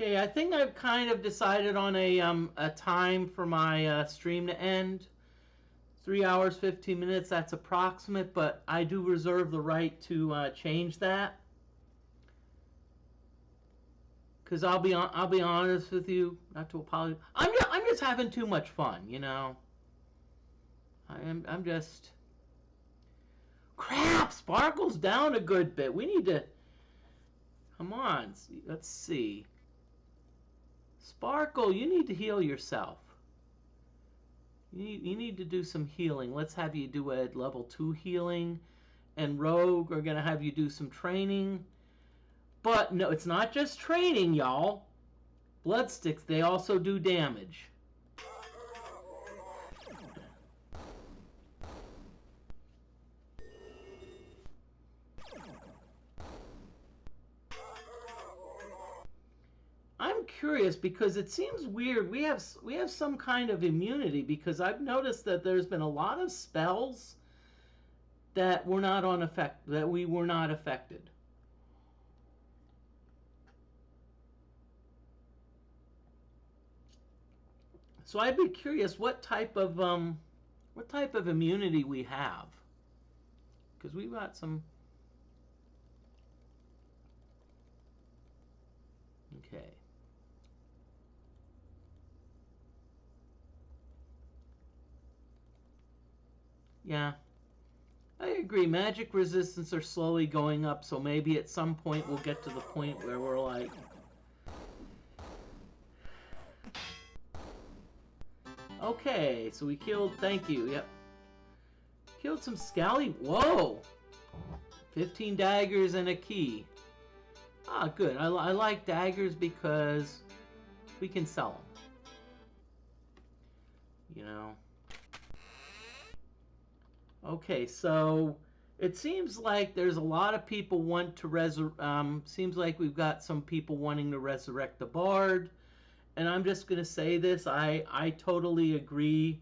Okay, I think I've kind of decided on a time for my stream to end. 3 hours 15 minutes. That's approximate, but I do reserve the right to change that. Because I'll be honest with you, not to apologize. I'm just having too much fun, you know. I'm just. Crap! Sparkle's down a good bit. We need to. Come on, let's see. Sparkle, you need to heal yourself. You need to do some healing. Let's have you do a level 2 healing. And Rogue are going to have you do some training. But no, it's not just training, y'all. Bloodsticks, they also do damage. I'm curious because it seems weird. We have some kind of immunity because I've noticed that there's been a lot of spells that were not we were not affected. So I'd be curious what type of immunity we have, because we've got some. Okay. Yeah, I agree. Magic resistance are slowly going up, so maybe at some point we'll get to the point where we're like. Okay, so we killed, thank you, yep. Killed some scally, whoa! 15 daggers and a key. Ah, good, I like daggers because we can sell them. You know. Okay, so it seems like there's a lot of people want to seems like we've got some people wanting to resurrect the Bard. And I'm just going to say this, I totally agree.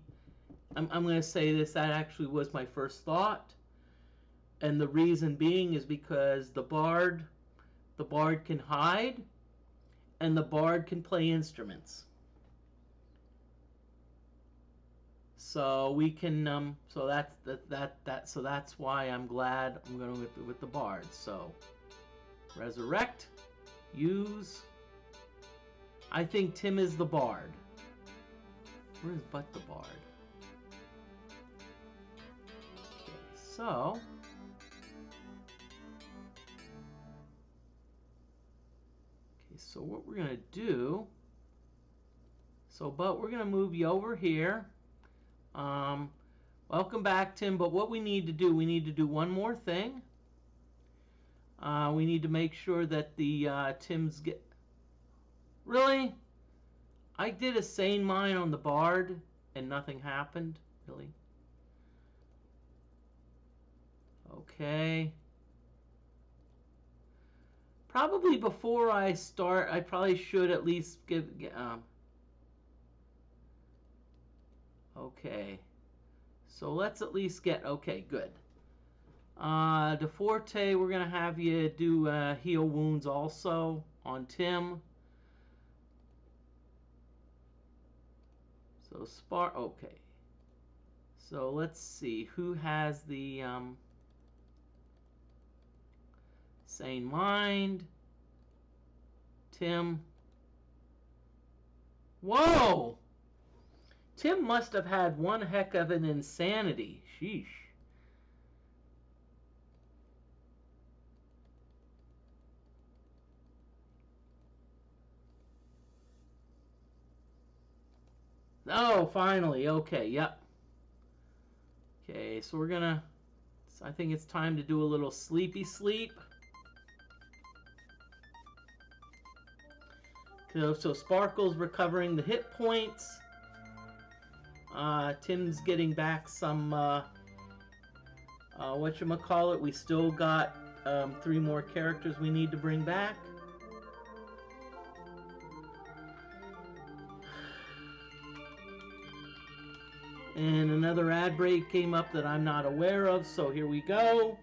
I'm going to say this, that actually was my first thought. And the reason being is because the Bard can hide, and the Bard can play instruments. So we can, so that's why I'm glad I'm going with the Bard. So, resurrect, use. I think Tim is the Bard. Where is Butt the Bard? Okay, so. Okay, so what we're going to do. So, Butt, we're going to move you over here. Welcome back, Tim. But what we need to do one more thing. We need to make sure that the Tims get. Really? I did a sane mine on the Bard and nothing happened? Really? Okay. Probably before I start, I probably should at least give okay. So let's at least get, okay, good. DFortae, we're going to have you do heal wounds also on Tim. So okay. So let's see who has the sane mind. Tim. Whoa! Tim must have had one heck of an insanity. Sheesh. Oh, finally. Okay, yep. Okay, so we're gonna. I think it's time to do a little sleepy sleep. So Sparkle's recovering the hit points. Tim's getting back some. Whatchamacallit? We still got 3 more characters we need to bring back. And another ad break came up that I'm not aware of, so here we go.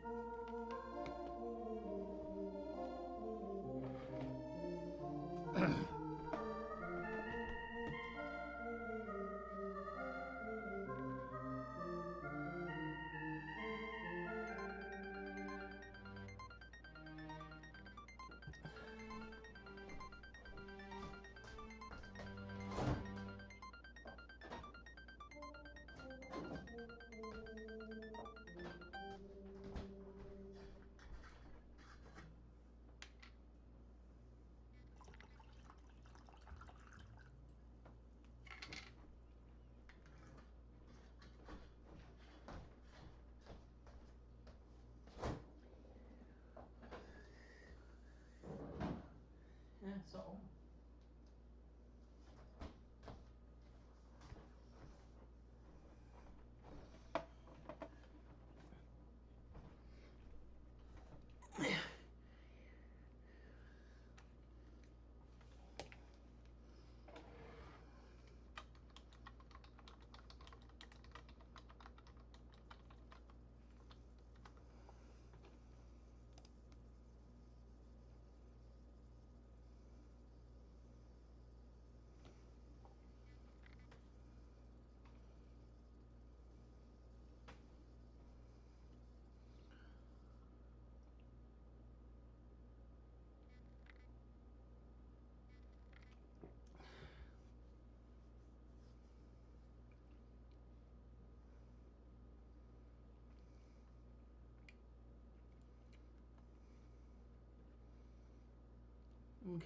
so.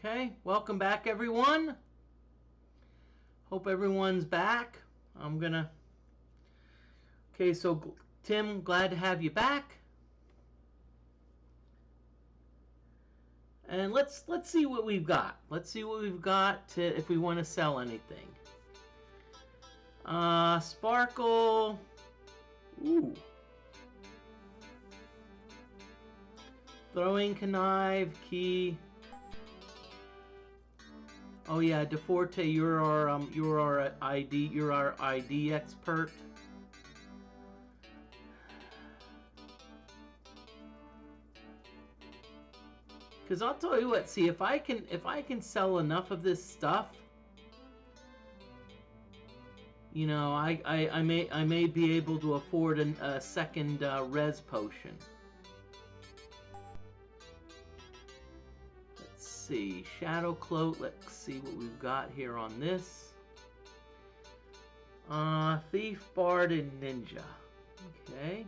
Okay, welcome back, everyone. Hope everyone's back. Okay, so Tim, glad to have you back. And let's see what we've got. Let's see what we've got if we want to sell anything. Sparkle. Ooh. Throwing connive, key. Oh yeah, DeFortae, you're our ID expert. Because I'll tell you what, see if I can sell enough of this stuff, you know, I may be able to afford a second res potion. Let's see, Shadow Cloak. Let's see what we've got here on this. Thief, Bard, and Ninja. Okay.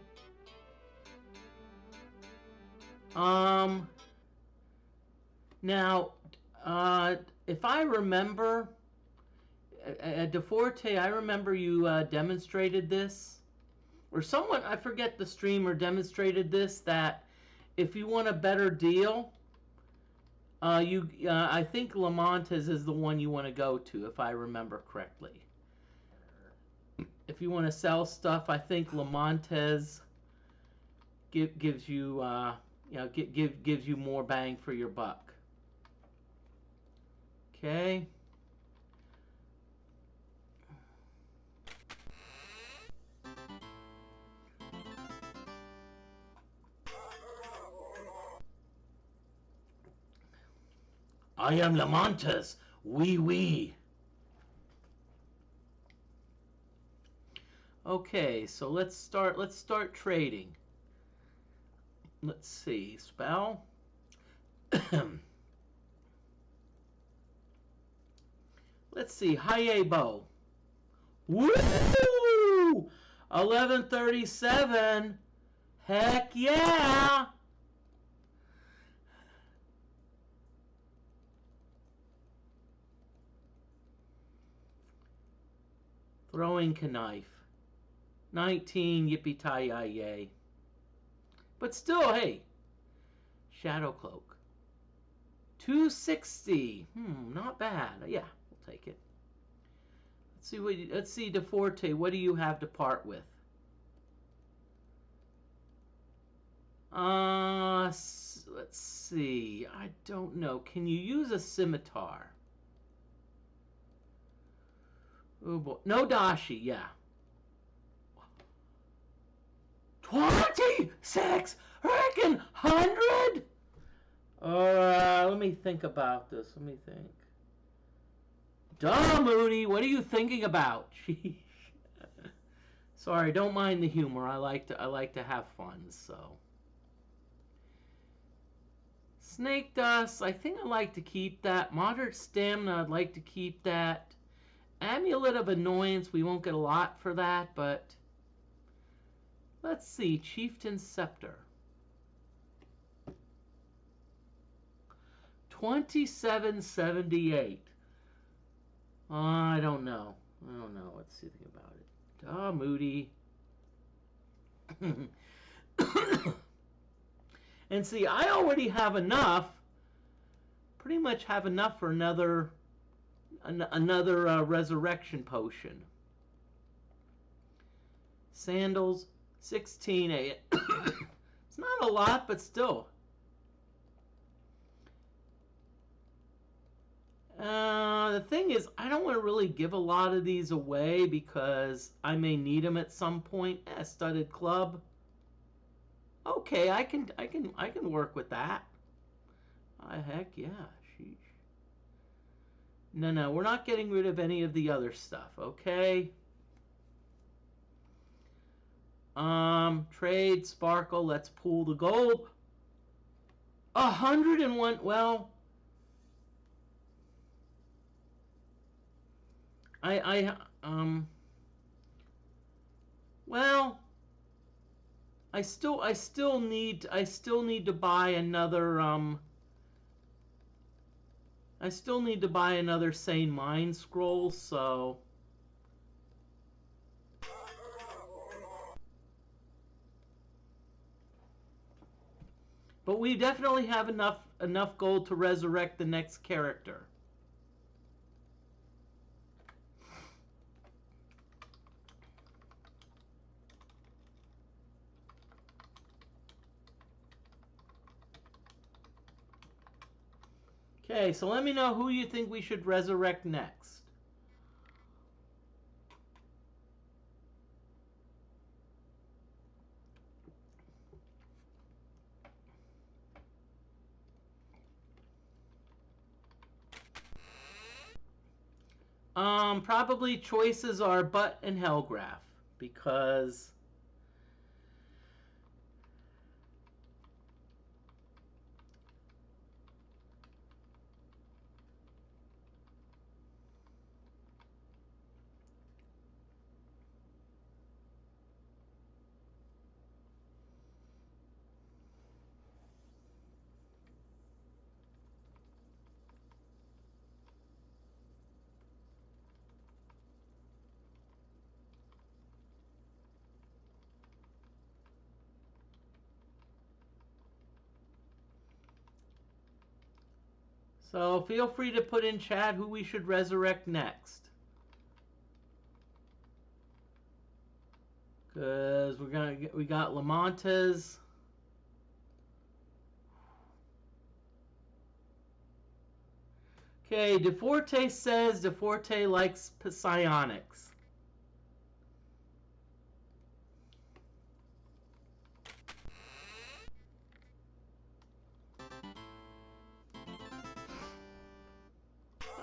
Now, if I remember, at DeFortae, I remember you demonstrated this, or someone, I forget the streamer demonstrated this, that if you want a better deal, I think Lamontes is the one you want to go to, if I remember correctly. If you want to sell stuff, I think Lamontes gives you, gives you more bang for your buck. Okay. I am Lamontes. Oui. Okay, so let's start trading. Let's see, spell. Let's see, Hayebo. Woo! 1137. Heck yeah! Throwing knife. 19, yippee-ki-yay. But still, hey. Shadow Cloak. 260. Not bad. Yeah, we'll take it. Let's see, DeFortae, what do you have to part with? Let's see. I don't know. Can you use a scimitar? Oh boy. No dashi, yeah. 26 freaking 100? Let me think about this. Let me think. Duh, Moody, what are you thinking about? Sheesh. Sorry, don't mind the humor. I like to have fun, so. Snake Dust, I think I like to keep that. Moderate Stamina, I'd like to keep that. Amulet of Annoyance, we won't get a lot for that, but let's see. Chieftain's Scepter. 2778. I don't know. Let's see about it. Oh, Moody. And see, I already have enough pretty much have enough for another resurrection potion. Sandals, 16. It's not a lot, but still. The thing is, I don't want to really give a lot of these away because I may need them at some point. Studded club. Okay, I can work with that. Heck yeah, sheesh. No, we're not getting rid of any of the other stuff. Okay. Trade, sparkle. Let's pool the gold. 101. Well. Well, I still need to buy another I still need to buy another Sane Mind Scroll, so but we definitely have enough gold to resurrect the next character. Okay, so let me know who you think we should resurrect next. Probably choices are Butt and Hellgraph, because so feel free to put in chat who we should resurrect next. Because we got Lamontes. Okay, DeFortae says DeFortae likes psionics.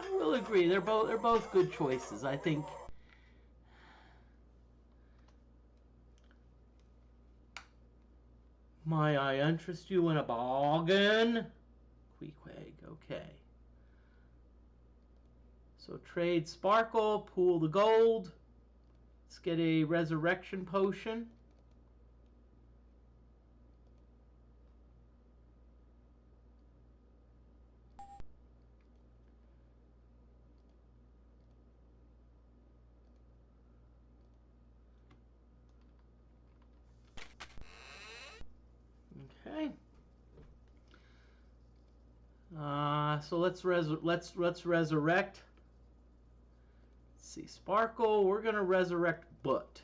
I will agree. They're both good choices, I think. May I interest you in a bargain? Queequeg, okay. So trade sparkle, pool the gold. Let's get a resurrection potion. Okay. So let's resurrect. Let's see, sparkle. We're gonna resurrect Butt.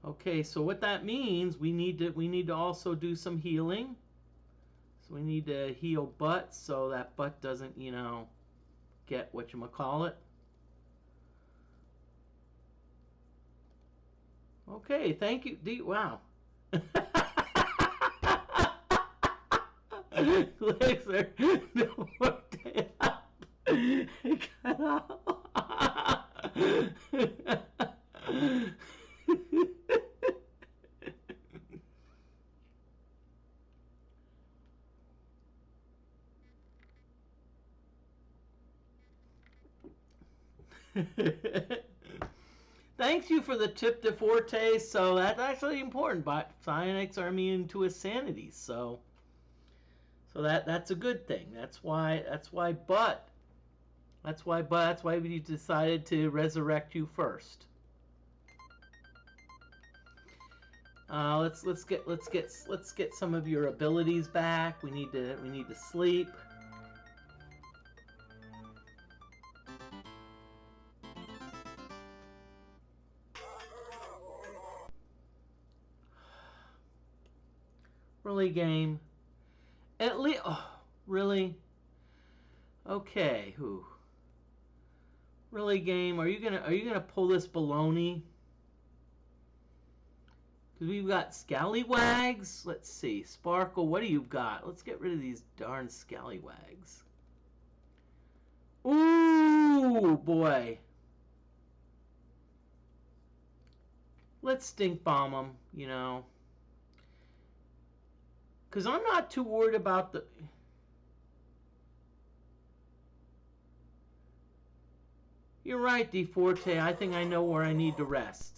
Okay, so what that means, we need to also do some healing. So we need to heal Butt so that Butt doesn't, get whatchamacallit. Okay, thank you. Wow. Laser, no more day up. Cut off. Thanks you for the tip, DeFortae. So that's actually important. But psionics are immune to insanity, so that's a good thing. That's why Butt That's why we decided to resurrect you first. Let's get some of your abilities back. We need to sleep. Really, game? At least, oh, really? Okay, who? Really, game? Are you gonna pull this baloney? Because we've got scallywags. Let's see, Sparkle. What do you got? Let's get rid of these darn scallywags. Ooh, boy. Let's stink bomb them. You know. Because I'm not too worried about the... You're right, DFortae. I think I know where I need to rest.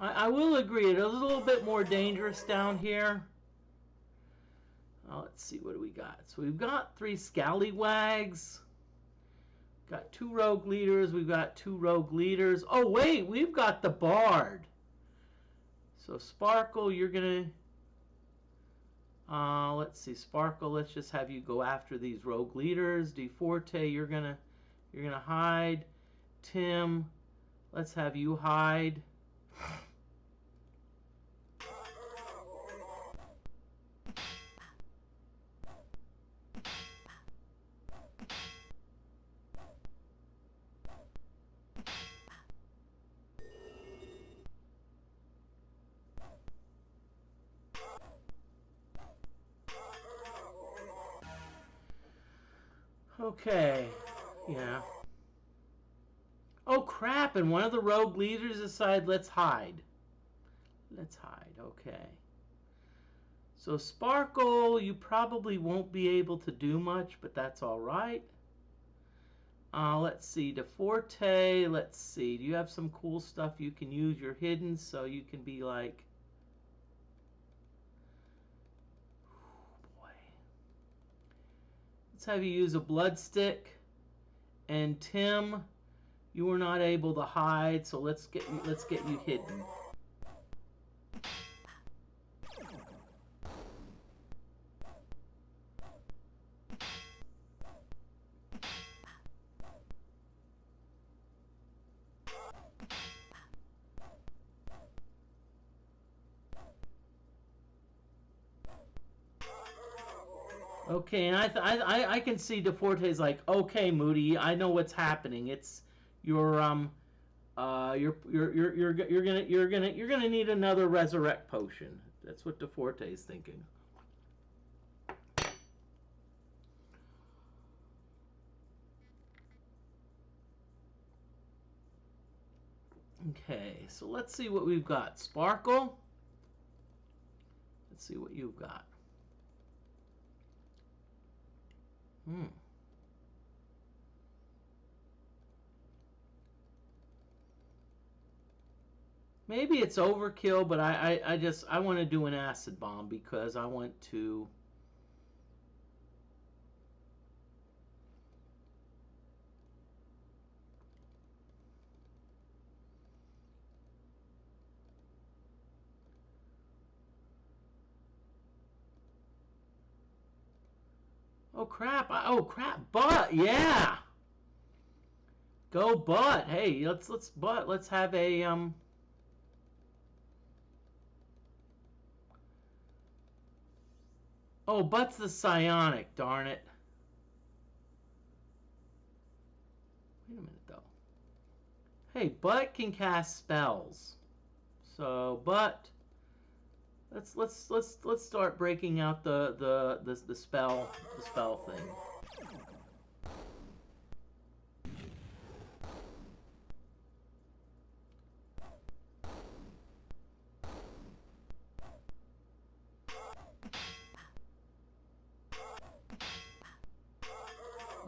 I will agree, it is a little bit more dangerous down here. Let's see, what do we got? So we've got 3 scallywags. Got 2 rogue leaders. We've got 2 rogue leaders. Oh, wait, we've got the bard. So Sparkle, you're going to... let's see, Sparkle, let's just have you go after these rogue leaders. DFortae, you're gonna hide. Tim, let's have you hide. Okay, yeah. Oh crap, and one of the rogue leaders decided, let's hide. Let's hide, okay. So Sparkle, you probably won't be able to do much, but that's alright. Let's see, DFortae, let's see. Do you have some cool stuff you can use? You're hidden, so you can be like... Let's have you use a blood stick. And Tim, you were not able to hide, so let's get you hidden. Okay, and I can see DFortae's like, okay, Moody, I know what's happening. It's you're gonna need another resurrect potion. That's what DFortae's thinking. Okay, so let's see what we've got. Sparkle. Let's see what you've got. Maybe it's overkill, but I want to do an acid bomb because I want to... Oh crap! Oh crap! Butt, yeah. Go Butt. Hey, let's Butt. Let's have a Oh, Butt's the psionic. Darn it. Wait a minute though. Hey, Butt can cast spells. So Butt. Let's start breaking out the spell thing.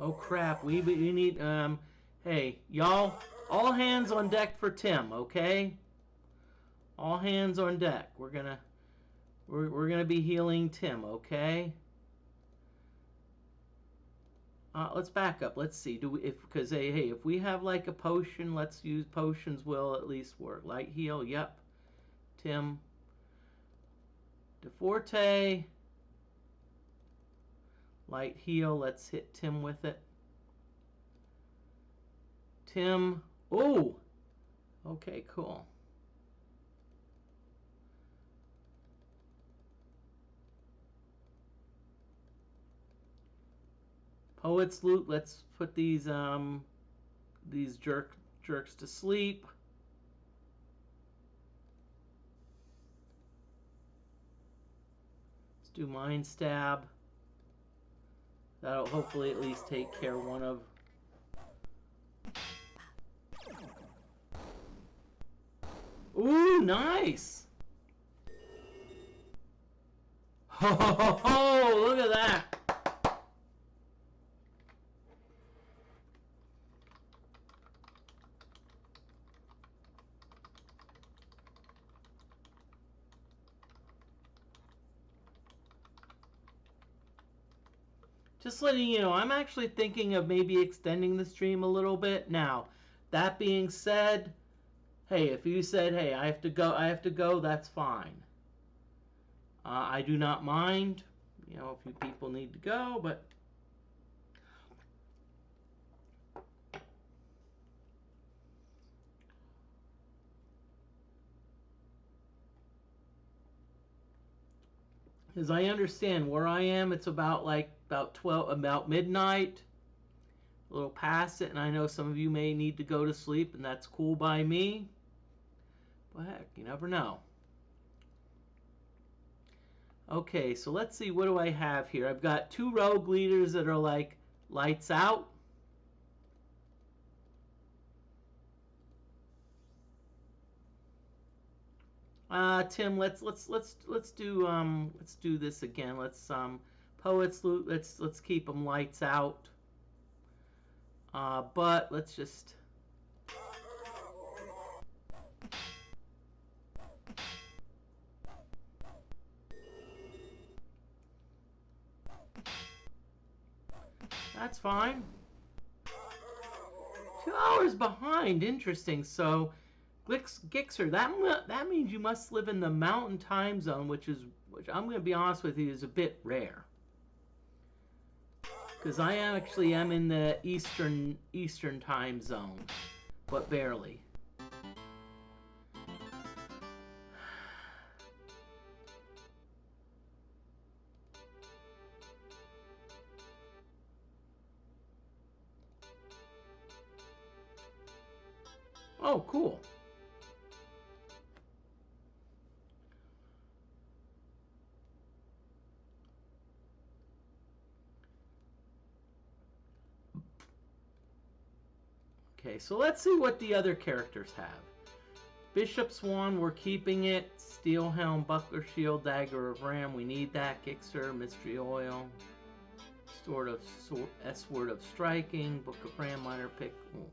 Oh crap, we need, hey, y'all, all hands on deck for Tim, okay? All hands on deck. We're gonna be healing Tim, okay? Let's back up. Let's see. Because hey, if we have like a potion, let's use potions. Will at least work. Light heal. Yep. Tim. DeForte. Light heal. Let's hit Tim with it. Tim. Oh. Okay. Cool. Poet's Loot. Let's put these jerks to sleep. Let's do Mind Stab. That'll hopefully at least take care of one of. Ooh, nice! Ho ho ho ho! Look at that! Just letting you know, I'm actually thinking of maybe extending the stream a little bit. Now, that being said, hey, if you said, hey, I have to go, that's fine. I do not mind. You know, a few people need to go, but as I understand where I am, it's about 12, about midnight, a little past it, and I know some of you may need to go to sleep, and that's cool by me. But heck, you never know. Okay, so let's see, what do I have here? I've got 2 rogue leaders that are like lights out. Tim, let's do this again. Let's Poets Loot. Let's keep them lights out. But let's just. That's fine. 2 hours behind. Interesting. So, Gixer, that means you must live in the Mountain Time Zone, which I'm going to be honest with you is a bit rare. Because I actually am in the Eastern Time Zone, but barely. Oh, cool. Okay, so let's see what the other characters have. Bishop Swan, we're keeping it. Steel Helm, Buckler Shield, Dagger of Ram, we need that. Gixer, Mystery Oil, Sword of Striking, Book of Ram, Minor Pick. Ooh.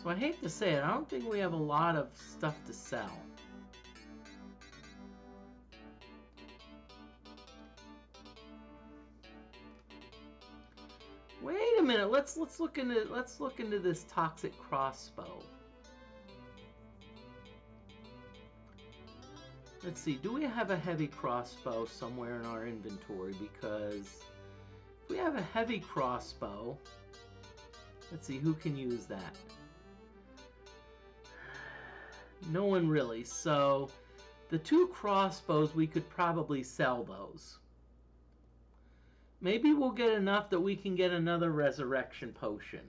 So I hate to say it, I don't think we have a lot of stuff to sell. Wait a minute, let's look into this toxic crossbow. Let's see, do we have a heavy crossbow somewhere in our inventory? Because if we have a heavy crossbow, let's see, who can use that? No one really. So the 2 crossbows, we could probably sell those. Maybe we'll get enough that we can get another resurrection potion.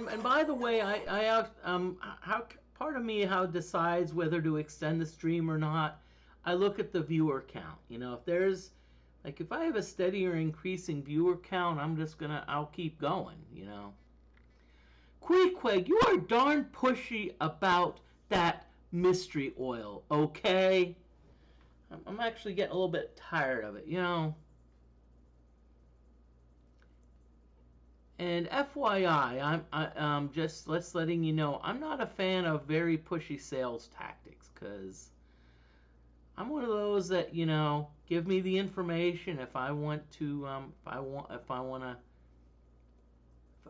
And by the way, how part of me how decides whether to extend the stream or not. I look at the viewer count. You know, if there's like if I have a steady or increasing viewer count, I'll keep going. You know. Queequeg, you are darn pushy about that mystery oil, okay? I'm actually getting a little bit tired of it, you know. And FYI, I'm just letting you know, I'm not a fan of very pushy sales tactics, because I'm one of those that, you know, give me the information if I want to,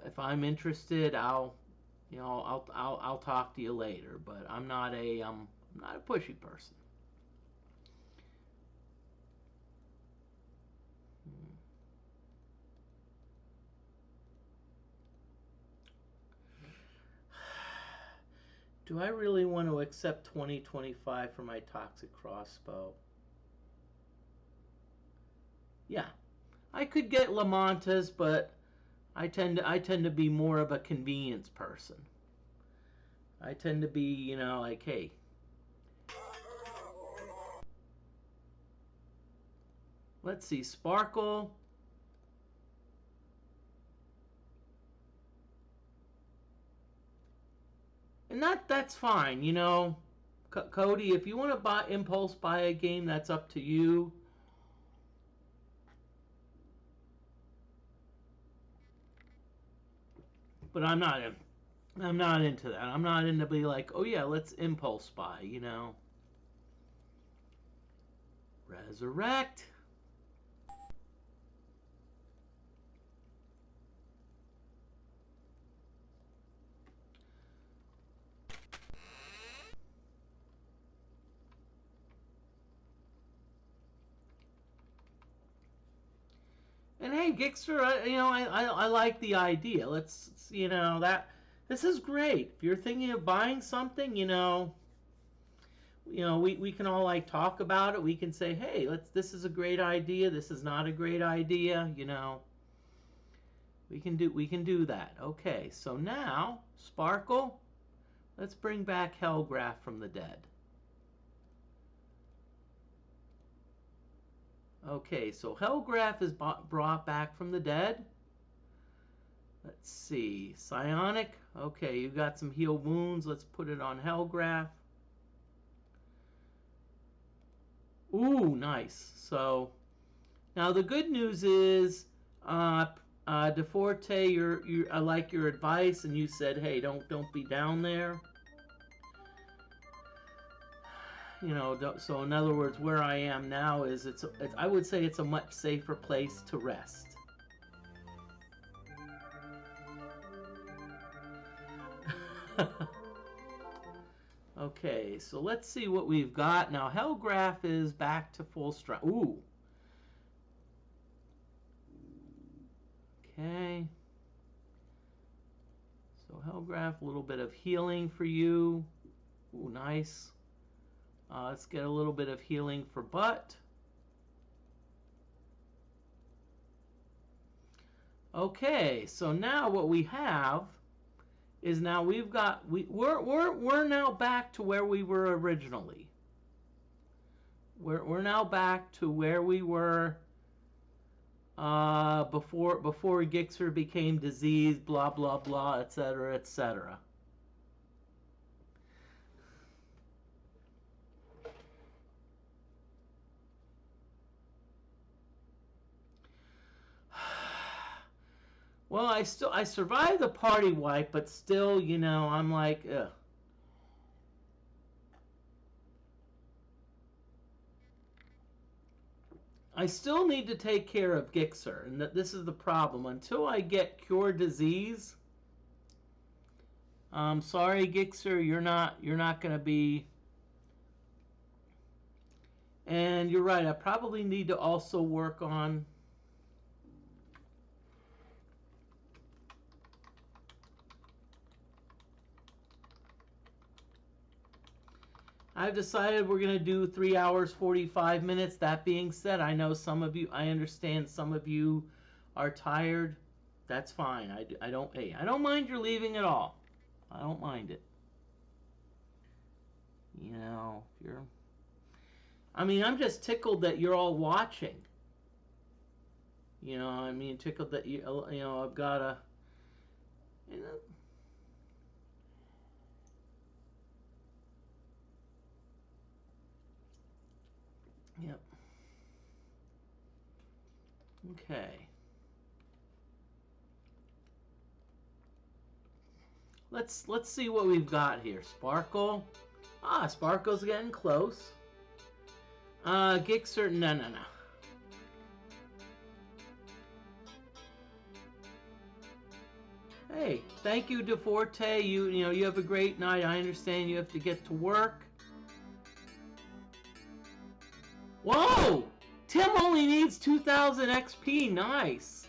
if I'm interested, I'll talk to you later. But I'm not a pushy person. Do I really want to accept 2025 for my toxic crossbow? Yeah, I could get Lamontas, but I tend to be more of a convenience person. I tend to be, you know, like, hey, let's see, Sparkle. And that's fine, you know. Cody, if you want to impulse buy a game, that's up to you. But I'm not into that. I'm not into be like, oh yeah, let's impulse buy, you know. Resurrect. And hey, Gixer, you know, I like the idea. You know, this is great. If you're thinking of buying something, you know, we can all like talk about it. We can say, hey, this is a great idea. This is not a great idea. You know, we can do that. Okay, so now Sparkle, let's bring back Hellgraph from the dead. Okay, so Hellgraph is brought back from the dead. Let's see, Psionic. Okay, you got some heal wounds. Let's put it on Hellgraph. Ooh, nice. So now the good news is, DeForte, I like your advice, and you said, hey, don't be down there. You know, so in other words, where I am now is I would say it's a much safer place to rest. Okay, so let's see what we've got now. Hellgraph is back to full strength. Ooh. Okay. So Hellgraph, a little bit of healing for you. Ooh, nice. Let's get a little bit of healing for Butt. Okay, so now what we have is now we're now back to where we were originally. We're now back to where we were before Gixer became diseased, blah blah blah, etc. etc. Well, I survived the party wipe, but still, you know, I'm like, ugh. I still need to take care of Gixer, and this is the problem. Until I get cure disease, I'm sorry, Gixer, you're not going to be. And you're right. I probably need to also work on. I've decided we're going to do 3 hours 45 minutes. That being said, I understand some of you are tired. That's fine. I don't mind your leaving at all. I don't mind it. You know, if you're, I mean, I'm just tickled that you're all watching. You know, I mean, tickled that you know, I've got a, you know, yep. Okay. Let's see what we've got here. Sparkle. Ah, Sparkle's getting close. Gixer, no. Hey, thank you, DeForte. You know, you have a great night. I understand you have to get to work. Whoa! Tim only needs 2,000 XP. Nice.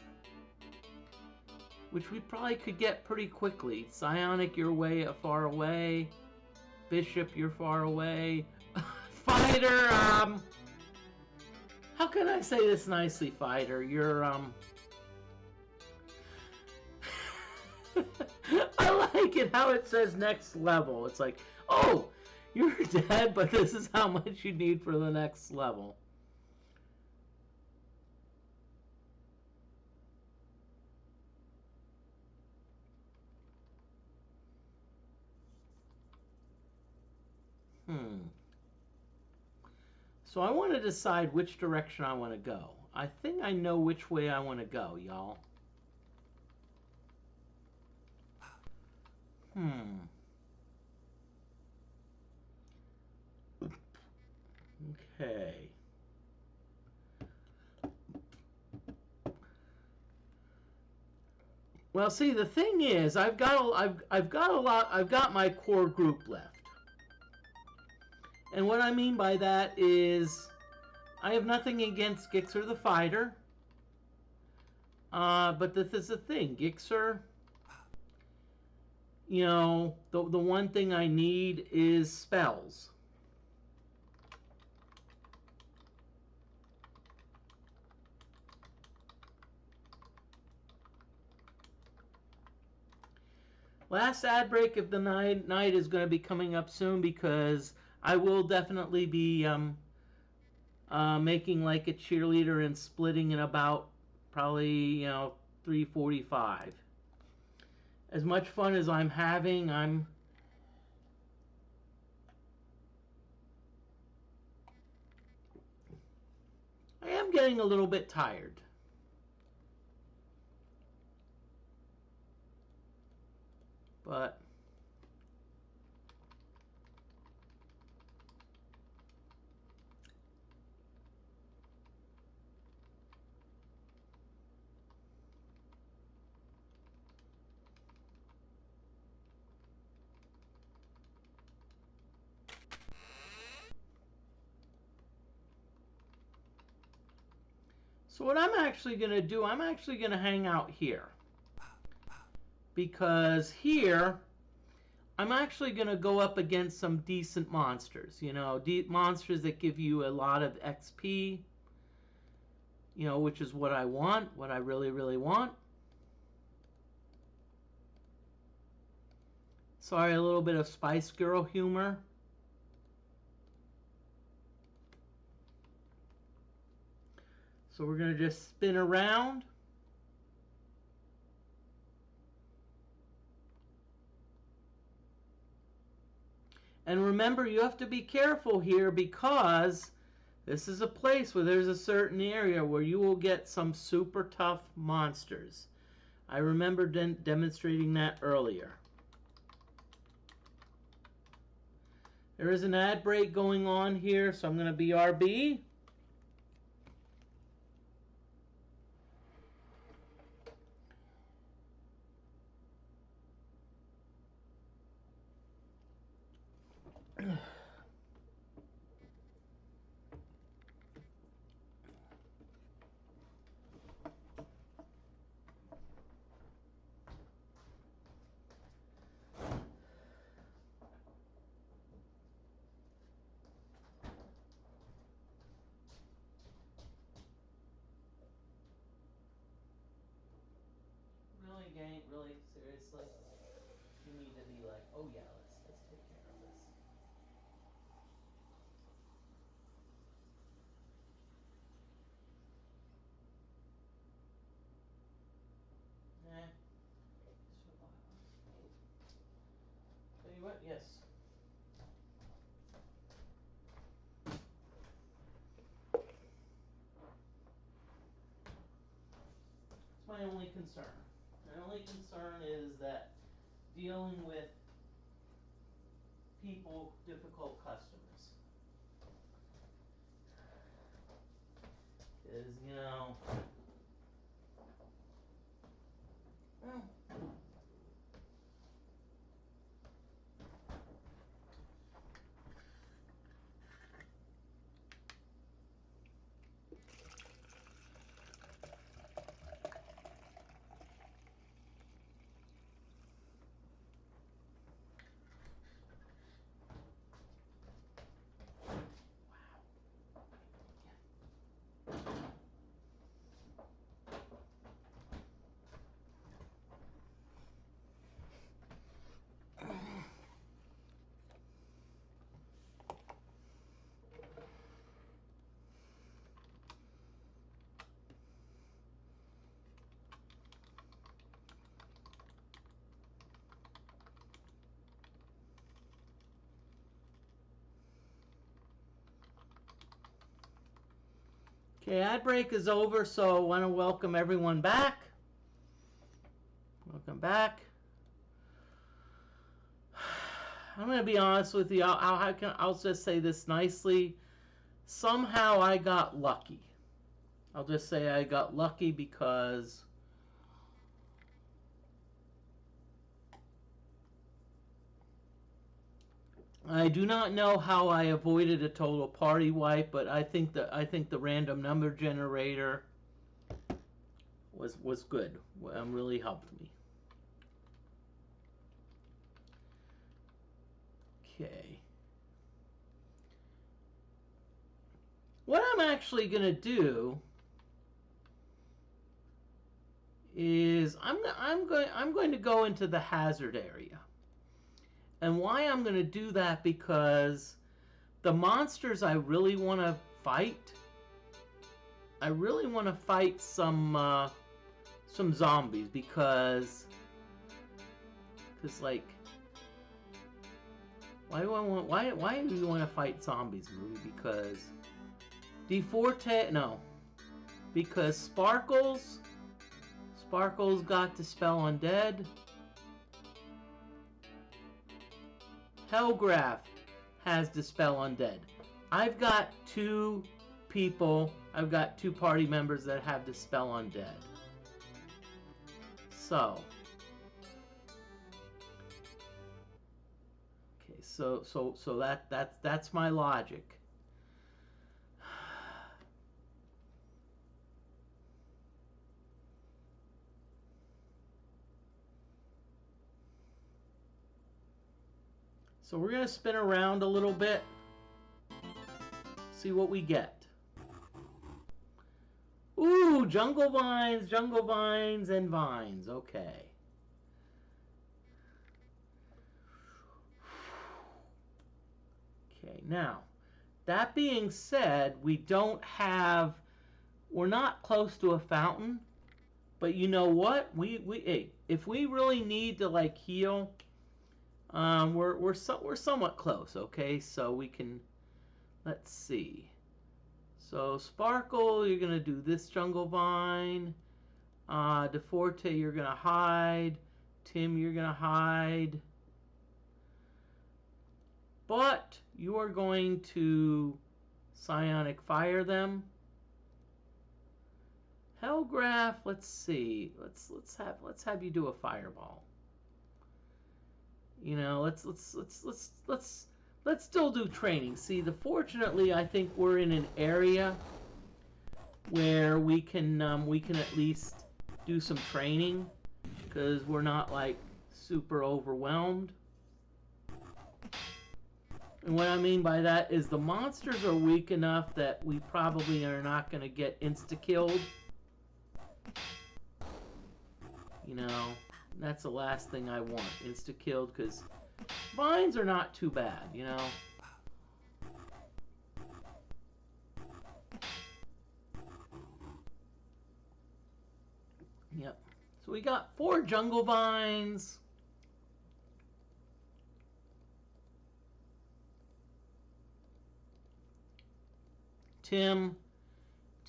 Which we probably could get pretty quickly. Psionic, you're way far away. Bishop, you're far away. Fighter, how can I say this nicely, Fighter? You're, I like it how it says next level. It's like, oh, you're dead, but this is how much you need for the next level. So I want to decide which direction I want to go. I think I know which way I want to go, y'all. Okay. Well, see, the thing is, I've got my core group left. And what I mean by that is I have nothing against Gixer the Fighter. But this is the thing. Gixer, you know, the one thing I need is spells. Last ad break of the night is going to be coming up soon because I will definitely be making like a cheerleader and splitting in about probably, you know, 3:45. As much fun as I'm having, I am getting a little bit tired. But so what I'm actually going to do, I'm actually going to hang out here. Because here, I'm actually going to go up against some decent monsters. You know, monsters that give you a lot of XP. You know, which is what I want, what I really, really want. Sorry, a little bit of Spice Girl humor. So we're going to just spin around. And remember, you have to be careful here because this is a place where there's a certain area where you will get some super tough monsters. I remember demonstrating that earlier. There is an ad break going on here, so I'm going to BRB. Really, gang? Really? Seriously? You need to be like, oh yeah, let's take care of this. only concern. My only concern is that dealing with people, difficult customers. Is, you know, well, okay, ad break is over, so I want to welcome everyone back. Welcome back. I'm going to be honest with you. I'll just say this nicely. Somehow I got lucky. I'll just say I got lucky because I do not know how I avoided a total party wipe, but I think the random number generator was good. Really helped me. Okay. What I'm actually gonna do is I'm going to go into the hazard area. And why I'm going to do that, because the monsters I really want to fight, I really want to fight some zombies, because like, why do you want to fight zombies, movie? Because DFortae, no, because Sparkles got Dispel Undead. Hellgraph has Dispel Undead. I've got two party members that have Dispel Undead. So, okay, so that's my logic. So we're going to spin around a little bit, see what we get. Ooh, jungle vines, and vines. Okay. Okay, now, that being said, we're not close to a fountain, but you know what? Hey, if we really need to like heal, we're somewhat close, okay? So we can, let's see. So Sparkle, you're gonna do this jungle vine. DeForte, you're gonna hide. Tim, you're gonna hide. But you are going to psionic fire them. Hellgraph, let's see. Let's have you do a fireball. You know, let's still do training. See, fortunately, I think we're in an area where we can at least do some training, because we're not like super overwhelmed. And what I mean by that is the monsters are weak enough that we probably are not going to get insta-killed. You know, that's the last thing I want, insta-killed, because vines are not too bad, you know. Yep. So we got 4 jungle vines. Tim,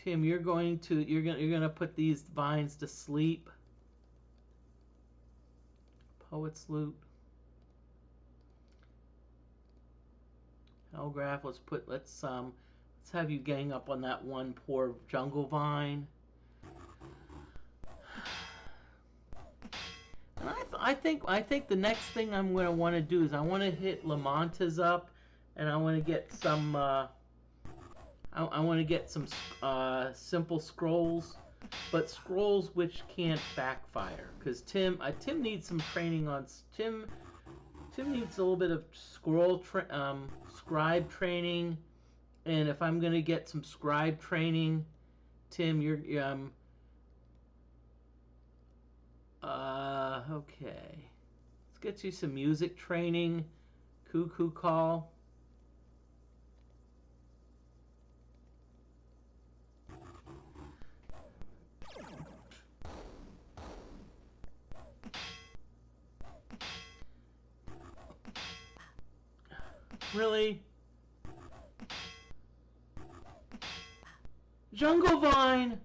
you're gonna put these vines to sleep. Poet's Loot. Hellgraph, let's have you gang up on that one poor jungle vine. And I think the next thing I'm going to want to do is I want to hit Lamantas up, and I want to get some I want to get some simple scrolls, but scrolls which can't backfire, because Tim needs some training on Tim needs a little bit of scribe training, and if I'm going to get some scribe training, Tim, you're okay. Let's get you some music training. Cuckoo Call. Really? Jungle Vine,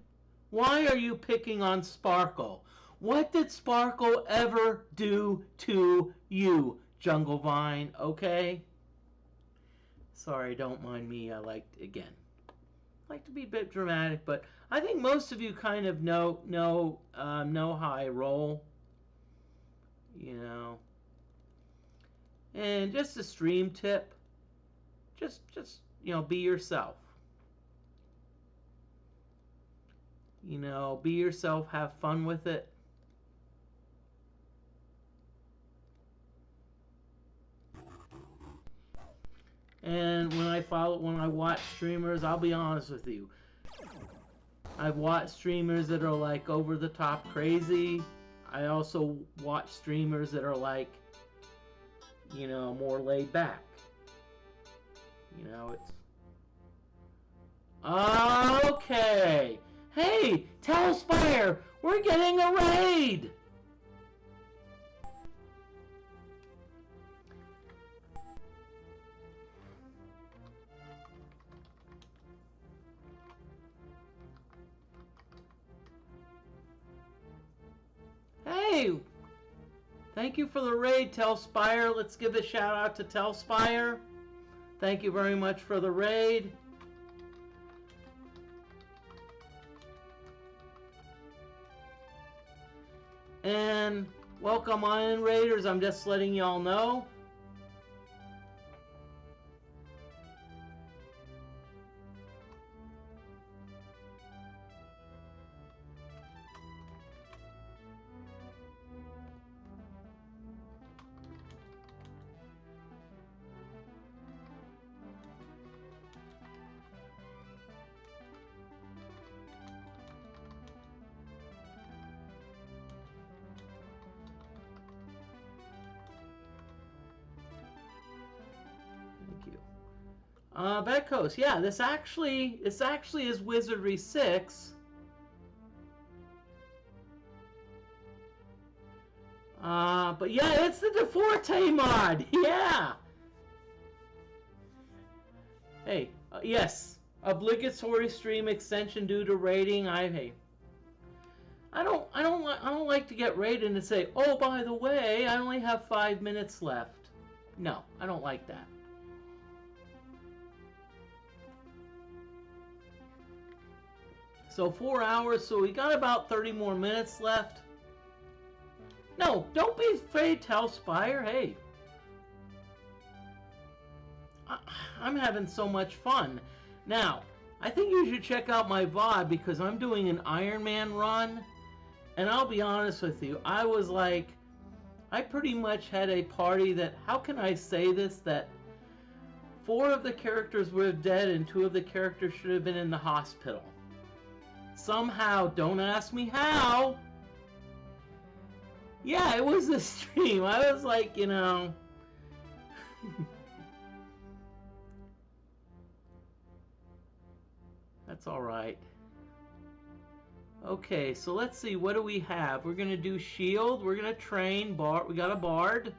why are you picking on Sparkle? What did Sparkle ever do to you, Jungle Vine? Okay? Sorry, don't mind me. I like to be a bit dramatic, but I think most of you kind of know how I roll. You know. And just a stream tip. Just be yourself. Be yourself, have fun with it. And when I watch streamers, I'll be honest with you. I've watched streamers that are like over the top crazy. I also watch streamers that are like, more laid back. It's okay. Hey, Telspire, we're getting a raid. Hey, thank you for the raid, Telspire. Let's give a shout out to Telspire. Thank you very much for the raid. And welcome on in, Raiders. I'm just letting y'all know. Bedcoast, yeah, this actually is Wizardry 6. But yeah, it's the DFortae mod, yeah! Hey, yes, obligatory stream extension due to rating. I don't like to get rated and say, oh, by the way, I only have 5 minutes left. No, I don't like that. So 4 hours, so we got about 30 more minutes left. No, don't be afraid, Telspire. Hey, I'm having so much fun. Now, I think you should check out my VOD because I'm doing an Iron Man run. And I'll be honest with you, I was like, I pretty much had a party that, how can I say this, that 4 of the characters were dead and 2 of the characters should have been in the hospital. Somehow, don't ask me how. Yeah, it was the stream. I was like, That's alright. Okay, so let's see, what do we have? We're gonna do shield, we're gonna train, bard, we got a bard.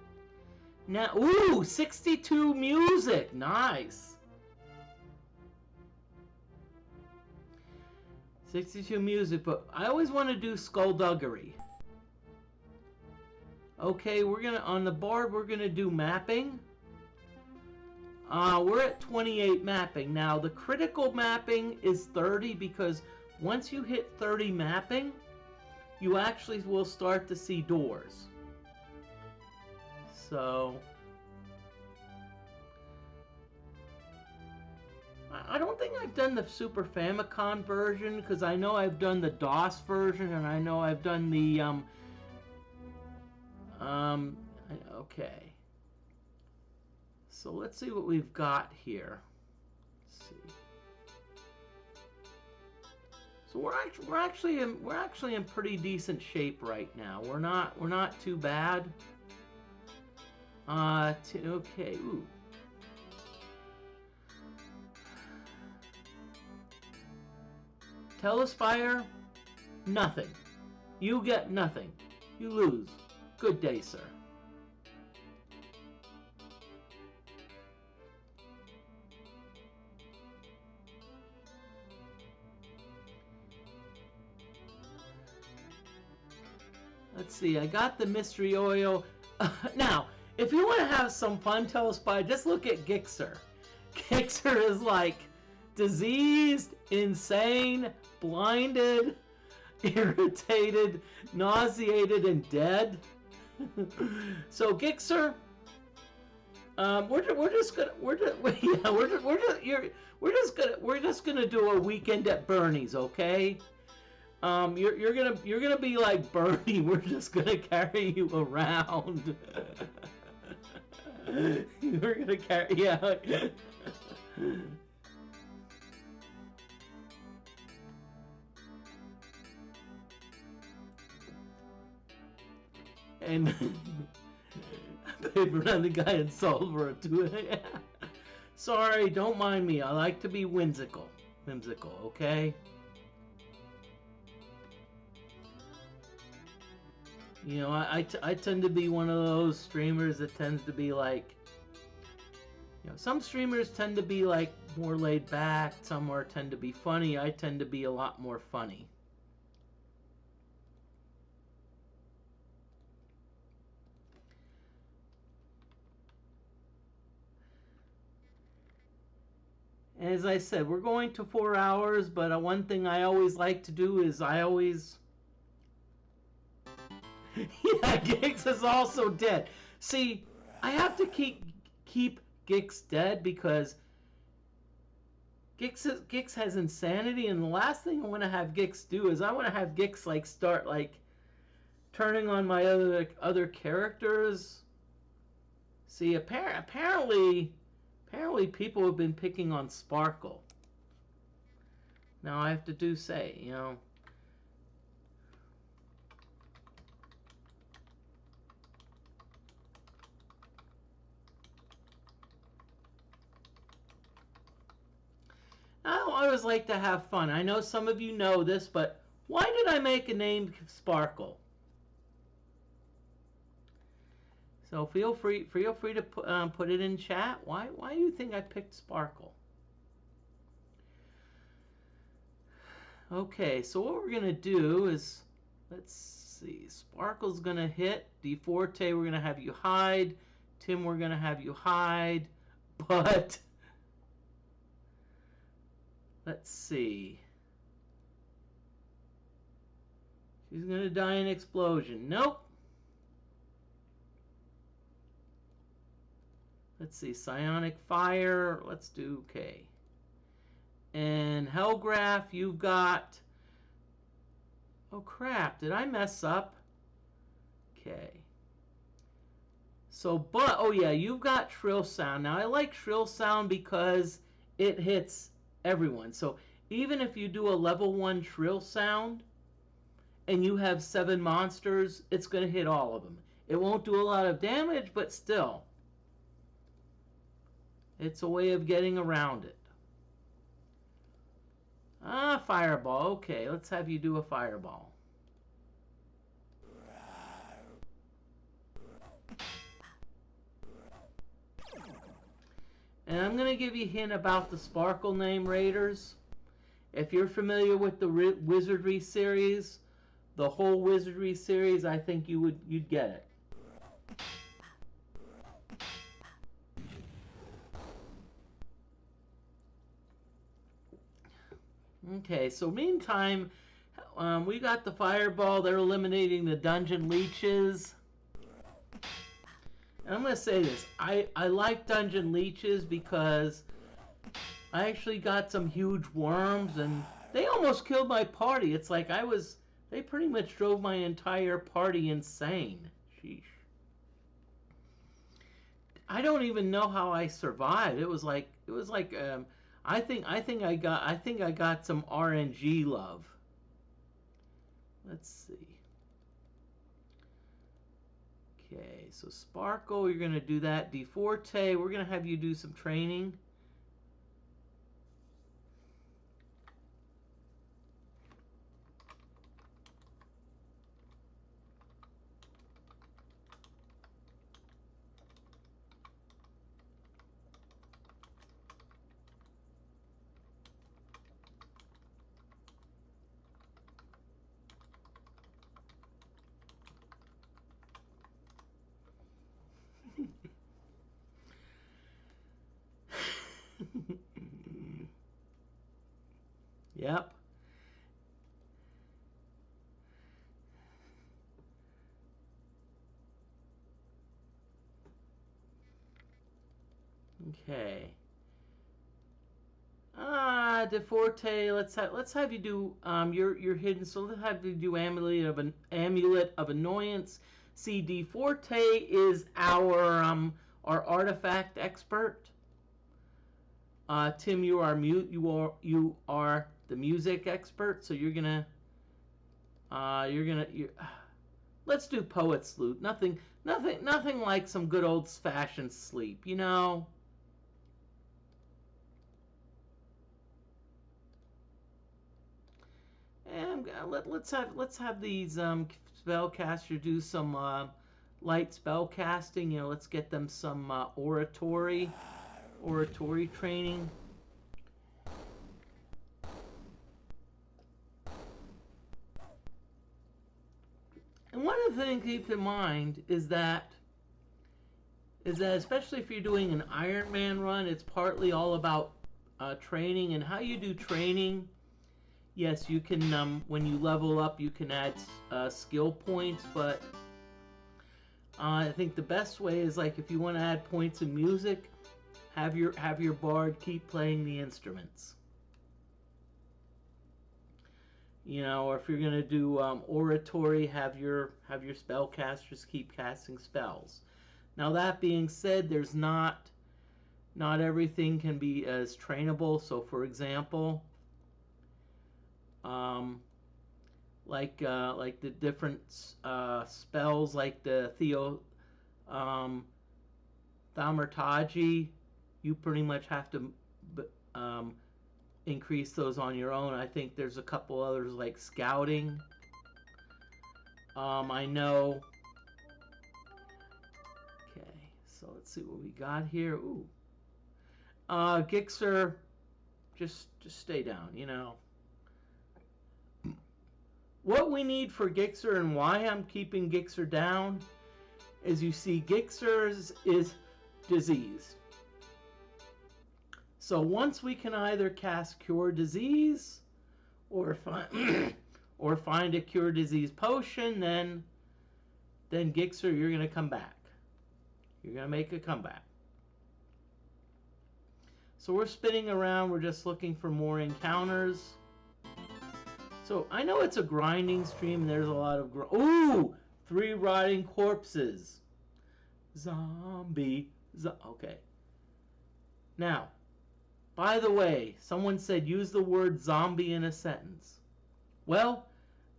Now, ooh, 62 music, nice. 62 music, but I always want to do skullduggery. Okay, we're gonna, on the board, we're gonna do mapping. We're at 28 mapping. Now, the critical mapping is 30 because once you hit 30 mapping, you actually will start to see doors. So, I don't think I've done the Super Famicom version because I know I've done the DOS version and I know I've done the, okay. So let's see what we've got here. Let's see. So we're actually in pretty decent shape right now. We're not too bad. Okay. Ooh. Telespire, nothing. You get nothing. You lose. Good day, sir. Let's see, I got the mystery oil. Now, if you want to have some fun, Telespy, just look at Gixxer. Gixxer is like diseased, insane, blinded, irritated, nauseated, and dead. So Gixxer, we're just gonna do a weekend at Bernie's, okay? You're gonna be like Bernie. We're just gonna carry you around. We're gonna carry, yeah. And paper on the guy in silver too. Sorry, don't mind me. I like to be whimsical, okay? You know, I tend to be one of those streamers that tends to be like, you know, some streamers tend to be like more laid back, some tend to be funny. I tend to be a lot more funny. And as I said, we're going to 4 hours, but one thing I always like to do is yeah, Gix is also dead. See, I have to keep Gix dead because Gix has insanity, and the last thing I want to have Gix do is I want to have Gix like start like turning on my other characters. See, apparently people have been picking on Sparkle. Now I have to say, you know. I always like to have fun. I know some of you know this, but why did I make a name Sparkle? So feel free to put it in chat. Why do you think I picked Sparkle? Okay, so what we're gonna do is, let's see. Sparkle's gonna hit. DFortae, we're gonna have you hide. Tim, we're gonna have you hide. But let's see. She's gonna die in explosion. Nope. Let's see. Psionic fire. Let's do okay. And Hellgraph, you've got. Oh crap! Did I mess up? Okay. So, but oh yeah, you've got Shrill Sound. Now I like Shrill Sound because it hits everyone. So even if you do a level 1 Shrill Sound and you have 7 monsters, it's going to hit all of them. It won't do a lot of damage, but still, it's a way of getting around it. Ah, Fireball. Okay, let's have you do a Fireball. And I'm going to give you a hint about the Sparkle Name Raiders. If you're familiar with the Wizardry series, the whole Wizardry series, I think you'd get it. Okay, so meantime, we got the fireball. They're eliminating the dungeon leeches. And I'm going to say this. I like dungeon leeches because I actually got some huge worms and they almost killed my party. It's like they pretty much drove my entire party insane. Sheesh. I don't even know how I survived. I think I got some RNG love. Let's see. Okay, so Sparkle, you're gonna do that. DFortae, we're gonna have you do some training. Yep. Okay. DeForte, let's have you do your hidden. So let's have you do amulet of annoyance. See, DeForte is our artifact expert. Tim, you are the music expert. So let's do poet's lute. Nothing like some good old fashioned sleep. You know. And let's have these spellcasters do some light spell casting. You know, let's get them some oratory training. And one of the things to keep in mind is that especially if you're doing an Iron Man run, it's partly all about training and how you do training. Yes, you can, when you level up, you can add skill points, but I think the best way is, like, if you want to add points in music, have your bard keep playing the instruments. You know, or if you're gonna do oratory, have your spellcasters keep casting spells. Now that being said, there's not everything can be as trainable. So, for example, like the different spells, like the Thaumaturgy, you pretty much have to increase those on your own. I think there's a couple others like Scouting. I know. Okay, so let's see what we got here. Ooh. Gixxer, just stay down, you know. What we need for Gixxer and why I'm keeping Gixxer down is, you see, Gixxer's is diseased. So once we can either cast Cure Disease or find a Cure Disease potion, then Gixxer, you're gonna come back. You're gonna make a comeback. So we're spinning around. We're just looking for more encounters. So I know it's a grinding stream and there's a lot of ooh, 3 rotting corpses. Zombie. Okay. Now, by the way, someone said use the word zombie in a sentence. Well,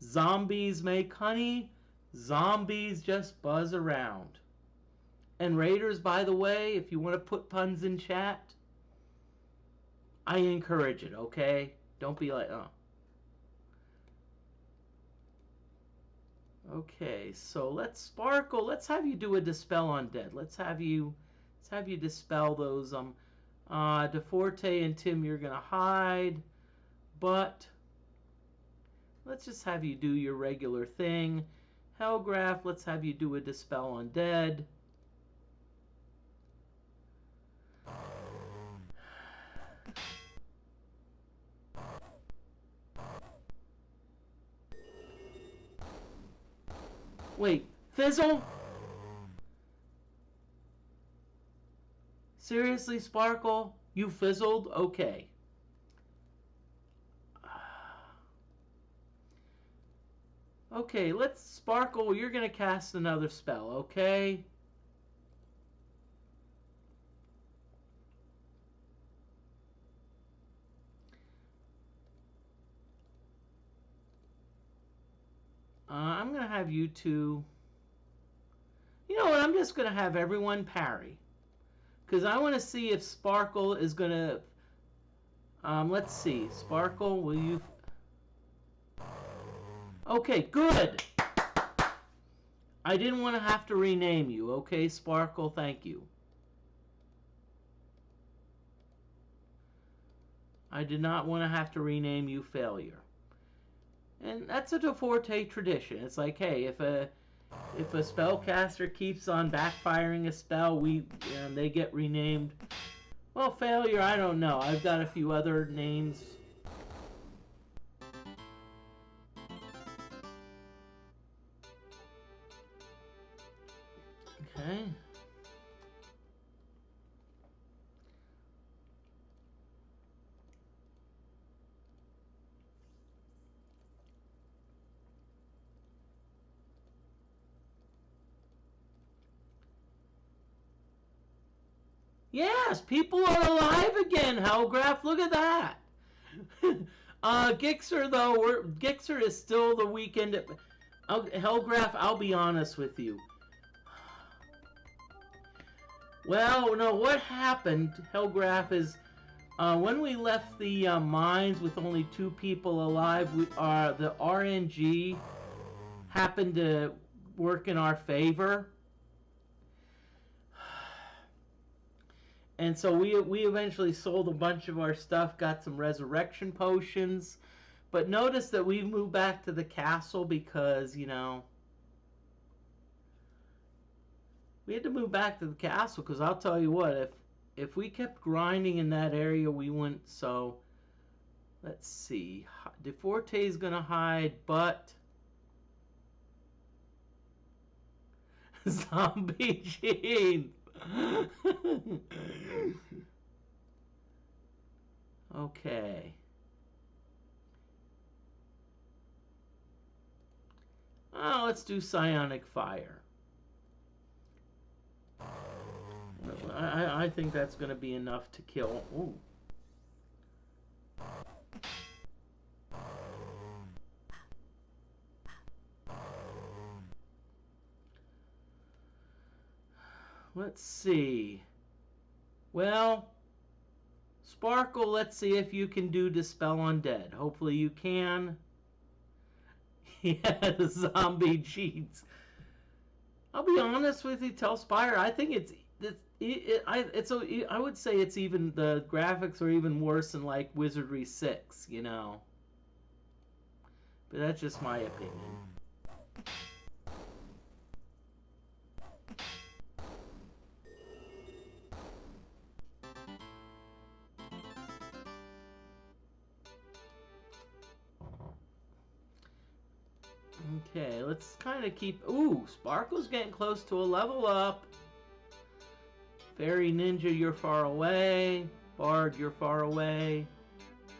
zombies make honey. Zombies just buzz around. And Raiders, by the way, if you want to put puns in chat, I encourage it, okay? Don't be like, oh. Okay, so let's Sparkle. Let's have you do a dispel undead. Let's have you dispel those. DeForte and Tim, you're gonna hide, but let's just have you do your regular thing. Hellgraph, let's have you do a dispel undead. Wait, fizzle? Seriously, Sparkle? You fizzled? Okay. Okay, let's... Sparkle, you're gonna cast another spell, okay? I'm gonna have you two... You know what, I'm just gonna have everyone parry. Because I want to see if Sparkle is gonna... let's see. Sparkle, will you... Okay, good! I didn't want to have to rename you. Okay, Sparkle, thank you. I did not want to have to rename you Failure. And that's a DeFortae tradition. It's like, hey, if a spellcaster keeps on backfiring a spell, they get renamed. Well, Failure, I don't know. I've got a few other names. Okay. Yes, people are alive again, Hellgraph. Look at that. Gixxer, though, Gixxer is still the weekend. Hellgraph, I'll be honest with you. Well, no, what happened, Hellgraph, is when we left the mines with only 2 people alive, the RNG happened to work in our favor. And so we eventually sold a bunch of our stuff, got some resurrection potions. But notice that we moved back to the castle because, you know, we had to move back to the castle because I'll tell you what, if we kept grinding in that area, we wouldn't. So, let's see. DeFortae is going to hide, but... Zombie Gene! Okay. Oh, let's do Psionic Fire. I think that's going to be enough to kill. Ooh. Let's see. Well, Sparkle, let's see if you can do Dispel Undead. Hopefully you can. Yeah, the zombie cheats. I'll be honest with you, Telspire. I think I would say it's even, the graphics are even worse than like Wizardry 6, you know. But that's just my opinion. Okay, let's kind of keep... Ooh, Sparkle's getting close to a level up. Fairy Ninja, you're far away. Bard, you're far away.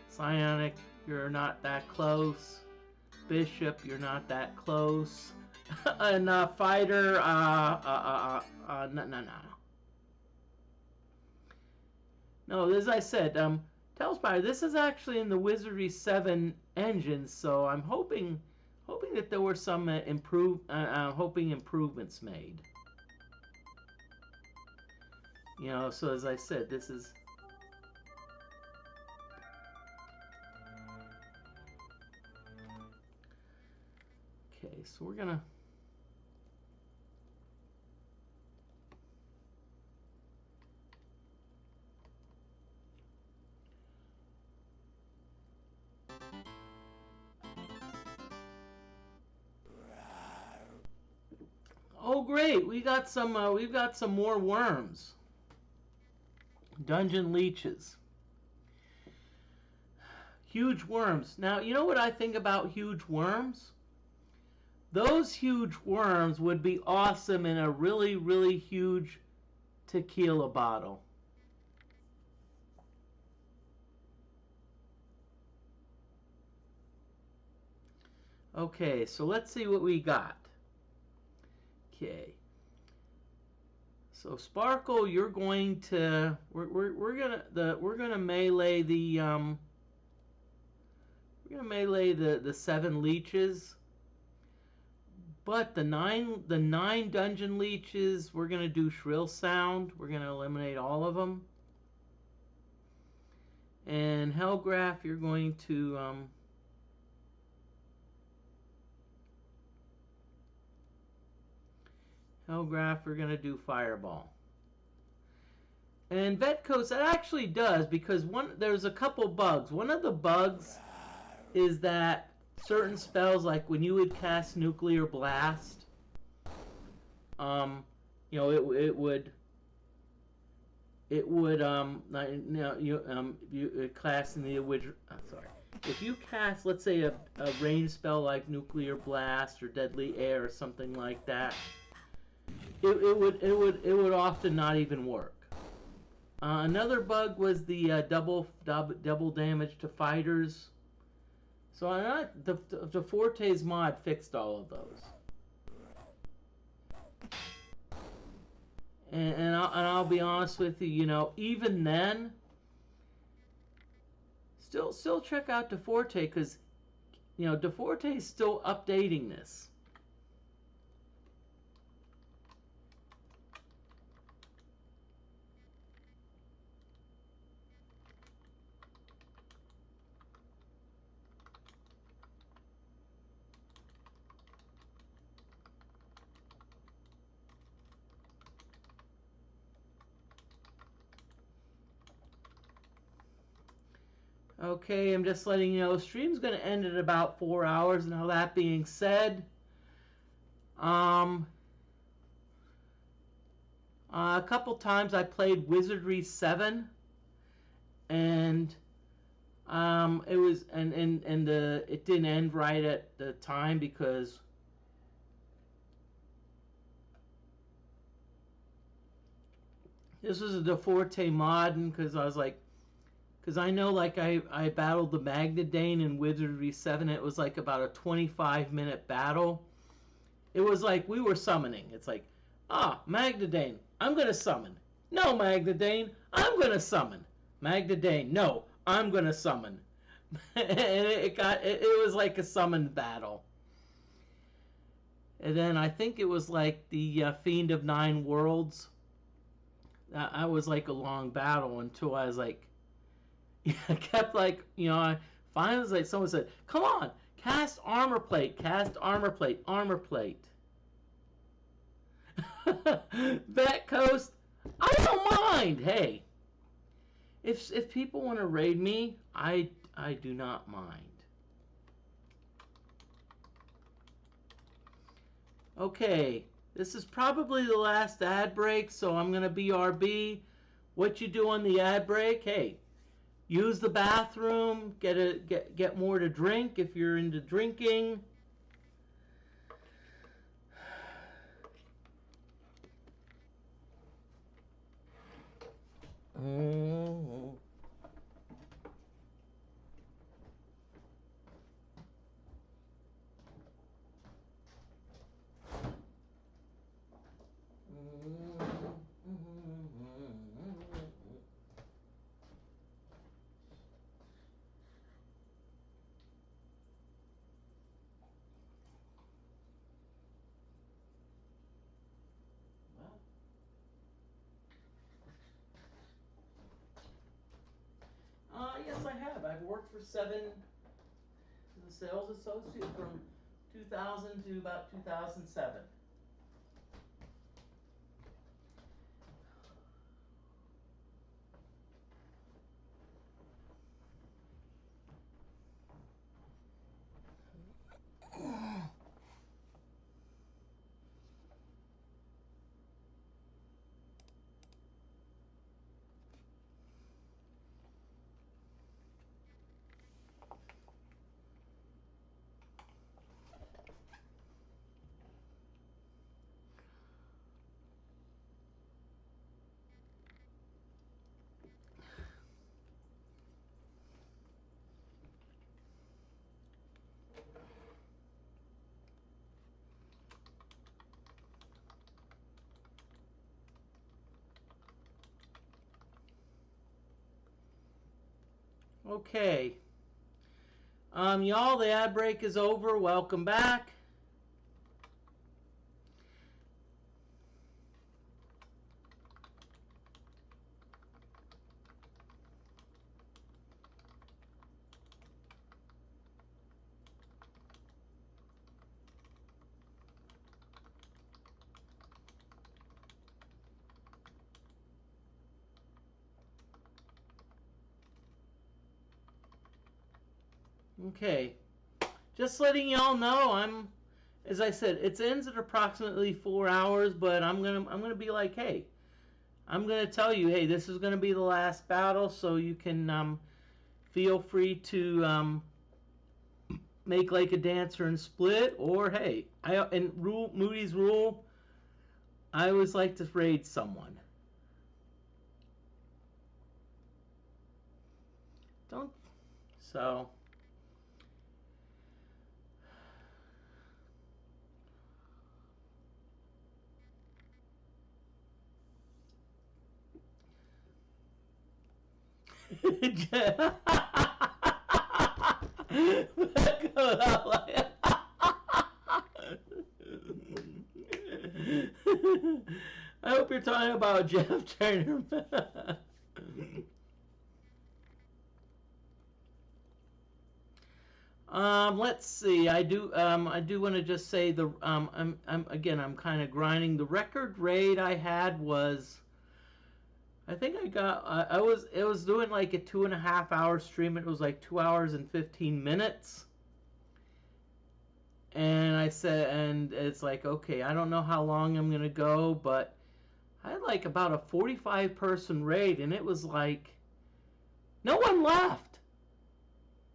Psionic, you're not that close. Bishop, you're not that close. And Fighter, no. No, as I said, Telspire, this is actually in the Wizardry 7 engine, so I'm hoping that there were some improvements made. You know, so as I said, this is... Okay, so we're gonna... Oh great, we've got some more worms. Dungeon leeches. Huge worms. Now, you know what I think about huge worms? those huge worms would be awesome in a really, really huge tequila bottle. Okay, so let's see what we got. Okay. So Sparkle, you're going to we're gonna melee the 7 leeches, but the nine dungeon leeches we're gonna do shrill sound. We're gonna eliminate all of them. And Hellgraph, you're going to Hellgraph, we're gonna do Fireball. And Vetcoast, that actually does, because there's a couple bugs. One of the bugs is that certain spells, like when you would cast Nuclear Blast, you know, it would you cast in the original. Sorry, if you cast, let's say, a range spell like Nuclear Blast or Deadly Air or something like that, it would often not even work. Another bug was the double damage to fighters. So the DFortae's mod fixed all of those. And I'll be honest with you, you know, even then, still check out DFortae, because, you know, DFortae is still updating this. Okay, I'm just letting you know, stream's going to end at about 4 hours. Now, that being said, a couple times I played Wizardry 7, and it didn't end right at the time, because this was a DFortae mod, and because I was like, because I know, like, I battled the Magnadane in Wizardry 7. It was like about a 25-minute battle. It was like we were summoning. It's like, Magnadane, I'm going to summon. No, Magnadane, I'm going to summon. Magnadane, no, I'm going to summon. And it was like a summoned battle. And then I think it was like the Fiend of Nine Worlds. I was like a long battle until I was like, I kept, like, you know, I finally was like, someone said, come on, cast Armor Plate, Armor Plate. Vet Coast, I don't mind. Hey, if people want to raid me, I do not mind. Okay, this is probably the last ad break, so I'm gonna BRB. What you do on the ad break? Hey, use the bathroom, get more to drink if you're into drinking. Yes, I have. I've worked for 7 as a sales associate from 2000 to about 2007. Okay. Y'all, the ad break is over. Welcome back. Okay. Just letting y'all know, as I said, it ends at approximately 4 hours, but I'm gonna be like, hey, I'm gonna tell you, hey, this is gonna be the last battle, so you can feel free to make like a dancer and split, or hey, Moody's rule, I always like to raid someone. Don't so. I hope you're talking about Jeff Turner. Let's see. I do want to just say I'm kind of grinding. The record raid I had was, I think I got, it was doing like a 2.5 hour stream. It was like 2 hours and 15 minutes. And I said, and it's like, okay, I don't know how long I'm gonna go, but I had like about a 45-person raid, and it was like, no one left.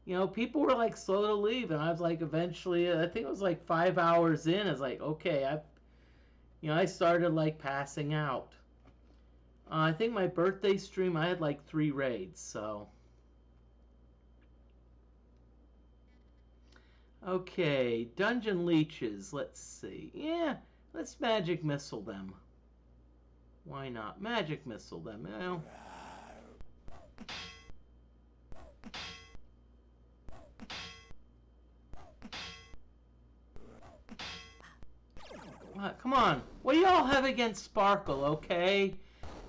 You know, people were like slow to leave, and I was like, eventually, I think it was like 5 hours in, it's like, okay, I started like passing out. I think my birthday stream, I had like 3 raids, so. Okay, dungeon leeches, let's see. Yeah, let's magic missile them. Why not? Magic missile them, you know. What? Come on. What do y'all have against Sparkle, okay?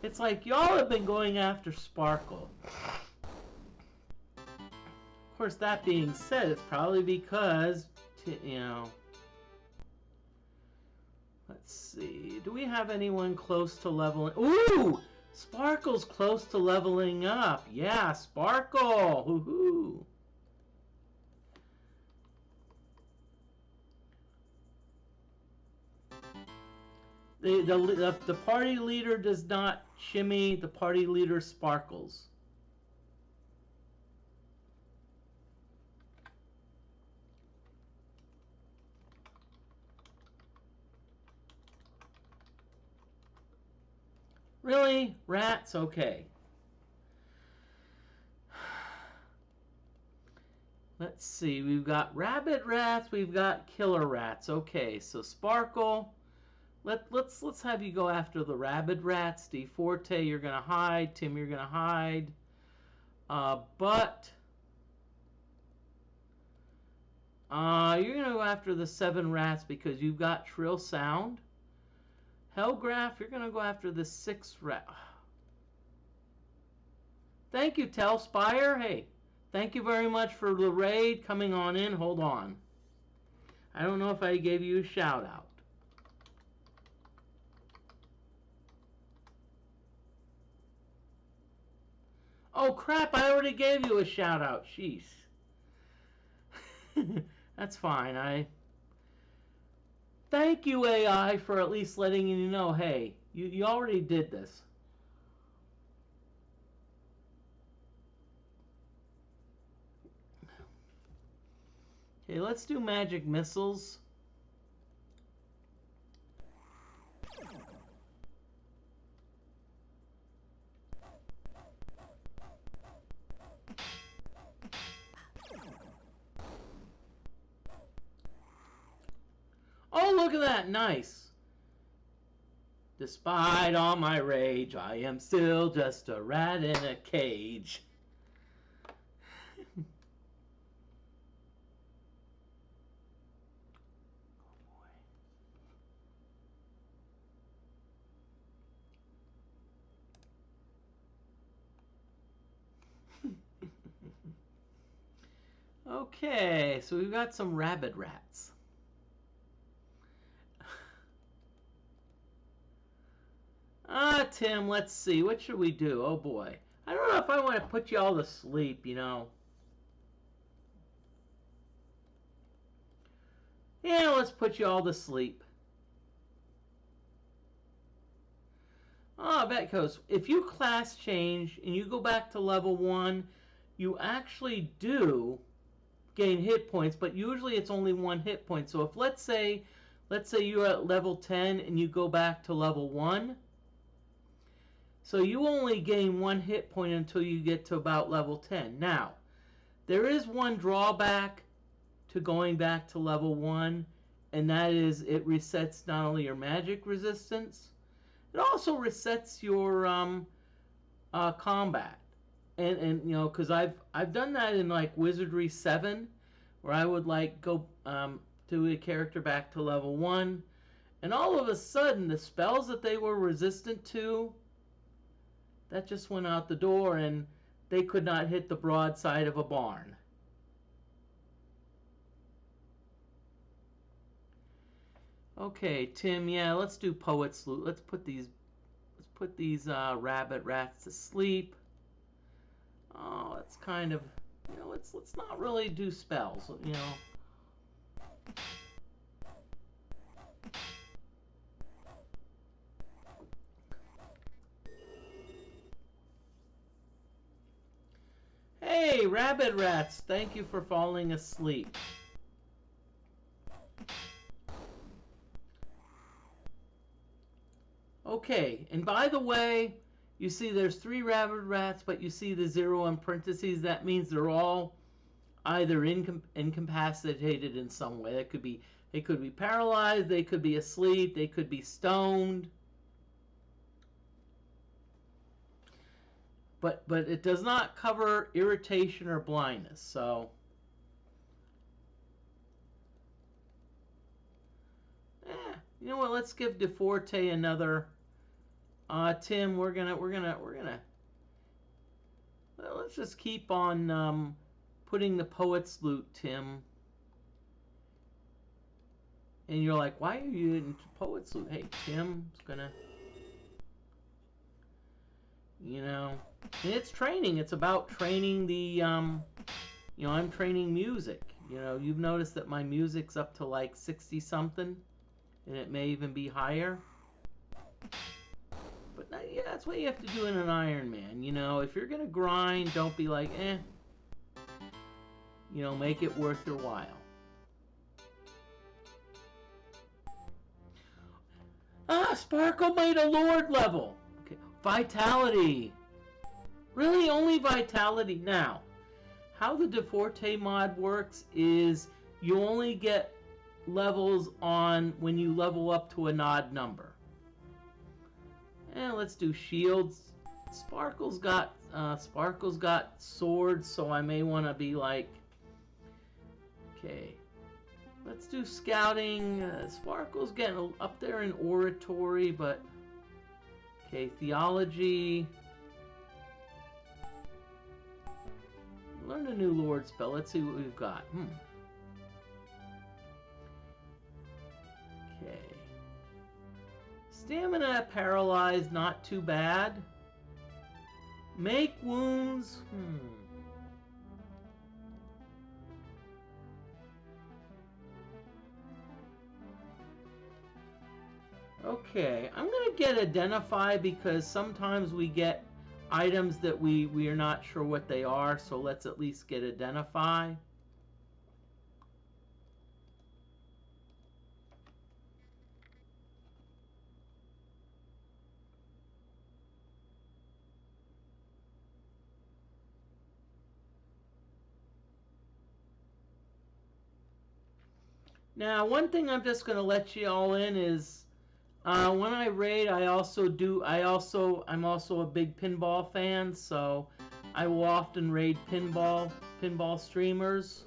It's like y'all have been going after Sparkle. Of course, that being said, it's probably because, you know. Let's see. Do we have anyone close to leveling? Ooh! Sparkle's close to leveling up. Yeah, Sparkle! Hoo-hoo! The party leader does not shimmy. The party leader sparkles. Really? Rats? Okay. Let's see. We've got rabbit rats. We've got killer rats. Okay, so Sparkle. Let's have you go after the rabbit rats. DFortae, you're gonna hide. Tim, you're gonna hide. But you're gonna go after the 7 rats because you've got Shrill Sound. Hellgraph, you're gonna go after the 6 rat. Thank you, Telspire. Hey, thank you very much for the raid coming on in. Hold on. I don't know if I gave you a shout out. Oh crap, I already gave you a shout out. Sheesh. That's fine. Thank you, AI, for at least letting you know, hey, you already did this. Okay, let's do magic missiles. Oh, look at that. Nice. Despite all my rage, I am still just a rat in a cage. Okay, so we've got some rabbit rats. Tim, let's see. What should we do? Oh boy. I don't know if I want to put you all to sleep, you know. Yeah, let's put you all to sleep. Oh, because if you class change and you go back to level 1, you actually do gain hit points, but usually it's only 1 hit point. So if let's say you're at level 10 and you go back to level 1, so you only gain 1 hit point until you get to about level 10. Now, there is one drawback to going back to level 1, and that is it resets not only your magic resistance, it also resets your combat. And you know, because I've done that in like Wizardry 7, where I would like go to a character back to level 1, and all of a sudden the spells that they were resistant to, that just went out the door, and they could not hit the broadside of a barn. Okay, Tim. Yeah, let's do Poet's Loot. Let's put these rabbit rats to sleep. Oh, it's kind of, you know, let's not really do spells, you know. Hey, rabbit rats! Thank you for falling asleep. Okay, and by the way, you see there's 3 rabbit rats, but you see the 0 in parentheses. That means they're all either incapacitated in some way. They could be paralyzed, they could be asleep, they could be stoned. But it does not cover irritation or blindness. So you know what? Let's give DeForte another. Tim, we're gonna. Well, let's just keep on putting the Poet's Loot, Tim. And you're like, why are you in Poet's Loot? Hey, Tim's gonna. You know, and it's training. It's about training the. You know, I'm training music. You know, you've noticed that my music's up to like 60 something, and it may even be higher. But yeah, that's what you have to do in an Iron Man. You know, if you're gonna grind, don't be like, eh. You know, make it worth your while. Sparkle made a Lord level. Okay, Vitality. Really, only Vitality. Now, how the DeFortae mod works is you only get levels on when you level up to an odd number. And let's do shields. Sparkle's got swords, so I may want to be like, okay, let's do scouting. Sparkle's getting up there in oratory, but okay, theology. Learn a new Lord spell. Let's see what we've got. Okay. Stamina paralyzed, not too bad. Make wounds. Okay, I'm gonna get Identify because sometimes we get items that we are not sure what they are, so let's at least get Identify. Now, one thing I'm just going to let you all in is when I raid, I'm also a big pinball fan, so I will often raid pinball streamers.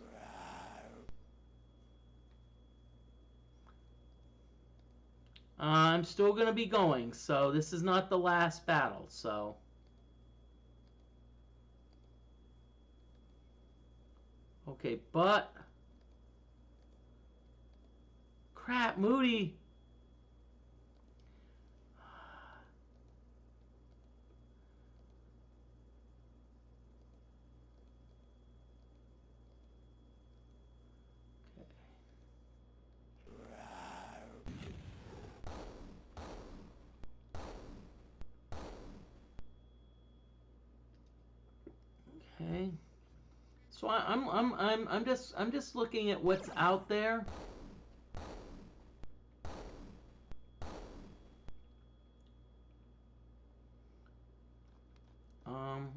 I'm still going to be going, so this is not the last battle, so. Okay, but crap, Moody. Okay. So I'm just looking at what's out there.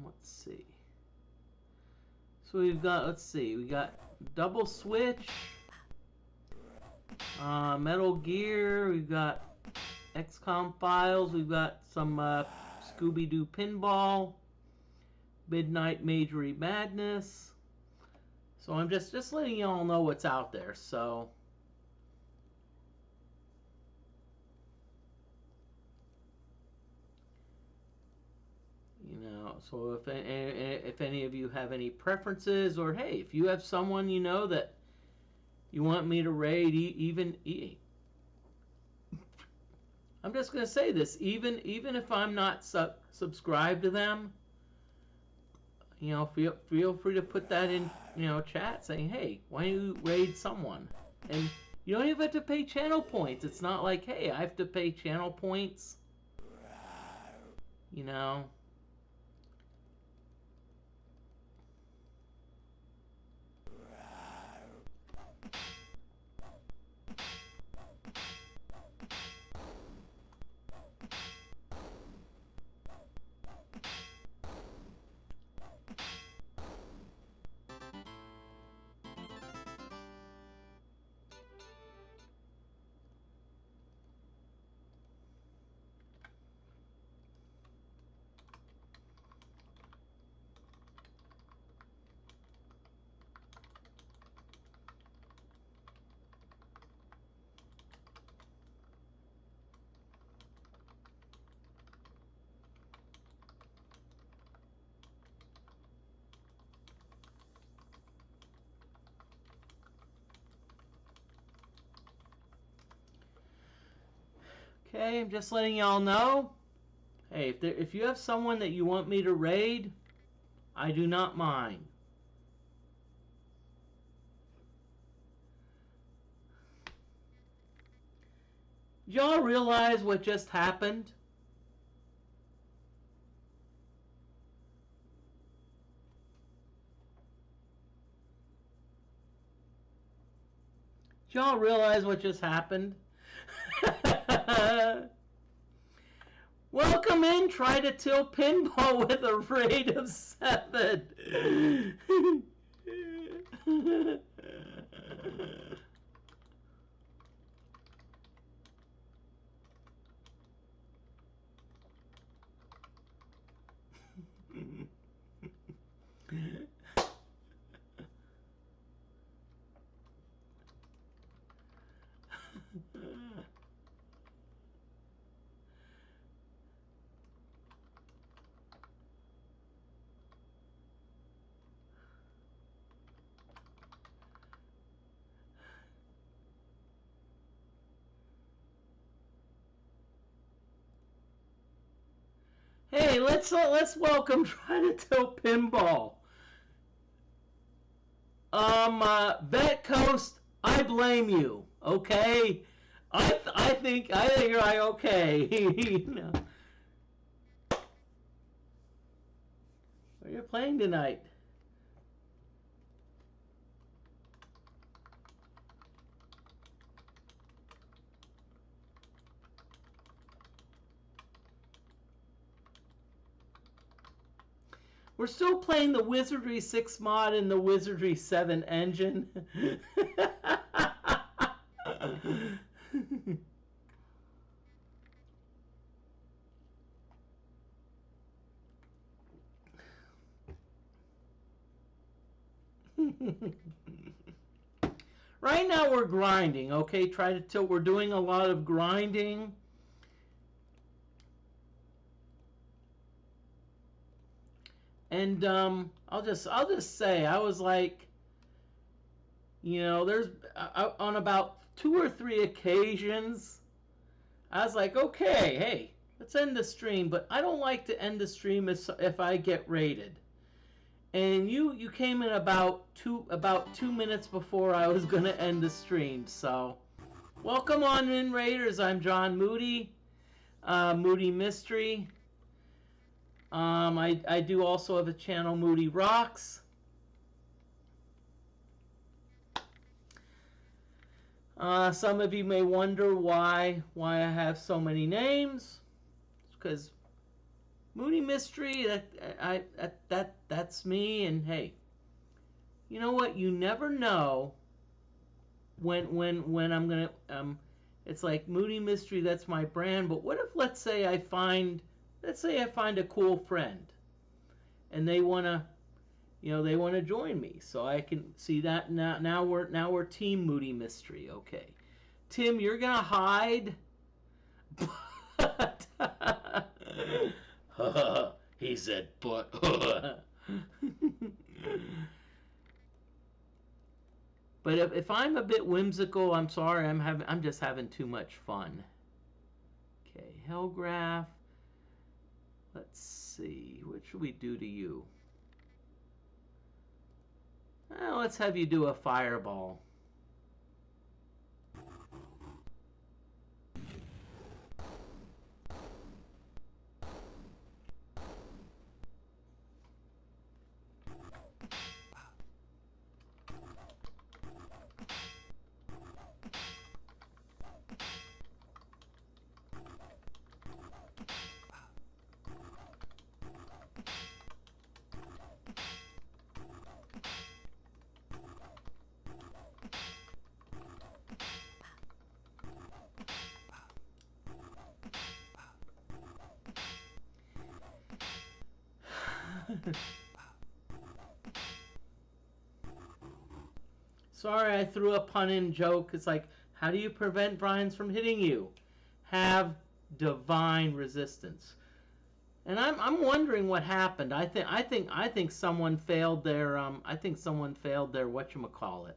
Let's see. So we've got, let's see, we got Double Switch, Metal Gear, we've got XCOM Files, we've got some Scooby-Doo Pinball, Midnight Majory Madness. So I'm just letting y'all know what's out there. So so if any of you have any preferences, or hey, if you have someone you know that you want me to raid, I'm just gonna say this, even if I'm not subscribed to them, feel free to put that in chat, saying, hey, why don't you raid someone? And you don't even have to pay channel points. It's not like, hey, I have to pay channel points. Okay, I'm just letting y'all know. Hey, if you have someone that you want me to raid, I do not mind. Did y'all realize what just happened? Did y'all realize what just happened? Welcome in, try to till pinball with a rate of 7. Hey, let's welcome Try to Till Pinball. Vet Coast, I blame you. Okay, I think you're okay. What are you playing tonight? We're still playing the Wizardry 6 mod and the Wizardry 7 engine. Right now we're grinding, okay? Try to tilt. We're doing a lot of grinding. And I'll just say, I was like, You know, there's on about 2 or 3 occasions, I was like, okay, hey, let's end the stream, but I don't like to end the stream if I get raided. And you came in about 2 minutes before I was gonna end the stream. So welcome on in, Raiders. I'm John Moody, Moody Mystery. I do also have a channel, Moody Rocks. Some of you may wonder why I have so many names. It's because Moody Mystery, that's me. And hey, you know what? You never know when I'm gonna it's like Moody Mystery, that's my brand. But what if, let's say I find a cool friend, and they wanna join me, so I can see that now we're Team Moody Mystery. Okay, Tim, you're gonna hide. But he said, but. But if I'm a bit whimsical, I'm sorry. I'm just having too much fun. Okay, Hellgraph. Let's see. What should we do to you? Well, let's have you do a fireball. Sorry, I threw a pun in joke. It's like, how do you prevent Brian's from hitting you? Have divine resistance. And I'm wondering what happened. I think someone failed their whatchamacallit.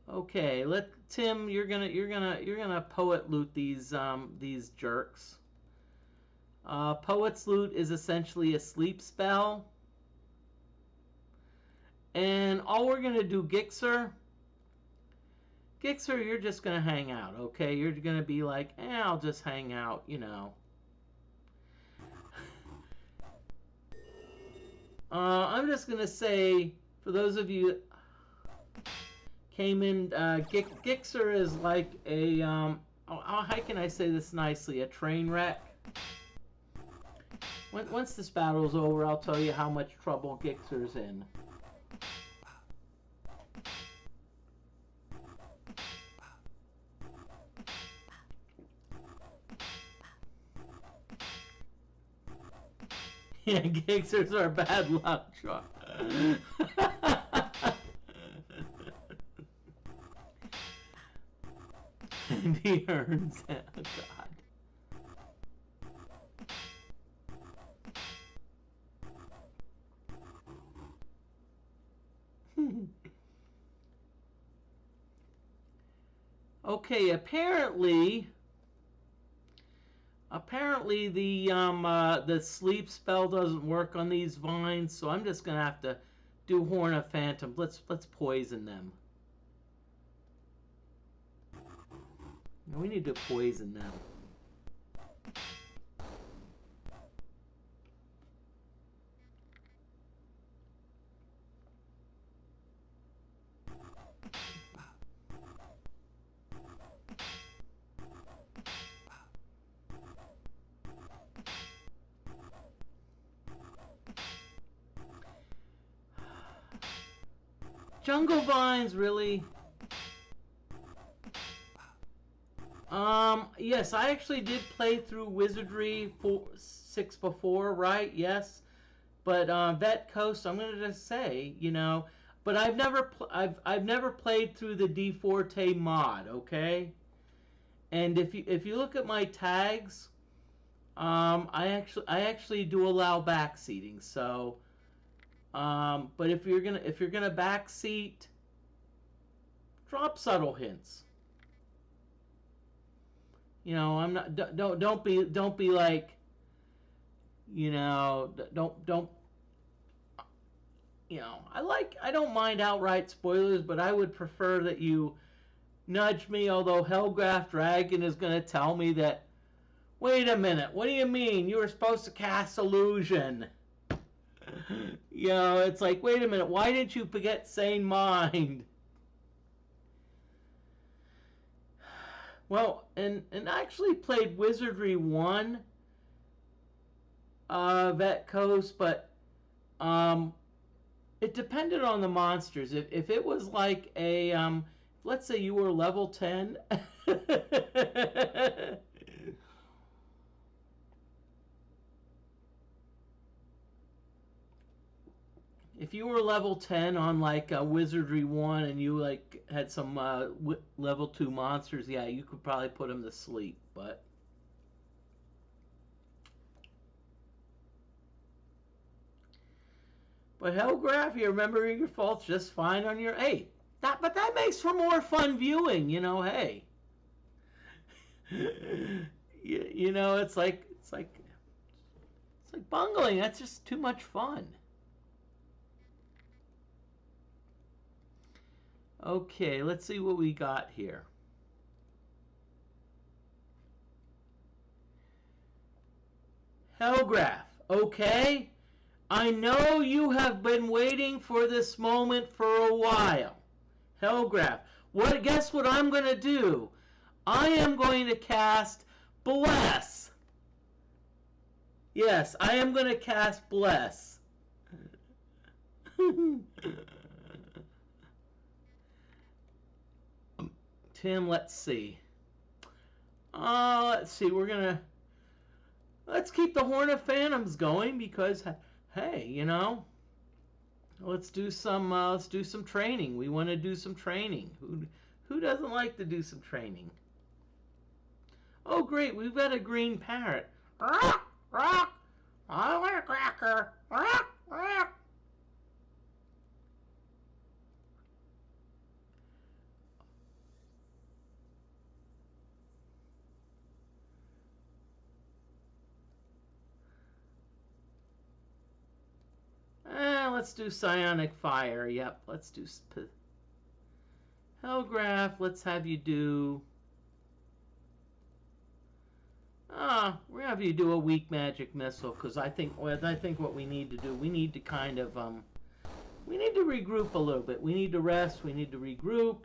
Okay, Tim, you're gonna poet loot these jerks. Poet's loot is essentially a sleep spell. And all we're gonna do, Gixer, you're just gonna hang out, okay? You're gonna be like, I'll just hang out, you know. I'm just gonna say, for those of you that came in, Gixer is like a, how can I say this nicely? A train wreck. Once this battle's over, I'll tell you how much trouble Gixer's in. Yeah, Gixers are bad luck, Sean. And he earns it. Oh, God. Okay, apparently the sleep spell doesn't work on these vines, so I'm just gonna have to do Horn of Phantom. Let's poison them. We need to poison them. Jungle Vines, really? Yes, I actually did play through Wizardry 6 before, right? Yes. But Vet Coast, I'm gonna just say, you know, but I've never played through the DFortae mod, okay? And if you look at my tags, I actually do allow backseating, so But if you're gonna backseat, drop subtle hints. You know, I'm not. Don't be like. You know, don't. You know, I don't mind outright spoilers, but I would prefer that you nudge me. Although Hellgraph Dragon is gonna tell me that. Wait a minute. What do you mean? You were supposed to cast illusion. You know, it's like, wait a minute. Why didn't you forget Sane Mind? Well, and I actually played Wizardry 1 Vet Coast, but um, it depended on the monsters. If it was like a, let's say you were level 10. If you were level 10 on like Wizardry 1 and you like had some level 2 monsters, yeah, you could probably put them to sleep, but Hellgraph, you remember your faults just fine on your 8. But that makes for more fun viewing, you know, hey. You know, it's like bungling. That's just too much fun. Okay, let's see what we got here. Hellgraph, okay? I know you have been waiting for this moment for a while. Hellgraph, guess what I'm going to do? I am going to cast Bless. Yes, I am going to cast Bless. Tim, let's see. Let's see. Let's keep the Horn of Phantoms going because, hey, you know, let's do some training. We want to do some training. Who doesn't like to do some training? Oh, great. We've got a green parrot. Rock, rock. I want a cracker. Rock, rock. Let's do Psionic Fire. Yep, let's do Hellgraph. Let's have you do. We're gonna have you do a weak magic missile because I think what we need to do, we need to kind of we need to regroup a little bit. We need to rest. We need to regroup.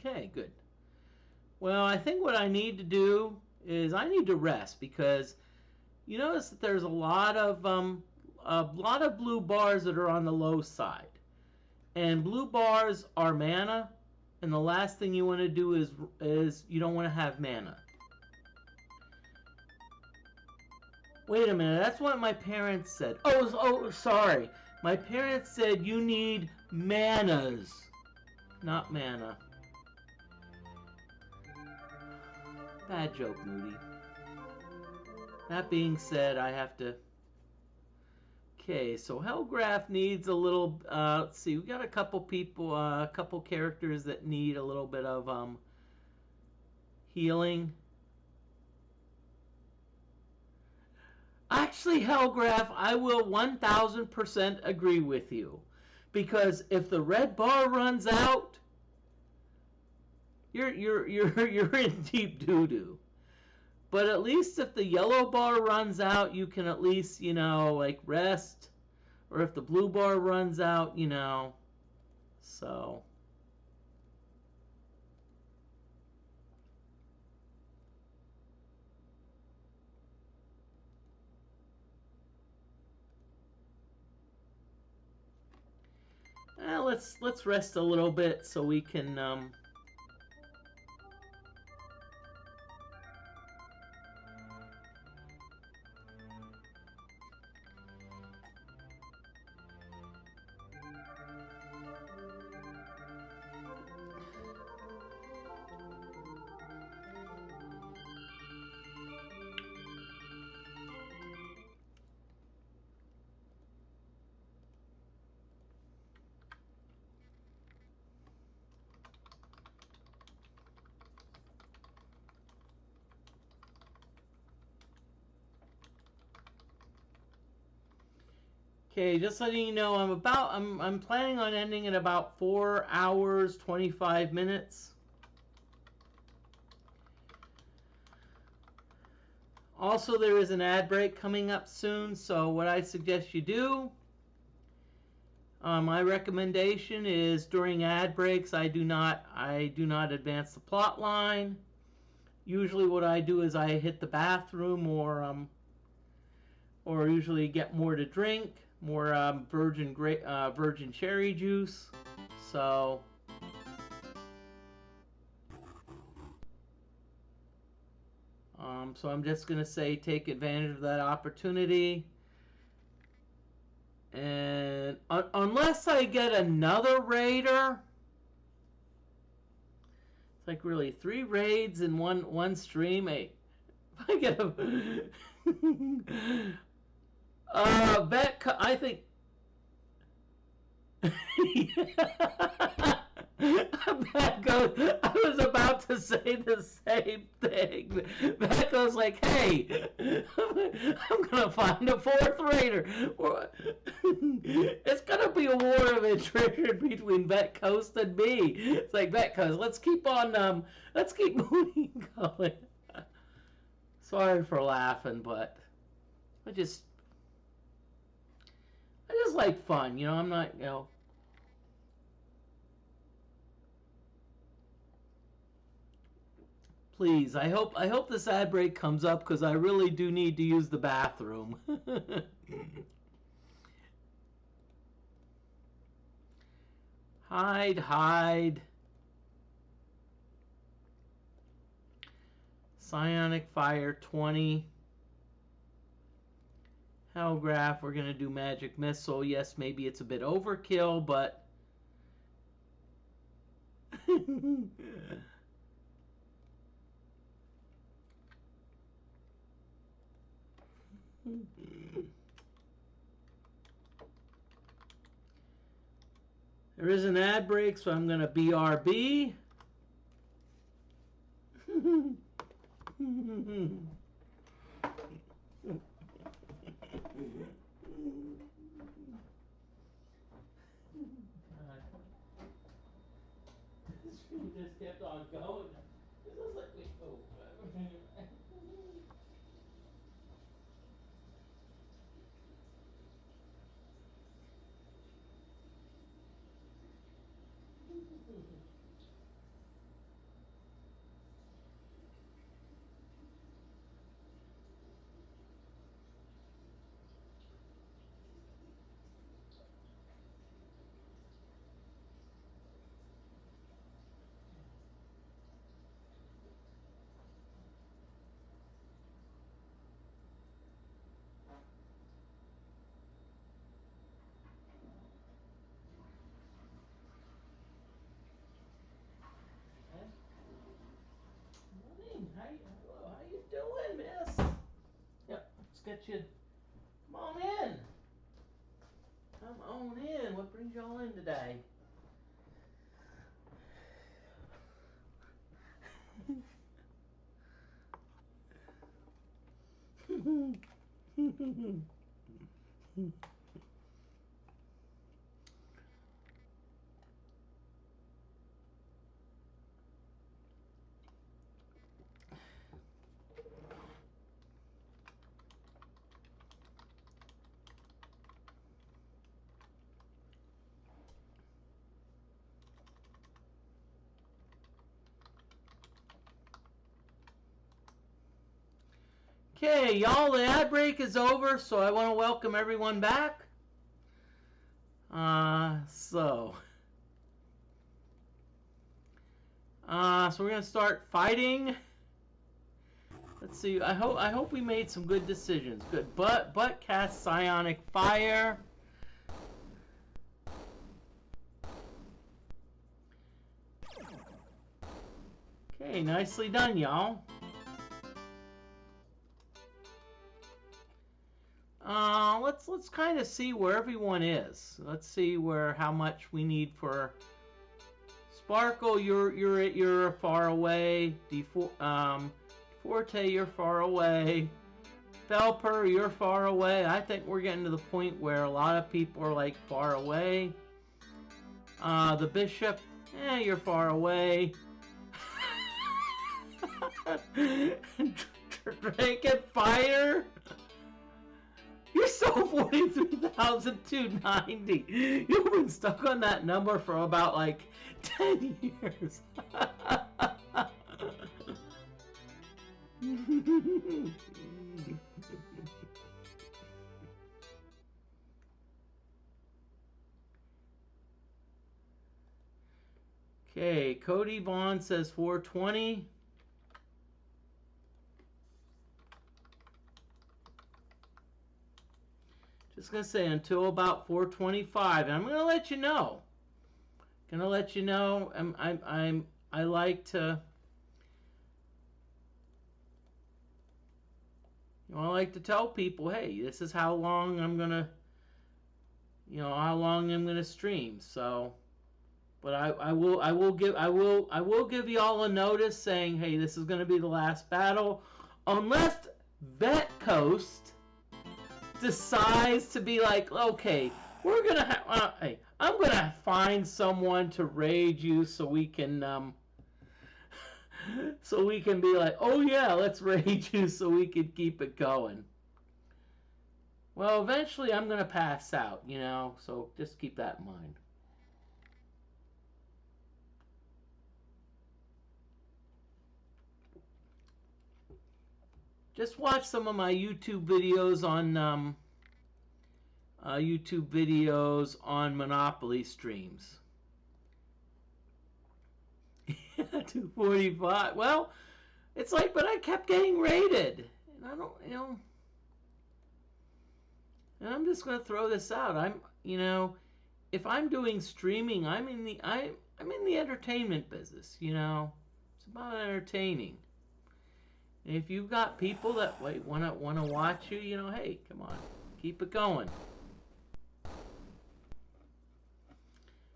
Okay, good. Well, I think what I need to do is I need to rest because you notice that there's a lot of blue bars that are on the low side, and blue bars are mana, and the last thing you want to do is you don't want to have mana. Wait a minute, that's what my parents said. Oh, sorry. My parents said you need manas, not mana. Bad joke, Moody. That being said, I have to... Okay, so Hellgraph needs a little... let's see, we got a couple people, a couple characters that need a little bit of healing. Actually, Hellgraph, I will 1000% agree with you. Because if the red bar runs out, you're in deep doo-doo. But at least if the yellow bar runs out, you can at least, you know, like rest. Or if the blue bar runs out, you know. So. Let's rest a little bit so we can Okay, just letting you know, I'm planning on ending in about 4 hours 25 minutes. Also, there is an ad break coming up soon, so what I suggest you do, my recommendation is during ad breaks, I do not advance the plot line. Usually, what I do is I hit the bathroom or usually get more to drink, more virgin cherry juice. So. So I'm just going to say take advantage of that opportunity. And unless I get another raider, it's like really 3 raids in one stream. If I get a I think That goes, I was about to say the same thing. That goes like, hey, I'm going to find a 4th raider. It's going to be a war of attrition between Vet Coast and me. It's like, Vet Coast, let's keep moving going. Sorry for laughing, but I just like fun, you know, I'm not, you know. Please, I hope this ad break comes up because I really do need to use the bathroom. Hide. Psionic Fire 20. Hellgraph, we're going to do Magic Missile. Yes, maybe it's a bit overkill, but... There is an ad break, so I'm going to BRB. This stream just kept on going. This is like, wait, oh. How you doing, miss? Yep, let's get you. Come on in. Come on in. What brings y'all in today? Okay, y'all, the ad break is over, so I want to welcome everyone back. So we're gonna start fighting. Let's see. I hope we made some good decisions. Good. Butt cast Psionic Fire. Okay, nicely done, y'all. Let's kind of see where everyone is. Let's see how much we need for Sparkle. You're far away. DFortae, you're far away. Felper, you're far away. I think we're getting to the point where a lot of people are like far away. The Bishop, you're far away. Drinking Fire, you're still 43,290. You've been stuck on that number for about like 10 years. Okay, Cody Vaughn says 420. Just gonna say until about 425, and I'm gonna let you know. Gonna let you know. I like to. I like to tell people, hey, this is how long I'm gonna. How long I'm gonna stream. So, but I will give y'all a notice saying, hey, this is gonna be the last battle, unless Vet Coast decides to be like, okay, we're gonna have, hey, I'm gonna find someone to raid you so we can be like, oh yeah, let's raid you so we can keep it going. Well, eventually I'm gonna pass out, so just keep that in mind. Just watch some of my YouTube videos on Monopoly streams. 245. Well, it's like, but I kept getting raided, and I don't, And I'm just gonna throw this out. If I'm doing streaming, I'm in the entertainment business. It's about entertaining. And if you've got people that wanna watch you, hey, come on, keep it going.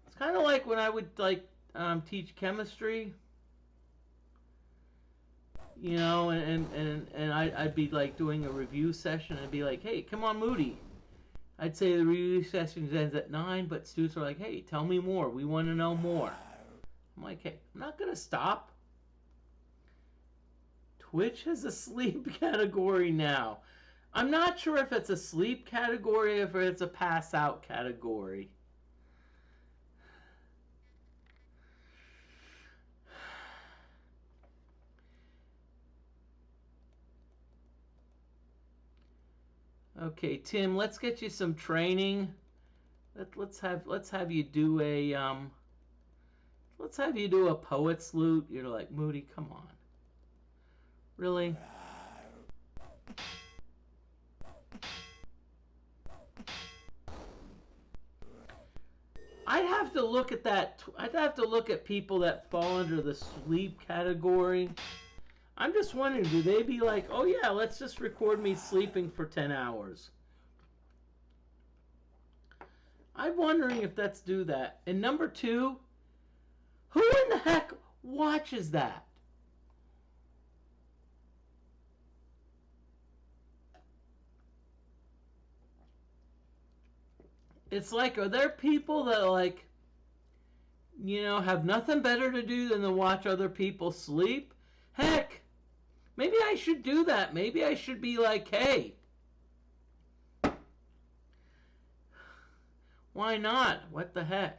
It's kind of like when I would teach chemistry, and I'd be like doing a review session and I'd be like, hey, come on, Moody. I'd say the review session ends at 9, but students are like, hey, tell me more. We want to know more. I'm like, hey, I'm not gonna stop. Twitch has a sleep category now. I'm not sure if it's a sleep category or if it's a pass out category. Okay, Tim, let's get you some training. Let's have you do a poet's lute. You're like, Moody, come on. Really? I'd have to look at that. I'd have to look at people that fall under the sleep category. I'm just wondering, do they be like, oh yeah, let's just record me sleeping for 10 hours? I'm wondering if that's do that. And number 2, who in the heck watches that? It's like, are there people that like, have nothing better to do than to watch other people sleep? Heck, maybe I should do that. Maybe I should be like, hey, why not? What the heck?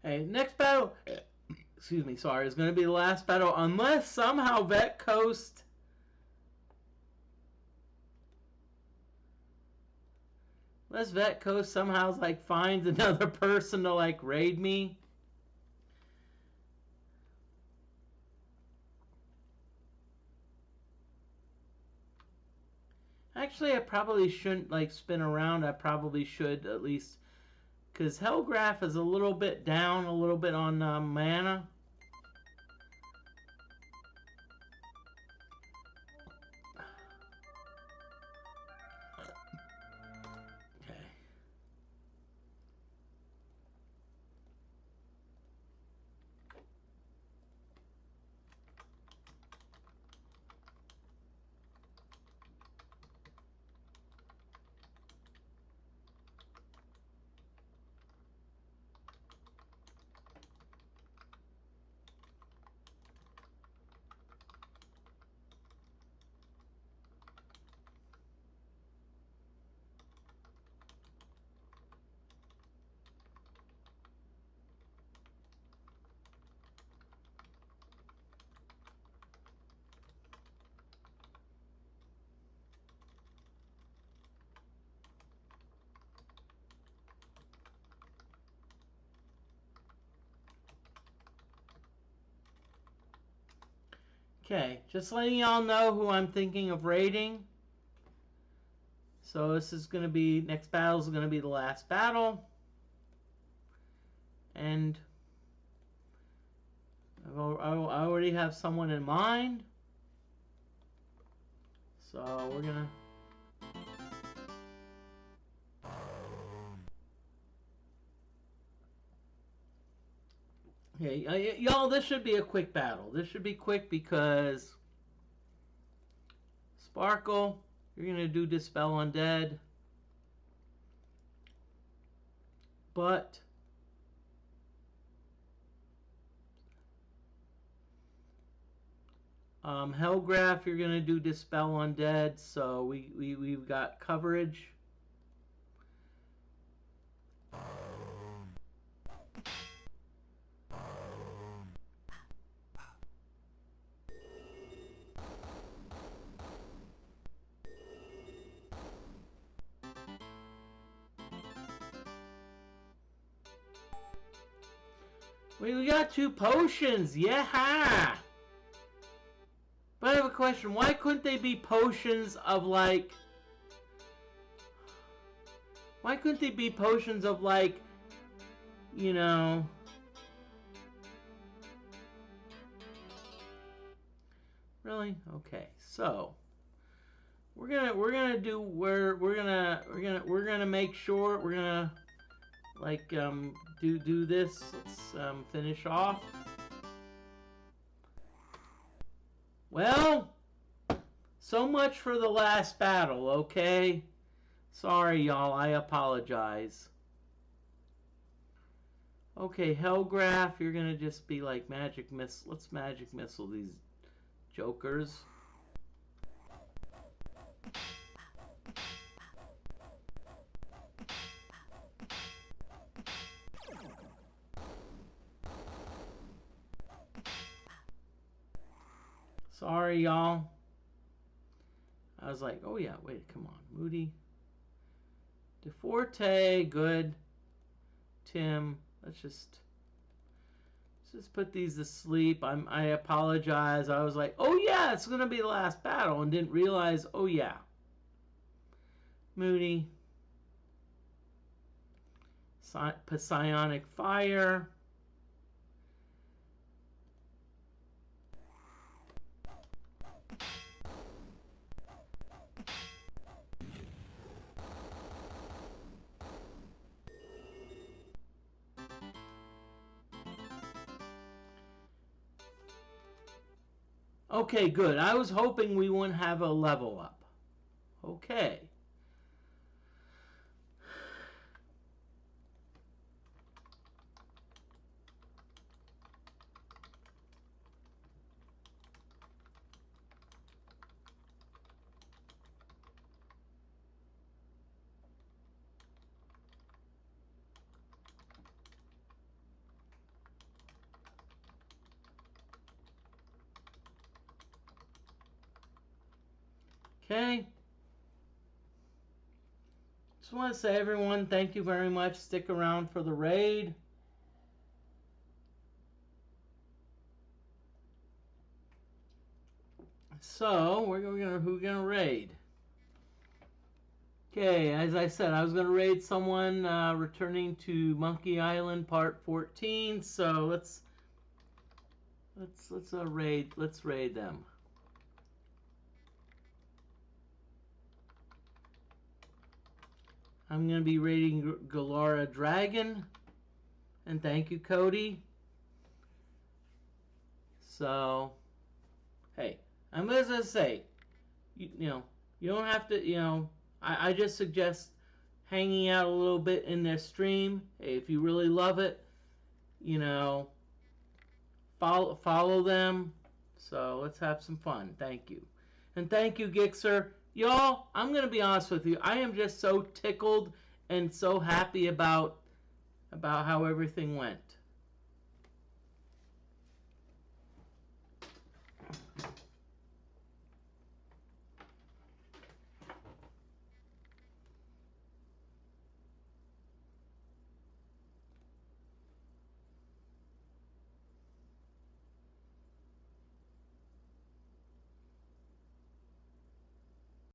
Hey, next battle, excuse me, sorry, is going to be the last battle unless somehow Vet Coast Unless Vetco somehow like finds another person to like raid me. Actually, I probably shouldn't like spin around. I probably should at least, because Hellgraph is a little bit down, a little bit on mana. Okay. Okay, just letting y'all know who I'm thinking of raiding. So this is going to be, next battle is going to be the last battle. And I already have someone in mind. So we're going to... Okay, y'all, this should be a quick battle. This should be quick because Sparkle, you're going to do Dispel Undead. But Hellgraph, you're going to do Dispel Undead, so we've got coverage. We got 2 potions, yeah! But I have a question, why couldn't they be potions of like... Why couldn't they be potions of like, you know... Really? Okay, so... We're gonna make sure we're gonna like do this. Let's finish off. Well, so much for the last battle, okay? Sorry, y'all, I apologize. Okay, Hellgraph, you're gonna just be like magic missile. Let's magic missile these jokers. Sorry, y'all. I was like, oh yeah, wait, come on. Moody. DeForte, good. Tim, let's just put these to sleep. I apologize. I was like, oh yeah, it's gonna be the last battle, and didn't realize, oh yeah. Moody. Psionic Fire. Okay, good. I was hoping we wouldn't have a level up. Okay. Okay. Just want to say, everyone, thank you very much. Stick around for the raid. So, who gonna raid? Okay, as I said, I was gonna raid someone returning to Monkey Island Part 14. So let's raid them. I'm gonna be raiding Galara Dragon, and thank you, Cody. So, hey, I'm gonna say, you know, you don't have to, I just suggest hanging out a little bit in their stream. Hey, if you really love it, follow them. So let's have some fun. Thank you. And thank you, Gixer. Y'all, I'm going to be honest with you. I am just so tickled and so happy about how everything went.